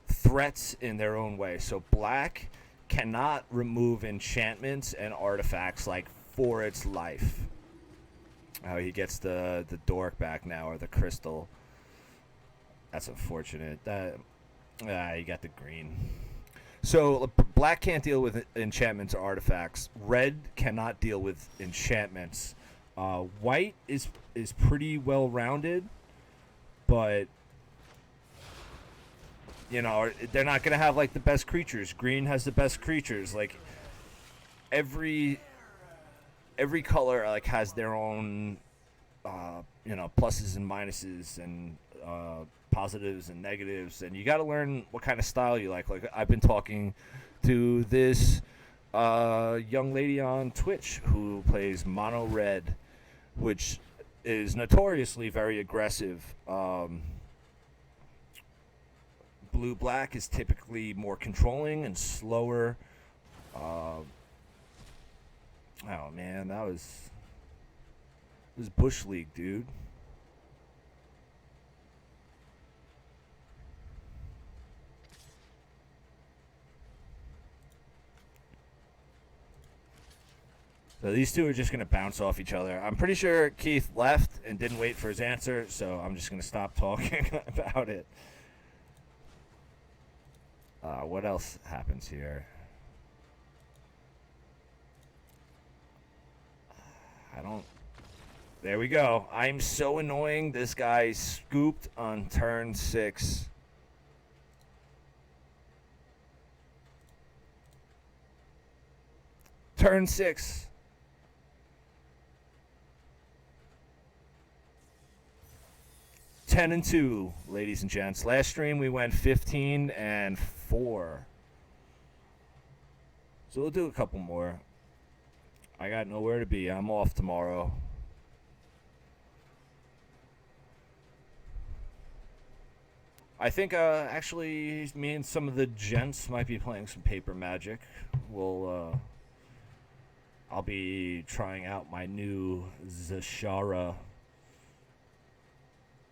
threats in their own way. So black cannot remove enchantments and artifacts like for its life. Oh, he gets the dork back now, or the crystal. That's unfortunate. You got the green. So black can't deal with enchantments or artifacts. Red cannot deal with enchantments. White is pretty well rounded, but you know they're not gonna have like the best creatures. Green has the best creatures. Like every color like has their own pluses and minuses and positives and negatives, and you got to learn what kind of style you like. Like I've been talking to this young lady on Twitch who plays mono red, which is notoriously very aggressive. Blue black is typically more controlling and slower. Oh man, it was Bush League, dude. So these two are just going to bounce off each other. I'm pretty sure Keith left and didn't wait for his answer, so I'm just going to stop talking about it. What else happens here? There we go. I'm so annoying. This guy scooped on turn 6. Turn 6. Ten and 2, ladies and gents. Last stream we went 15 and 4. So we'll do a couple more. I got nowhere to be. I'm off tomorrow. I think actually me and some of the gents might be playing some Paper Magic. I'll be trying out my new Zashara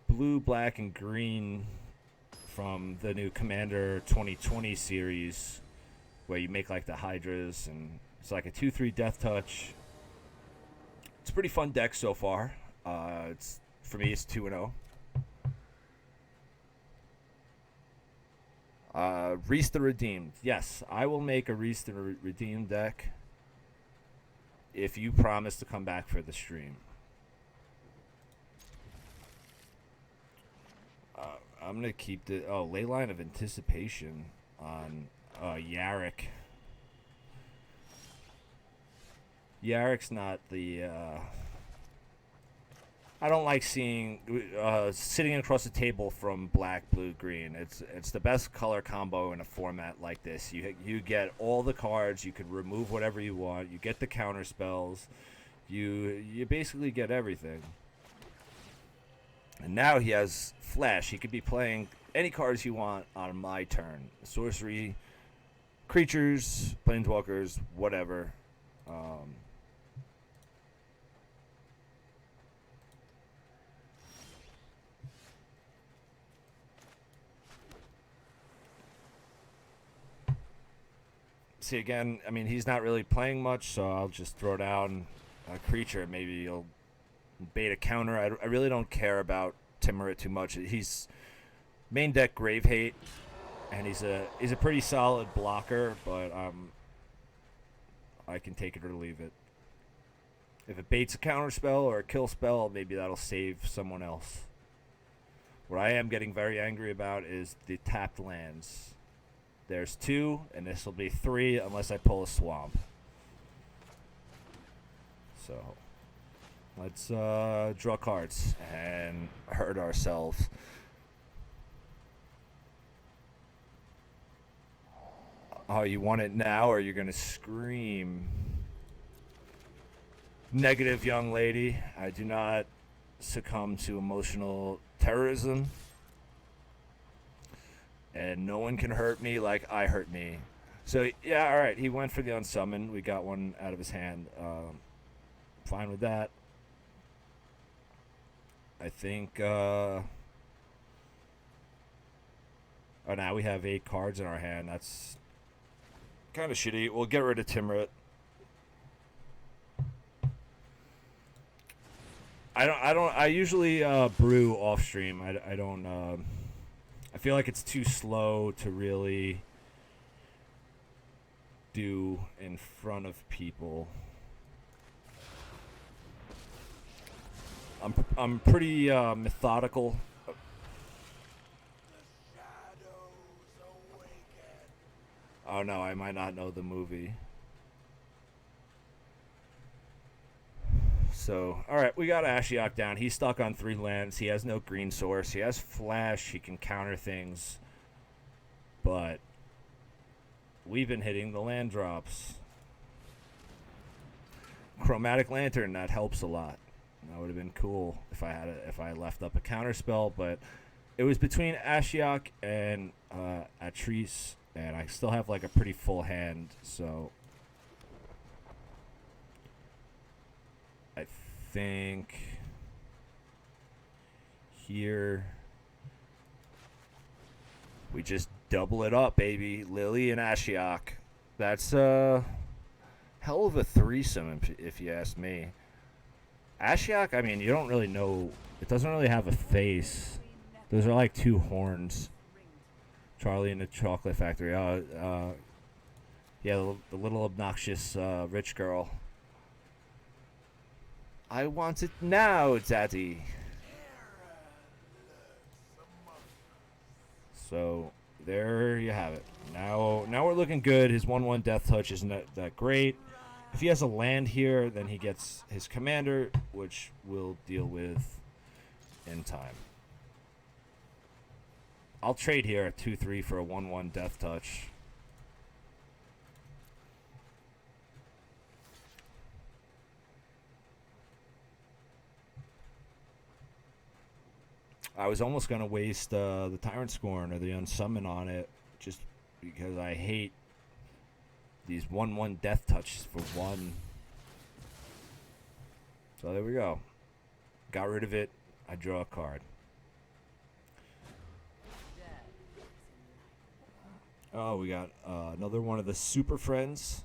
blue, black, and green from the new Commander 2020 series, where you make like the Hydras, and it's like a 2/3 Death Touch. It's a pretty fun deck so far. For me, it's 2-0. Reese the Redeemed. Yes, I will make a Reese the Redeemed deck if you promise to come back for the stream. I'm going to keep the... Ley Line of Anticipation on Yarrick. Yarrick's not the... I don't like seeing... sitting across the table from black, blue, green. It's the best color combo in a format like this. You get all the cards. You can remove whatever you want. You get the counter spells. You basically get everything. And now he has Flash. He could be playing any cards you want on my turn. Sorcery, creatures, planeswalkers, whatever. See, again, I mean, he's not really playing much, so I'll just throw down a creature. Maybe he'll bait a counter. I really don't care about Timurit too much. He's main deck Grave Hate, and he's a pretty solid blocker, but I can take it or leave it. If it baits a counter spell or a kill spell, maybe that'll save someone else. What I am getting very angry about is the tapped lands. There's 2, and this will be 3 unless I pull a swamp. So let's draw cards and hurt ourselves. Oh, you want it now, or you're gonna scream? Negative, young lady. I do not succumb to emotional terrorism, and no one can hurt me like I hurt me. So yeah, all right. He went for the unsummon. We got one out of his hand. Fine with that. I think. Oh, now we have 8 cards in our hand. That's kind of shitty. We'll get rid of Timrit. I usually brew off stream. I don't. I feel like it's too slow to really do in front of people. I'm pretty methodical. Oh no, I might not know the movie. So, alright, we got Ashiok down. He's stuck on 3 lands. He has no green source. He has flash. He can counter things. But we've been hitting the land drops. Chromatic Lantern, that helps a lot. That would have been cool if I left up a counter spell, but it was between Ashiok and Atrice, and I still have like a pretty full hand, so I think here we just double it up, baby. Lily and Ashiok. That's a hell of a threesome, if you ask me. Ashiok, I mean, you don't really know. It doesn't really have a face. Those are like 2 horns. Charlie and the Chocolate Factory. Yeah, the little obnoxious rich girl. I want it now, Daddy. So there you have it. Now we're looking good. His 1/1 Death Touch isn't that great. If he has a land here, then he gets his commander, which we'll deal with in time. I'll trade here at 2/3 for a 1/1 Death Touch. I was almost going to waste the Tyrant Scorn or the Unsummon on it, just because I hate these 1/1 Death Touches for 1. So there we go. Got rid of it. I draw a card. Oh, we got another one of the Super Friends.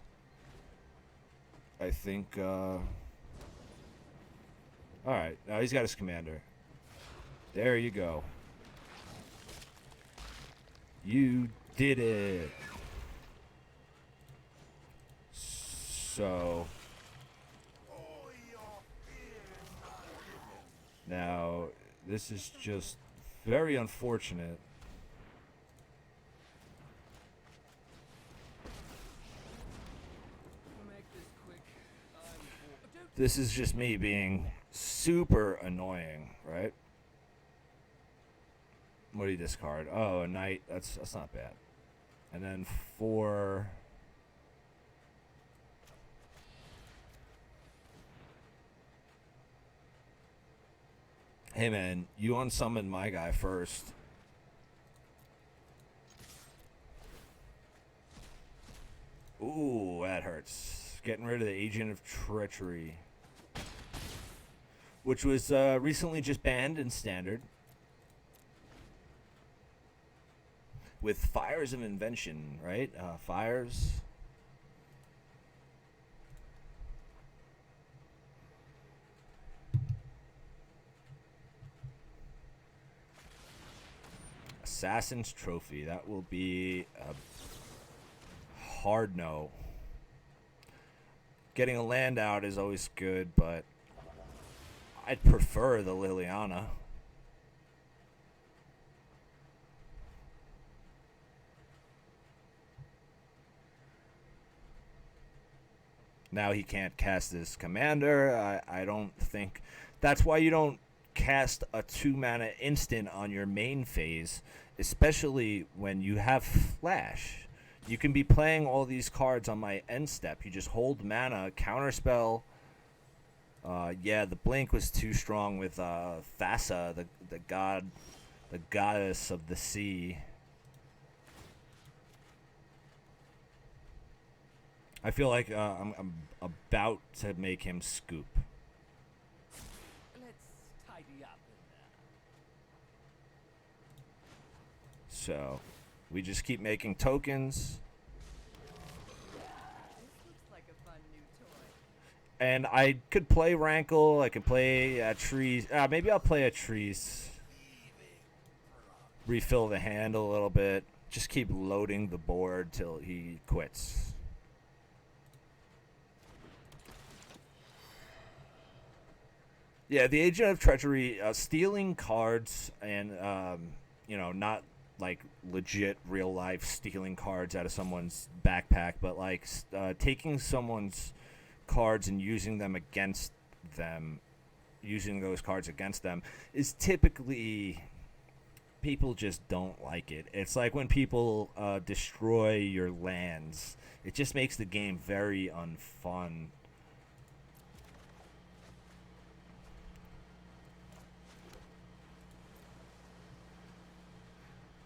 I think. Alright, now he's got his commander. There you go. You did it. So now this is just very unfortunate. This is just me being super annoying, right? What do you discard? Oh, a knight. That's not bad. And then 4. Hey man, you unsummoned my guy first. Ooh, that hurts. Getting rid of the Agent of Treachery, which was recently just banned in Standard. With Fires of Invention, right? Fires. Assassin's Trophy. That will be a hard no. Getting a land out is always good, but I'd prefer the Liliana. Now he can't cast his commander. I don't think that's why you don't cast a 2-mana instant on your main phase, especially when you have flash. You can be playing all these cards on my end step. You just hold mana, counterspell. Yeah, the blink was too strong with Thassa, the goddess of the sea. I feel like I'm about to make him scoop. Let's tidy up in there. So, we just keep making tokens. This looks like a fun new toy. And I could play Rankle. I could play Trees. Maybe I'll play a Trees. Refill the hand a little bit. Just keep loading the board till he quits. Yeah, the Agent of Treachery, stealing cards and, not like legit real life stealing cards out of someone's backpack, but like taking someone's cards and using them against them, using those cards against them is typically, people just don't like it. It's like when people destroy your lands. It just makes the game very unfun.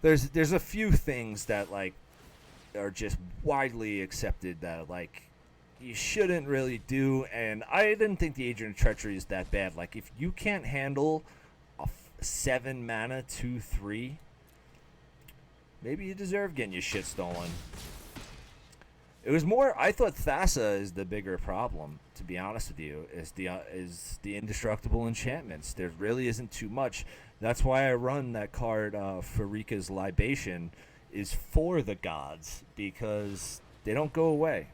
There's a few things that like are just widely accepted that like you shouldn't really do, and I didn't think the Agent of Treachery is that bad. Like if you can't handle a 7-mana 2/3, maybe you deserve getting your shit stolen. It was more, I thought Thassa is the bigger problem, to be honest with you, is the indestructible enchantments. There really isn't too much. That's why I run that card, Farika's Libation, is for the gods, because they don't go away.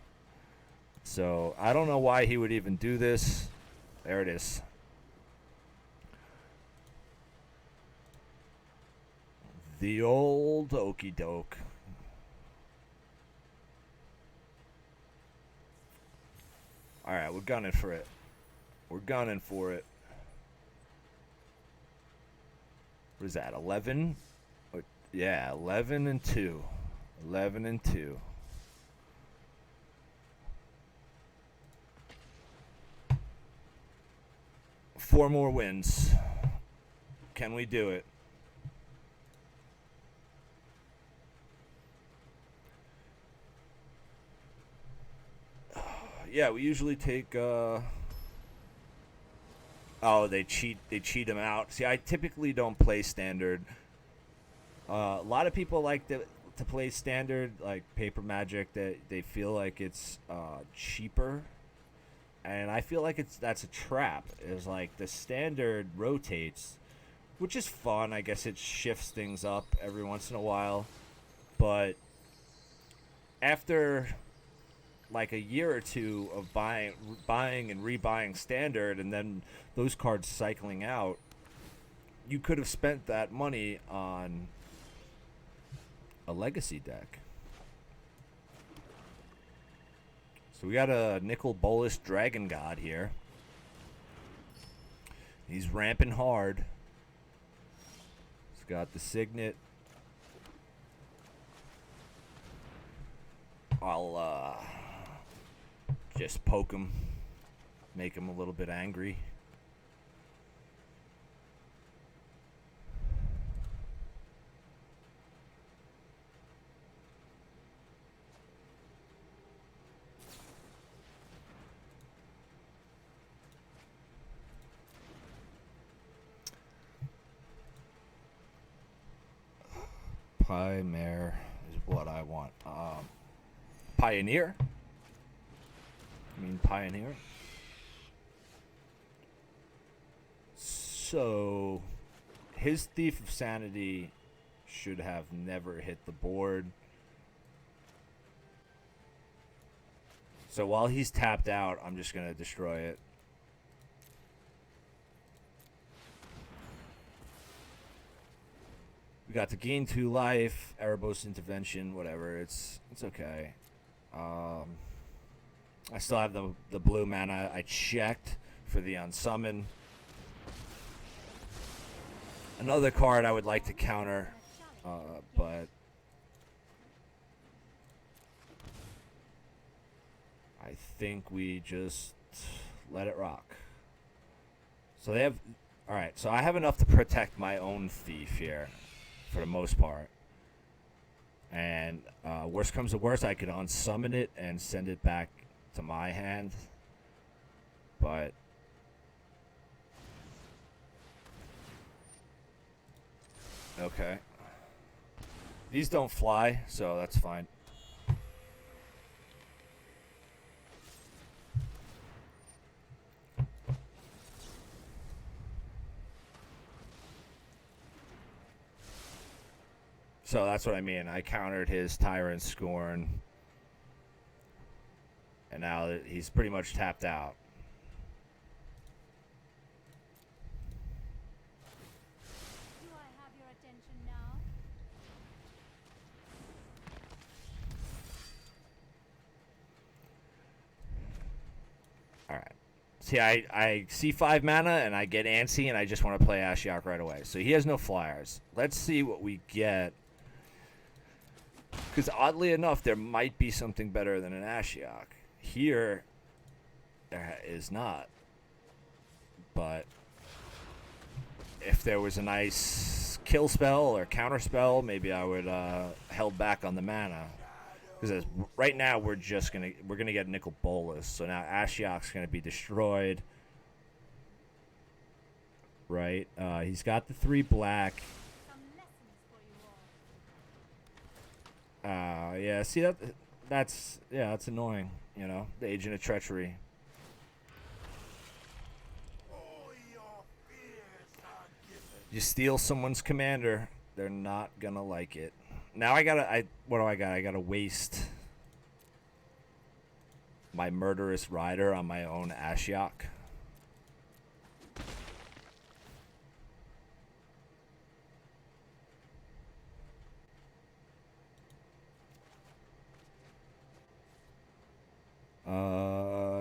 So I don't know why he would even do this. There it is. The old okey doke. Alright, we're gunning for it. We're gunning for it. What is that, 11? Yeah, 11 and 2. 11 and 2. Four more wins. Can we do it? Yeah, we usually take oh, they cheat them out. See, I typically don't play standard. A lot of people like to play standard, like Paper Magic, that they feel like it's cheaper. And I feel like that's a trap. Is like the standard rotates, which is fun. I guess it shifts things up every once in a while. But after like a year or two of buying and rebuying standard, and then those cards cycling out, you could have spent that money on a legacy deck. So we got a Nicol Bolas Dragon God here. He's ramping hard. He's got the Signet. I'll just poke him, make him a little bit angry. Mare is what I want. Pioneer? I mean Pioneer? So, his Thief of Sanity should have never hit the board. So while he's tapped out, I'm just going to destroy it. We got to gain 2 life, Erebos Intervention, whatever. It's okay. I still have the blue mana. I checked for the unsummon. Another card I would like to counter, but I think we just let it rock. So they have, all right. So I have enough to protect my own thief here, for the most part. And worst comes to worst, I could unsummon it and send it back to my hand. But okay, these don't fly, so that's fine. So that's what I mean. I countered his Tyrant Scorn. And now he's pretty much tapped out. Do I have your attention now? All right. See, I see 5 mana and I get antsy and I just want to play Ashiok right away. So he has no flyers. Let's see what we get. Because oddly enough, there might be something better than an Ashiok. Here, there is not. But if there was a nice kill spell or counter spell, maybe I would held back on the mana. Because right now we're gonna get Nicol Bolas. So now Ashiok's gonna be destroyed. Right? He's got the 3 black. Some lessons for you all. Yeah. See that's annoying. You know, the Agent of Treachery. You steal someone's commander, they're not gonna like it. Now what do I got? I gotta waste my Murderous Rider on my own Ashiok.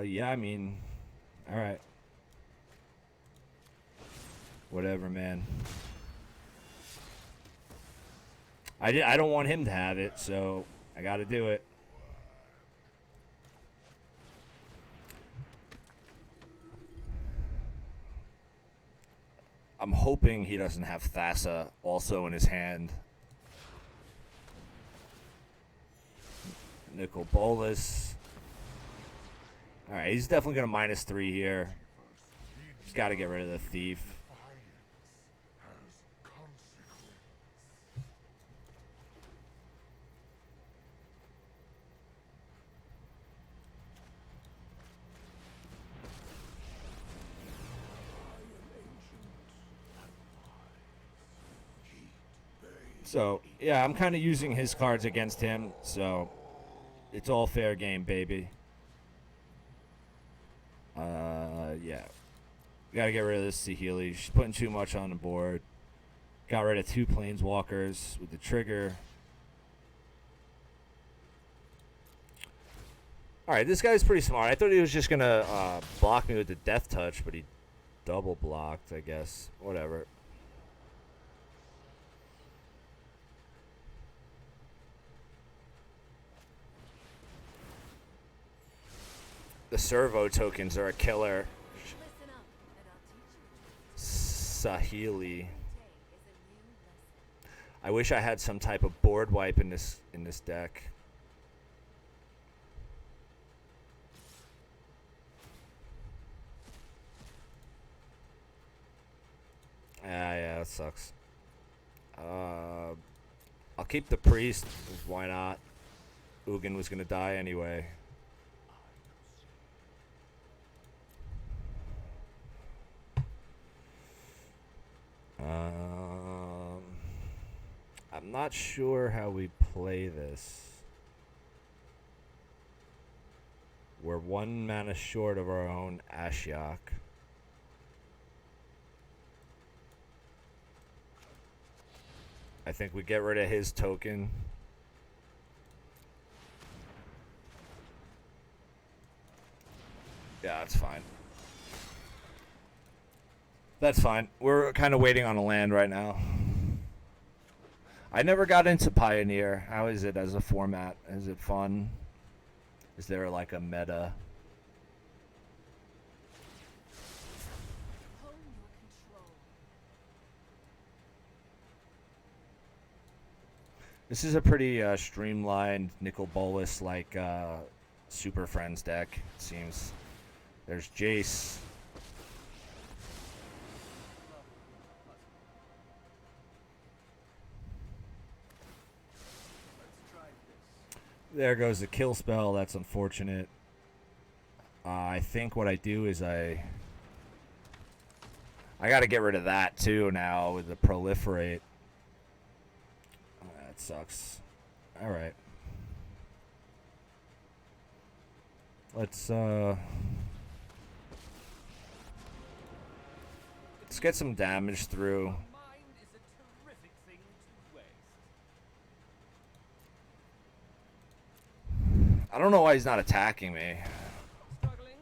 Yeah, I mean, all right. Whatever, man. I don't want him to have it, so I got to do it. I'm hoping he doesn't have Thassa also in his hand. Nicol Bolas. All right, he's definitely going to -3 here. He's got to get rid of the thief. So, yeah, I'm kind of using his cards against him, so it's all fair game, baby. Yeah. Got to get rid of this Saheeli. She's putting too much on the board. Got rid of 2 Planeswalkers with the trigger. Alright, this guy's pretty smart. I thought he was just going to block me with the Death Touch, but he double blocked, I guess. Whatever. The servo tokens are a killer. Listen up, and I'll teach you. Saheeli. Today is a new lesson. I wish I had some type of board wipe in this deck. Yeah, that sucks. I'll keep the priest. Why not? Ugin was gonna die anyway. I'm not sure how we play this. We're 1 mana short of our own Ashiok. I think we get rid of his token. Yeah, that's fine. That's fine. We're kind of waiting on a land right now. I never got into Pioneer. How is it as a format? Is it fun? Is there like a meta? Hone your control. This is a pretty streamlined Nicol Bolas like Super Friends deck, it seems. There's Jace. There goes the kill spell. That's unfortunate. I think what I do is I got to get rid of that too now with the proliferate. That sucks. All right. Let's get some damage through. Mind is a terrific thing to waste. I don't know why he's not attacking me. Struggling?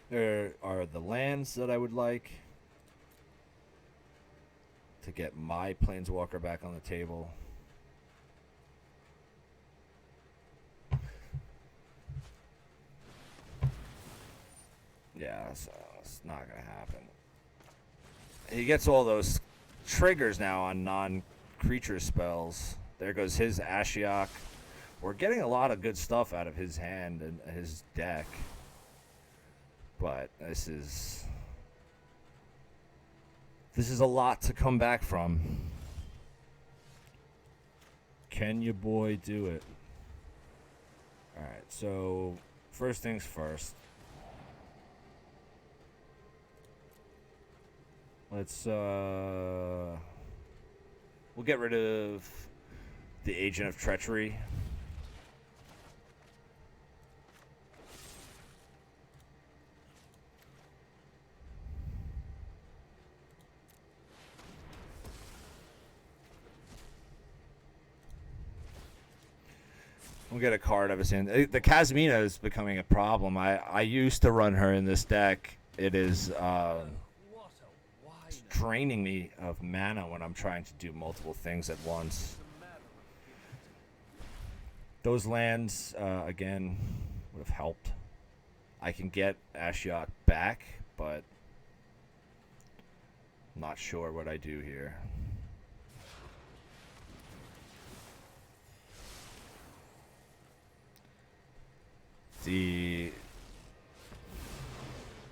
There are the lands that I would like to get my Planeswalker back on the table. Yeah, so it's not going to happen. He gets all those triggers now on non-creature spells. There goes his Ashiok. We're getting a lot of good stuff out of his hand and his deck. But this is a lot to come back from. Can your boy do it? Alright, so first things first. Let's we'll get rid of the Agent of Treachery. We'll get a card of his hand. The Kazmina is becoming a problem. I used to run her in this deck. It is What a it's whiner. draining me of mana when I'm trying to do multiple things at once. Those lands, again, would have helped. I can get Ashiok back, but I'm not sure what I do here.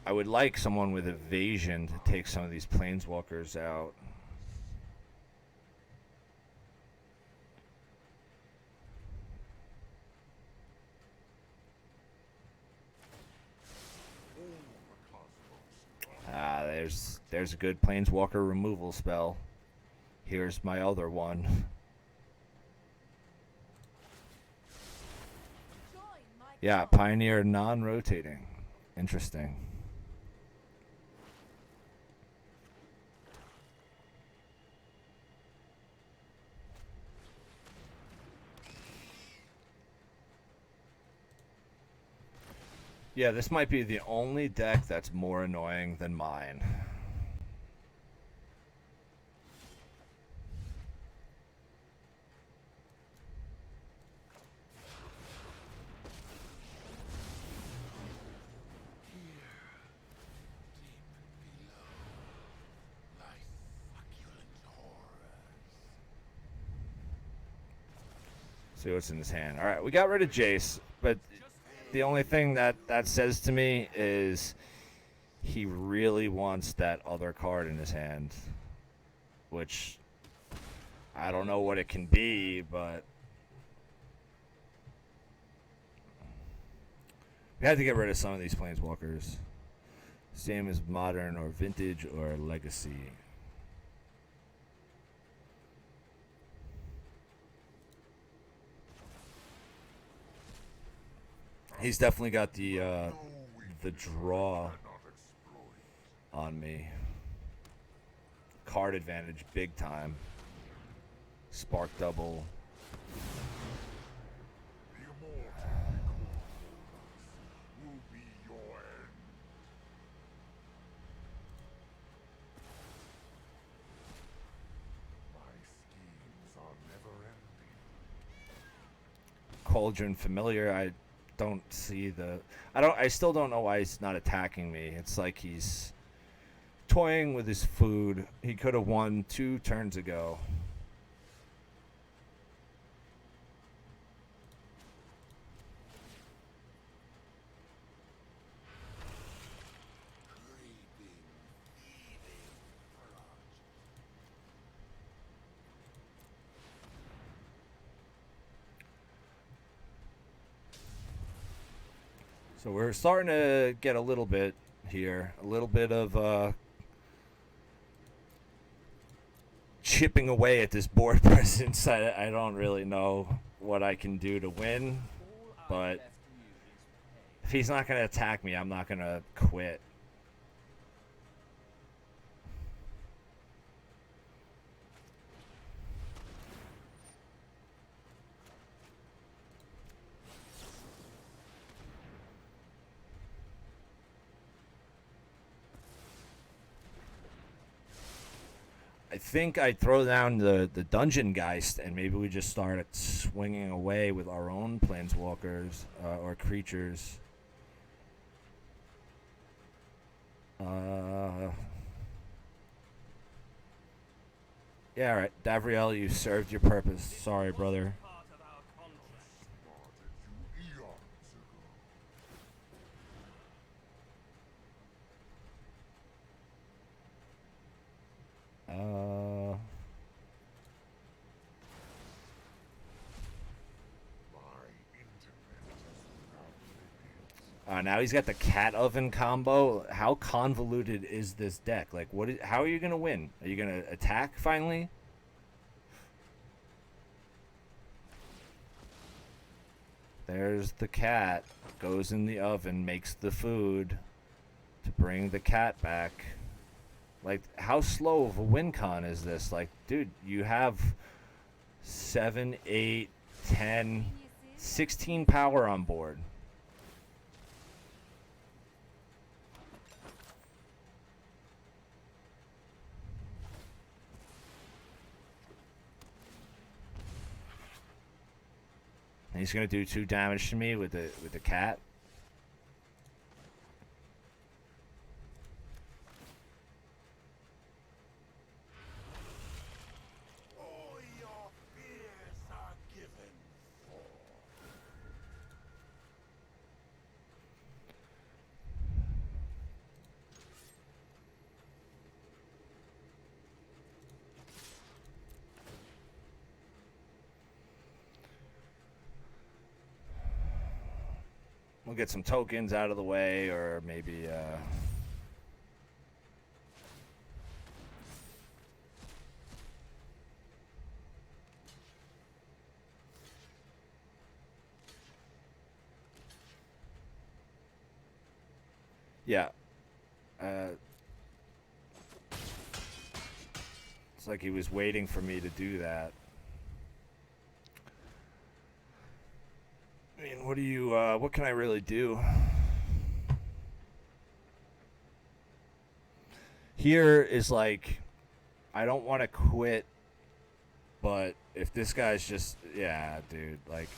I would like someone with evasion to take some of these planeswalkers out. There's a good planeswalker removal spell. Here's my other one. Join my Yeah, Pioneer non-rotating. Interesting. Yeah, this might be the only deck that's more annoying than mine. See what's in his hand. All right, we got rid of Jace, but the only thing that says to me is he really wants that other card in his hand, which I don't know what it can be, but we had to get rid of some of these planeswalkers. Same as modern or vintage or legacy. He's definitely got the draw on me. card advantage big time. Spark double. The immortal will be your end. My schemes are never ending. Cauldron familiar. I don't see the. I still don't know why he's not attacking me. It's like he's toying with his food. He could have won 2 turns ago. Creeping, thieving progeny. So we're starting to get a little bit here, a little bit of chipping away at this board presence. I don't really know what I can do to win, All but I'm left to you is if he's not going to attack me, I'm not going to quit. I think I'd throw down the Dungeon Geist, and maybe we just start swinging away with our own planeswalkers or creatures. Yeah, all right. Davriel, you served your purpose. Sorry, brother. part of our contract. Spotted you eons ago. My internet has proudly Now he's got the cat oven combo. How convoluted is this deck? Like, how are you gonna win? Are you gonna attack finally? There's the cat. Goes in the oven, makes the food to bring the cat back. Like, how slow of a win con is this? Like, dude, you have 7, 8, 10, 16 power on board. And he's gonna do 2 damage to me with the cat. All your fears are given for. We'll get some tokens out of the way, or maybe yeah. It's like he was waiting for me to do that. I mean, what do you, what can I really do? Here is like, I don't want to quit, but if this guy's just, yeah, dude, like,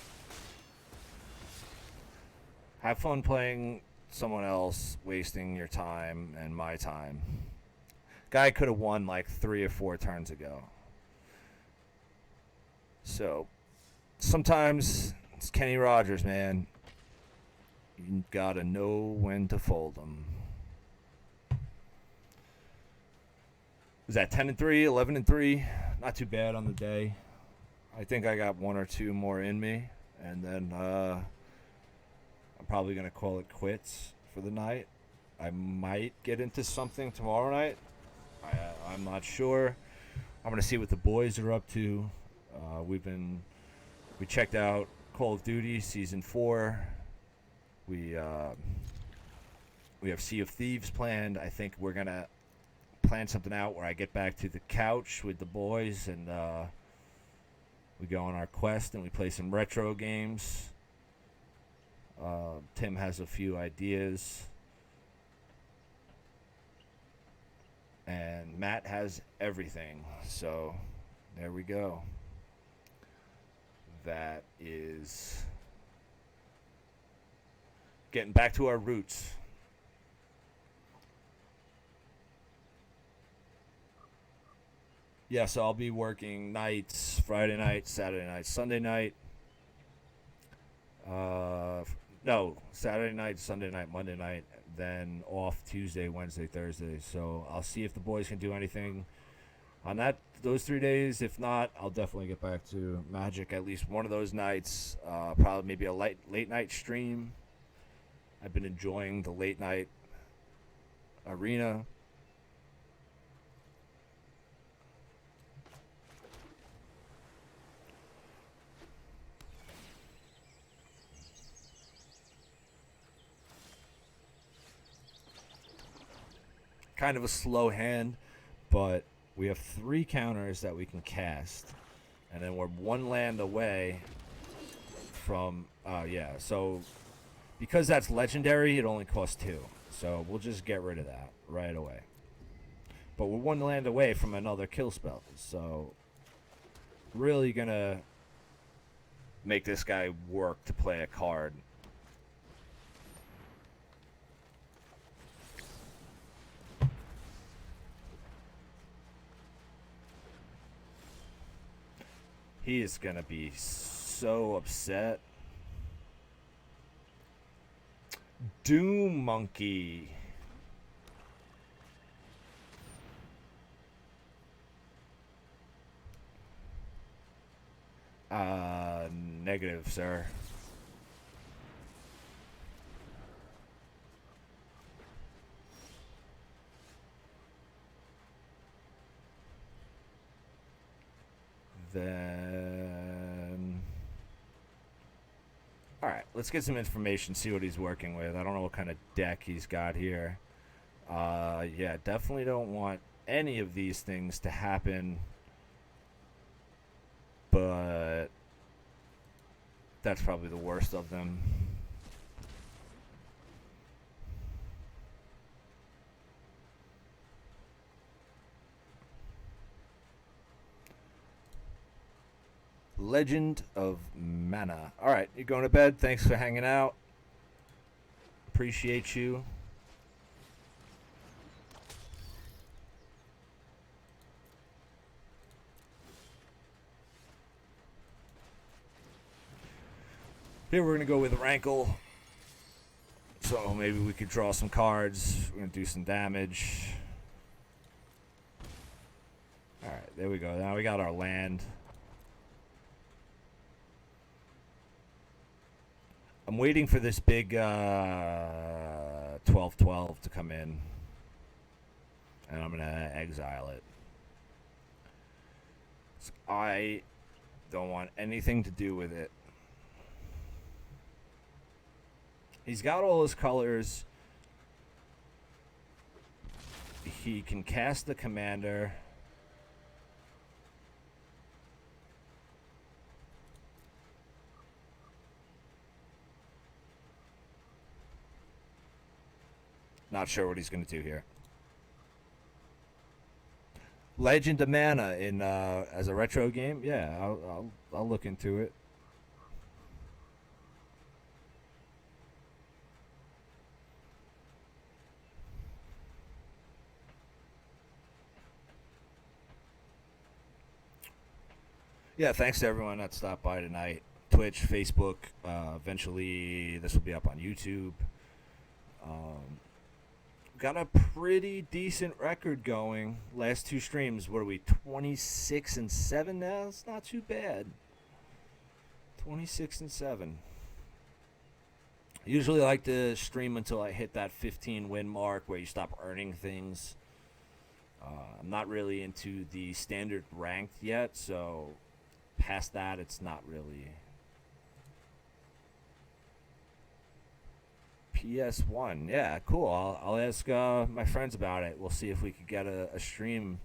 have fun playing someone else, wasting your time and my time. Guy could have won like 3 or 4 turns ago. So, sometimes it's Kenny Rogers, man. You gotta know when to fold them. Was that 10-3, 11-3? Not too bad on the day. I think I got 1 or 2 more in me, and then I'm probably gonna call it quits for the night. I might get into something tomorrow night. I'm not sure. I'm gonna see what the boys are up to. We checked out Call of Duty Season 4. We have Sea of Thieves planned. I think we're gonna plan something out where I get back to the couch with the boys and we go on our quest and we play some retro games. Tim has a few ideas. And Matt has everything. So there we go. That is getting back to our roots. Yes, I'll be working nights, Friday night, Saturday night, Sunday night. No, Saturday night, Sunday night, Monday night, then off Tuesday, Wednesday, Thursday. So I'll see if the boys can do anything on those 3 days. If not, I'll definitely get back to Magic at least one of those nights. Probably maybe a late night stream. I've been enjoying the late night arena. Kind of a slow hand, but we have 3 counters that we can cast, and then we're 1 land away from so because that's legendary, it only costs 2, so we'll just get rid of that right away. But we're 1 land away from another kill spell, so really gonna make this guy work to play a card. He is going to be so upset. Doom Monkey. Negative, sir. Then, all right, let's get some information, see what he's working with. I don't know what kind of deck he's got here. Yeah, definitely don't want any of these things to happen, but that's probably the worst of them. Legend of Mana. All right, you're going to bed. Thanks for hanging out. Appreciate you. Here we're going to go with Rankle. So maybe we could draw some cards. We're going to do some damage. All right, there we go. Now we got our land. I'm waiting for this big 12/12 to come in, and I'm going to exile it. So I don't want anything to do with it. He's got all his colors. He can cast the commander. Not sure what he's going to do here. Legend of Mana in as a retro game. Yeah, I'll look into it. Yeah, thanks to everyone that stopped by tonight. Twitch, Facebook. Eventually, this will be up on YouTube. Got a pretty decent record going. Last 2 streams, what are we, 26-7 now? It's not too bad. 26-7. Usually like to stream until I hit that 15 win mark where you stop earning things. I'm not really into the standard ranked yet, so past that it's not really PS1. Yeah, cool. I'll ask my friends about it. We'll see if we could get a stream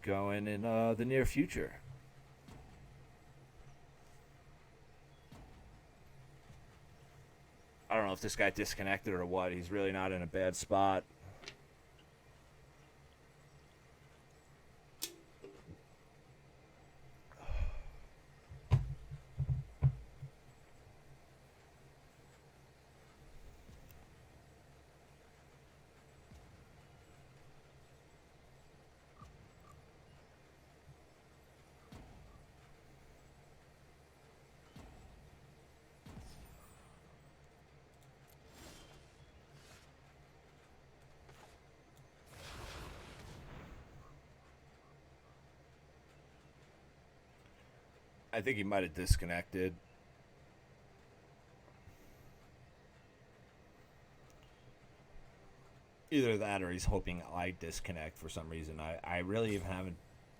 going in the near future. I don't know if this guy disconnected or what. He's really not in a bad spot. I think he might have disconnected. Either that or he's hoping I disconnect for some reason. I really haven't.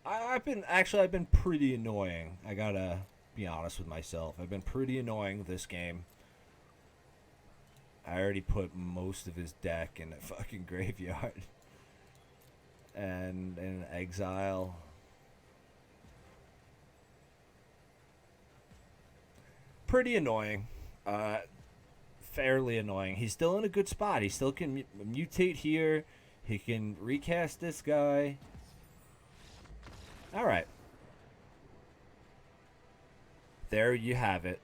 I've been pretty annoying. I gotta be honest with myself. I've been pretty annoying this game. I already put most of his deck in a fucking graveyard. And in exile. Pretty annoying. Fairly annoying. He's still in a good spot. He still can mutate here. He can recast this guy. Alright. There you have it.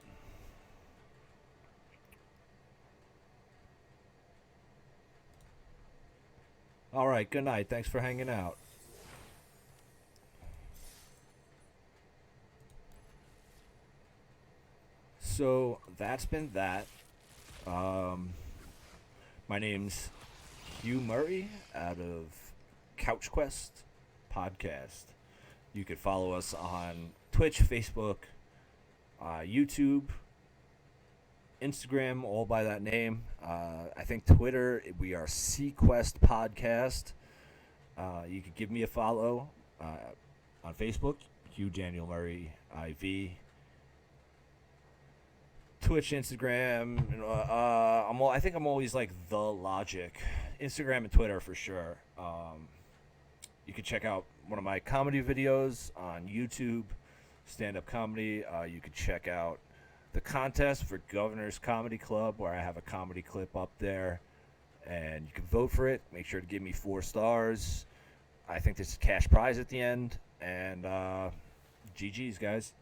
Alright, good night. Thanks for hanging out. So that's been that. My name's Hugh Murray out of Couch Quest Podcast. You could follow us on Twitch, Facebook, YouTube, Instagram, all by that name. I think Twitter, we are Sequest Podcast. You could give me a follow on Facebook, Hugh Daniel Murray IV. Twitch, Instagram, I think I'm always like The Logic. Instagram and Twitter for sure. You can check out one of my comedy videos on YouTube, stand-up comedy. You can check out the contest for Governor's Comedy Club, where I have a comedy clip up there, and you can vote for it. Make sure to give me 4 stars. I think there's a cash prize at the end, and GG's, guys.